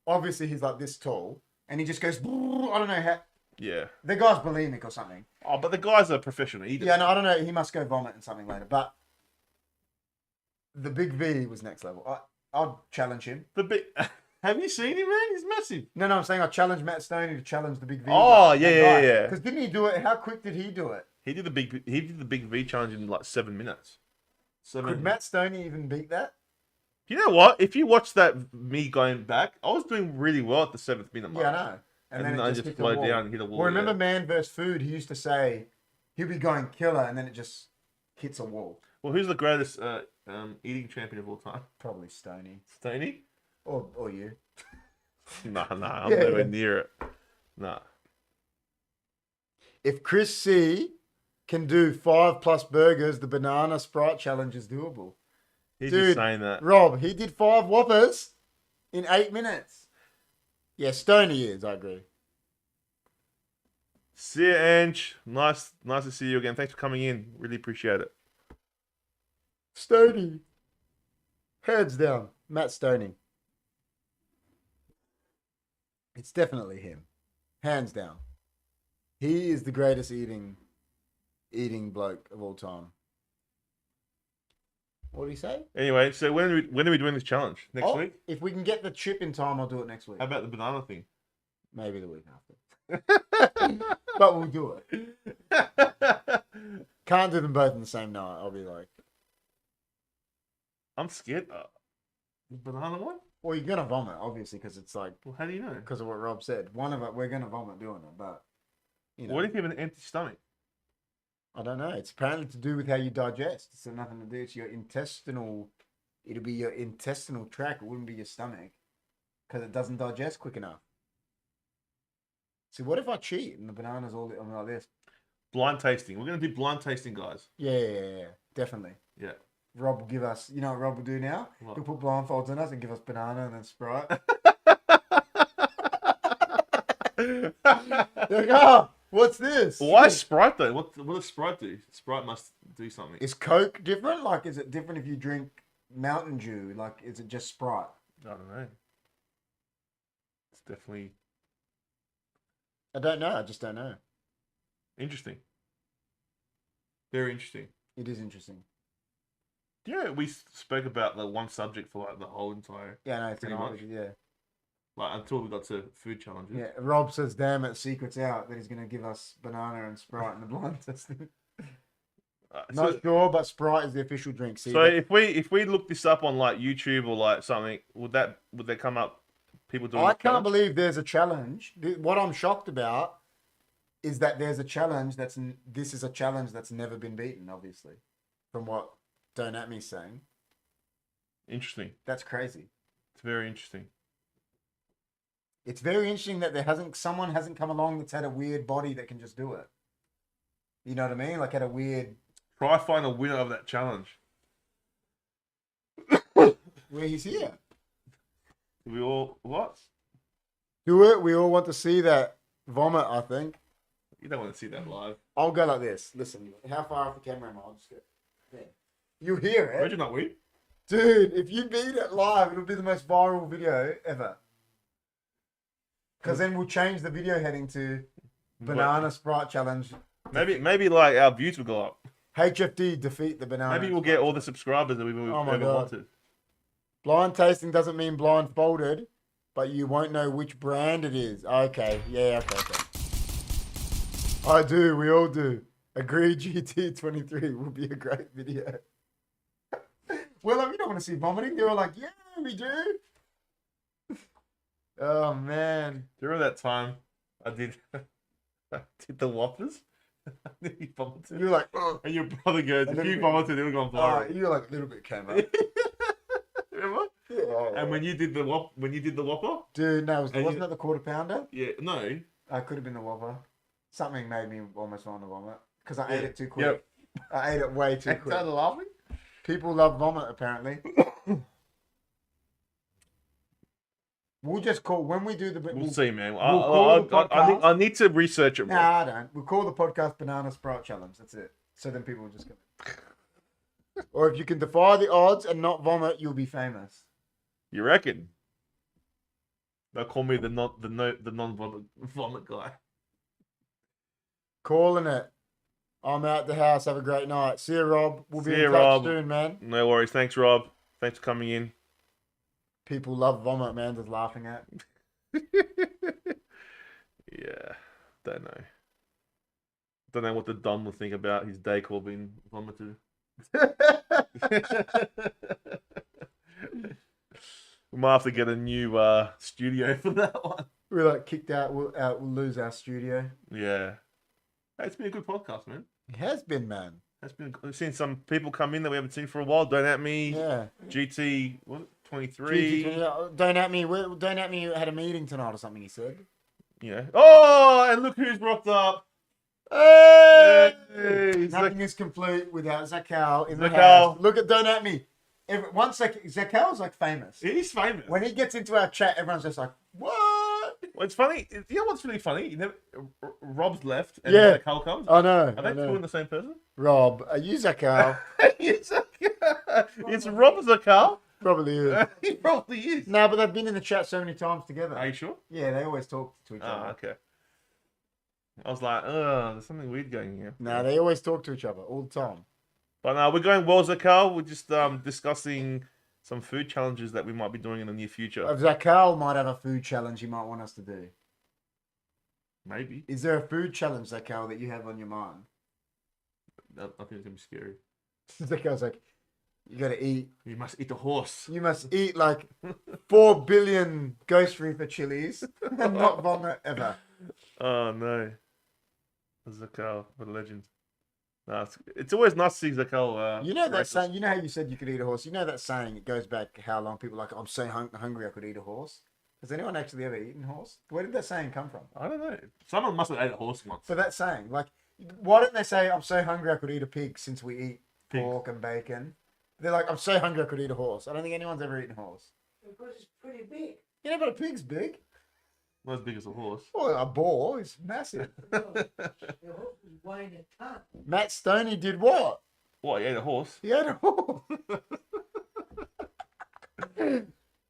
obviously he's like this tall, and he just goes, I don't know how. Yeah. The guy's bulimic or something. Oh, but the guy's a professional eater. Yeah, no, I don't know. He must go vomit and something later. But the big V was next level. I'll challenge him. The big. Have you seen him, man? He's massive. No, I'm saying I challenge Matt Stoney to challenge the big V. Oh, yeah. Because didn't he do it? How quick did he do it? He did the big V challenge in like 7 minutes. Could Matt Stoney even beat that? You know what? If you watch that me going back, I was doing really well at the 7th minute mark. Yeah, I know. And then I just flowed down and hit a wall. Well, remember Man vs. Food? He used to say he'll be going killer, and then it just hits a wall. Well, who's the greatest eating champion of all time? Probably Stoney. Stoney? Or you. Nah, I'm nowhere near it. Nah. If Chris C can do 5+ burgers, the banana Sprite challenge is doable. He's Dude, just saying that. Rob, he did 5 Whoppers in 8 minutes. Yeah, Stoney is, I agree. See you, Ange. Nice to see you again. Thanks for coming in. Really appreciate it. Stoney. Heads down. Matt Stoney. It's definitely him. Hands down. He is the greatest eating bloke of all time. What did he say? Anyway, so when are we doing this challenge? Next week? If we can get the chip in time, I'll do it next week. How about the banana thing? Maybe the week after. But we'll do it. Can't do them both in the same night. I'll be like, I'm scared. The banana one? well, you're gonna vomit, obviously, because it's like, Well, how do you know? because of what Rob said. One of it, we're gonna vomit doing it, but you know, What if you have an empty stomach? I don't know. It's apparently to do with how you digest. It's got nothing to do. It's your intestinal. It'll be your intestinal tract. It wouldn't be your stomach, because it doesn't digest quick enough. See, what if I cheat and the banana's all on like this? Blind tasting. We're gonna do blind tasting, guys. Yeah, definitely. Yeah. Rob will give us. You know what Rob will do now? What? He'll put blindfolds on us and give us banana and then Sprite. They're like, oh, what's this? Why Sprite though? What does Sprite do? Sprite must do something. Is Coke different? Like, is it different if you drink Mountain Dew? Like, is it just Sprite? I don't know. It's definitely I don't know. I just don't know. interesting. Very interesting. It is interesting. Yeah, we spoke about the one subject for like the whole entire, Yeah, no, it's Pretty an much. obvious, yeah. like until we got to food challenges. Yeah, Rob says, damn it, secret's out that he's going to give us banana and Sprite in the blind testing. Not So, sure, but Sprite is the official drink. See, so if we look this up on like YouTube or like something, would that come up? People doing. I this can't challenge? believe there's a challenge. What I'm shocked about is that there's a challenge this is a challenge that's never been beaten, obviously, from what Don't At Me's saying. Interesting. That's crazy. It's very interesting. It's very interesting that someone hasn't come along that's had a weird body that can just do it. You know what I mean? Like had a weird. Try find a winner of that challenge. Where he's here. We all what? Do it. We all want to see that vomit, I think. You don't want to see that live. I'll go like this. Listen, how far off the camera am I? I'll just go there. You hear it. Imagine that we. Dude, if you beat it live, it'll be the most viral video ever. Because then we'll change the video heading to Banana Sprite Challenge. Maybe like our views will go up. HFD defeat the banana. Maybe we'll get all the subscribers that we've Oh my ever God. wanted. Blind tasting doesn't mean blindfolded, but you won't know which brand it is. Okay, yeah, okay. I do, we all do. Agree, GT23 will be a great video. Well, you don't want to see vomiting. They're all like, yeah, we do. Oh, man. Do you remember that time I did the Whoppers? You vomited. You're like, oh. And your brother goes, A if little you bit. vomited, it would have gone viral. You're like a little bit came up. Remember? Yeah. And when you did the Whopper? Dude, no, And wasn't that the quarter pounder? Yeah, no. I could have been the Whopper. Something made me almost want to vomit because I Yeah. ate it too quick. Yep. I ate it way too And quick. started laughing? People love vomit, apparently. We'll just call when we do the. We'll see, man. call the I think podcast. I need to research it more. Nah, I don't. We'll call the podcast Banana Sprite Challenge. That's it. So then people will just go. Or if you can defy the odds and not vomit, you'll be famous. You reckon? They'll call me the non vomit guy. Calling it. I'm out the house. Have a great night. See you, Rob. We'll be See in you, touch Rob. soon, man. No worries. Thanks, Rob. Thanks for coming in. People love vomit, man. Just laughing at. Yeah, don't know. Don't know what the Dom will think about his day call being vomited. We might have to get a new studio for that one. We're like kicked out. We'll lose our studio. Yeah. Hey, it's been a good podcast, man. It has been, man. We've seen some people come in that we haven't seen for a while. Don't at me. Yeah. GT, what? 23. Don't at me. Don't at me. Had a meeting tonight or something. He said. Yeah. Oh, and look who's rocked up. Hey! Hey, Nothing is complete without Zakal in the Zakal. house. Look at Don't At Me. Once Zakal's like famous. He's famous. When he gets into our chat, everyone's just like, "What?" Well, it's funny. You know what's really funny? Rob's left and Yeah. Zakal comes. I know. Are they two in the same person? Rob, are you Zakal? It's Rob Zakal. Probably is. He probably is. No, but they've been in the chat so many times together. Are you sure? Yeah, they always talk to each Oh, other. okay. I was like, there's something weird going here. No, they always talk to each other all the time. But no, we're going well, Zakal. We're just discussing some food challenges that we might be doing in the near future. Zakal might have a food challenge he might want us to do. Maybe. Is there a food challenge, Zakal, that you have on your mind? I think it's going to be scary. Zakal's like, you got to eat. You must eat the horse. You must eat like 4 billion Ghost Reaper chilies and not vomit ever. Oh, no. Zakal, what a legend. No, it's always nice to see Zakal. You know that races. saying, you know how you said you could eat a horse? You know that saying, it goes back how long people are like, I'm so hungry I could eat a horse. Has anyone actually ever eaten a horse? Where did that saying come from? I don't know. Someone must have ate a horse once. For that saying, like, why don't they say, I'm so hungry I could eat a pig since we eat Pig. pork and bacon? They're like, I'm so hungry I could eat a horse. I don't think anyone's ever eaten a horse. Because it's pretty big. You know, but a pig's big. Not as big as a horse. Well, a boar is massive. The horse is weighing a ton. Matt Stoney did what? What, you ate a horse? He had a horse.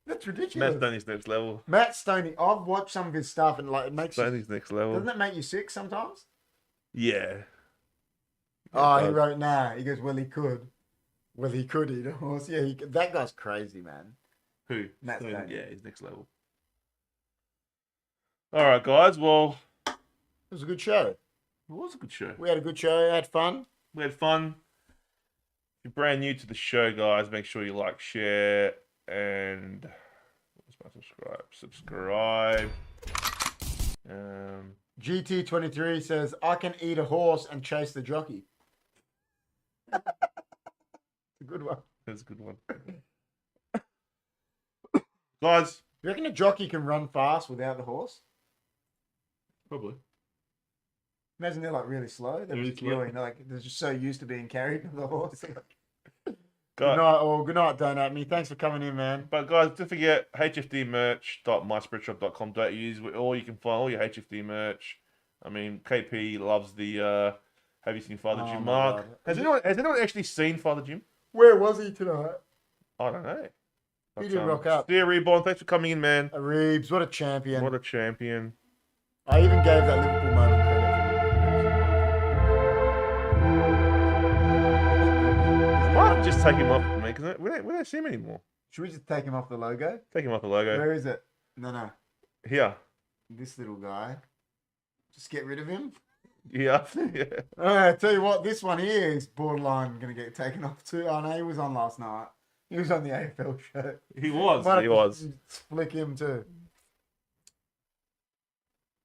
That's ridiculous. Matt Stoney's next level. Matt Stoney, I've watched some of his stuff and like it makes you, Stoney's next level. doesn't it make you sick sometimes? Yeah. Oh, It he does. wrote nah. He goes, well, he could. Well, he could eat a horse. Yeah, that guy's crazy, man. Who? Matt Stoney. Stoney. Yeah, he's next level. All right, guys. Well, It was a good show. it was a good show. We had a good show. Had fun. We had fun. If you're brand new to the show, guys, make sure you like, share, and subscribe. GT23 says, I can eat a horse and chase the jockey. It's a good one. That's a good one. Guys, You reckon a jockey can run fast without the horse? probably. Imagine they're like really slow. They're Really just slow. queuing. They're just so used to being carried by the horse. Good Guys, night, all. Good night, Don't At Me. Thanks for coming in, man. but guys, don't forget hfdmerch.myspiritshop.com.au, or you can find all your HFD merch. I mean, KP loves the Have You Seen Father Oh Jim my Mark? God. Has anyone actually seen Father Jim? Where was he tonight? I don't know. He did rock up. Steer Reborn, thanks for coming in, man. Reeves, what a champion. What a champion. I even gave that Liverpool moment credit. just take him off, man, because we don't see him anymore. Should we just take him off the logo? Take him off the logo. Where is it? No. Here. This little guy. Just get rid of him. Yeah. Yeah. I tell you what, this one here is borderline going to get taken off too. Oh no, he was on last night. He was on the AFL show. He was. Might He have was. to flick him too.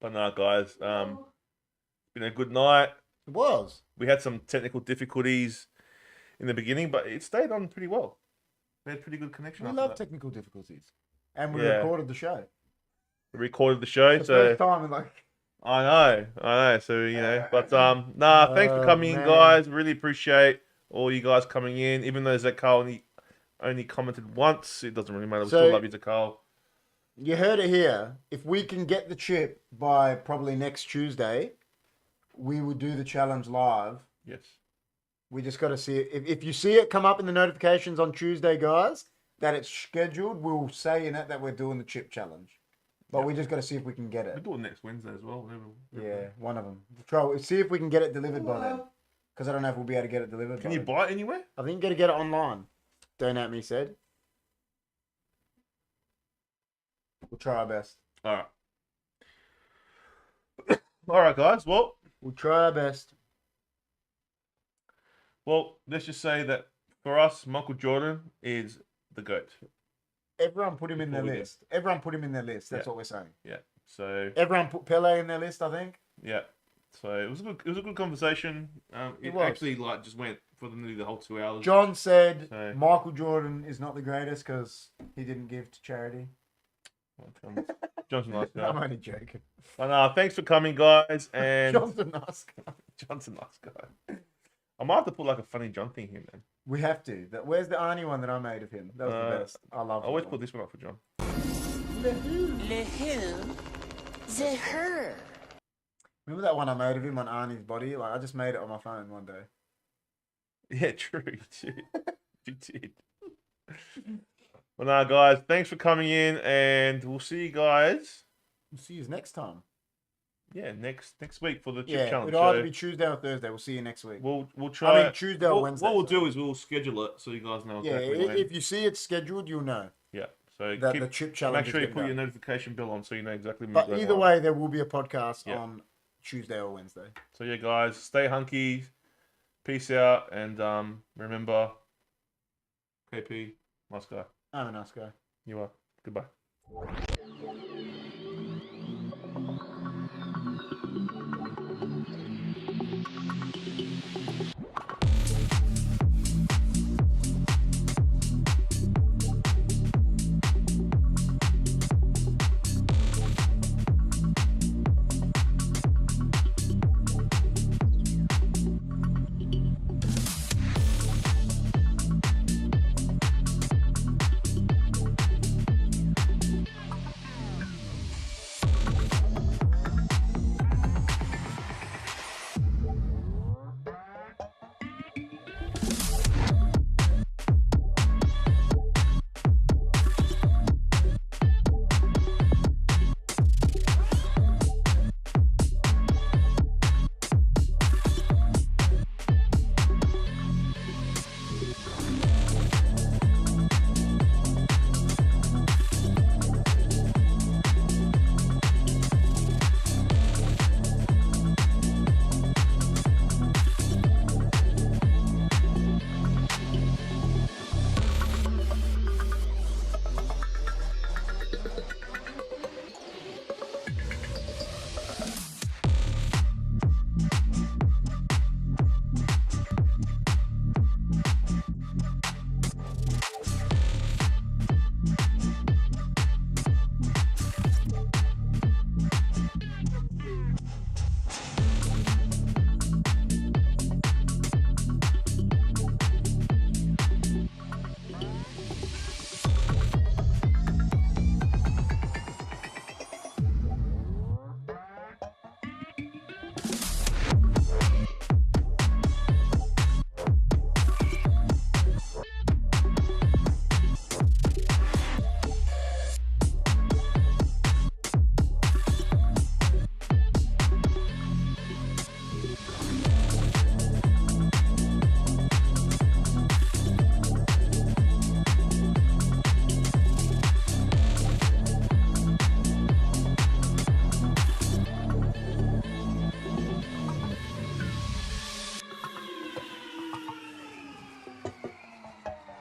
But no, guys. It's been a good night. It was. We had some technical difficulties in the beginning, but it stayed on pretty well. We had pretty good connection. We after love that. technical difficulties. And we Yeah. recorded the show. We recorded the show, The so first time in like... I know. So but thanks for coming in, man. guys. Really appreciate all you guys coming in. Even though Zach Carl only commented once, it doesn't really matter. We So- still love you, Zach Carl. You heard it here. If we can get the chip by probably next Tuesday, we will do the challenge live. Yes. We just got to see it. If you see it come up in the notifications on Tuesday, guys, that it's scheduled, we'll say in it that we're doing the chip challenge. But we just got to see if we can get We'll it. do it next Wednesday as well. Yeah, one of them. See if we can get it delivered by then. Because I don't know if we'll be able to get it delivered. Can by you then. buy it anywhere? I think you got to get it online. Don't at me said. We'll try our best. All right. All right, guys. Well, We'll try our best. let's just say that for us, Michael Jordan is the GOAT. Everyone put him in their Before we list. Everyone put him in their list. That's Yeah. what we're saying. Yeah. So Everyone put Pele in their list, I think. yeah. So it was a good conversation. It was. actually just went for nearly the whole 2 hours. John said So- Michael Jordan is not the greatest because he didn't give to charity. John's a nice I'm guy. only joking. But thanks for coming, guys. And John's a nice guy. John's a nice guy. I might have to put like a funny John thing here, man. We have to. Where's the Arnie one that I made of him? That was the best. I love I always that put one. this one up for John. Le who? The her. Remember that one I made of him on Arnie's body? Like I just made it on my phone one day. Yeah, true. You did. You did. Well, guys, thanks for coming in, and we'll see you guys. We'll see you next time. Yeah, next week for the chip Yeah, challenge. it'll either So be Tuesday or Thursday. We'll see you next week. we'll try. I mean Tuesday or Wednesday. What we'll sorry. do is we'll schedule it so you guys know Yeah, exactly when. if you see it scheduled, you'll know Yeah. So that the chip challenge. make sure you is put your getting done. notification bell on so you know exactly when But we're going either live. way, there will be a podcast Yeah. on Tuesday or Wednesday. So yeah, guys, stay hunky. Peace out, and remember, KP, nice guy. I'm a nice guy. You are. Goodbye.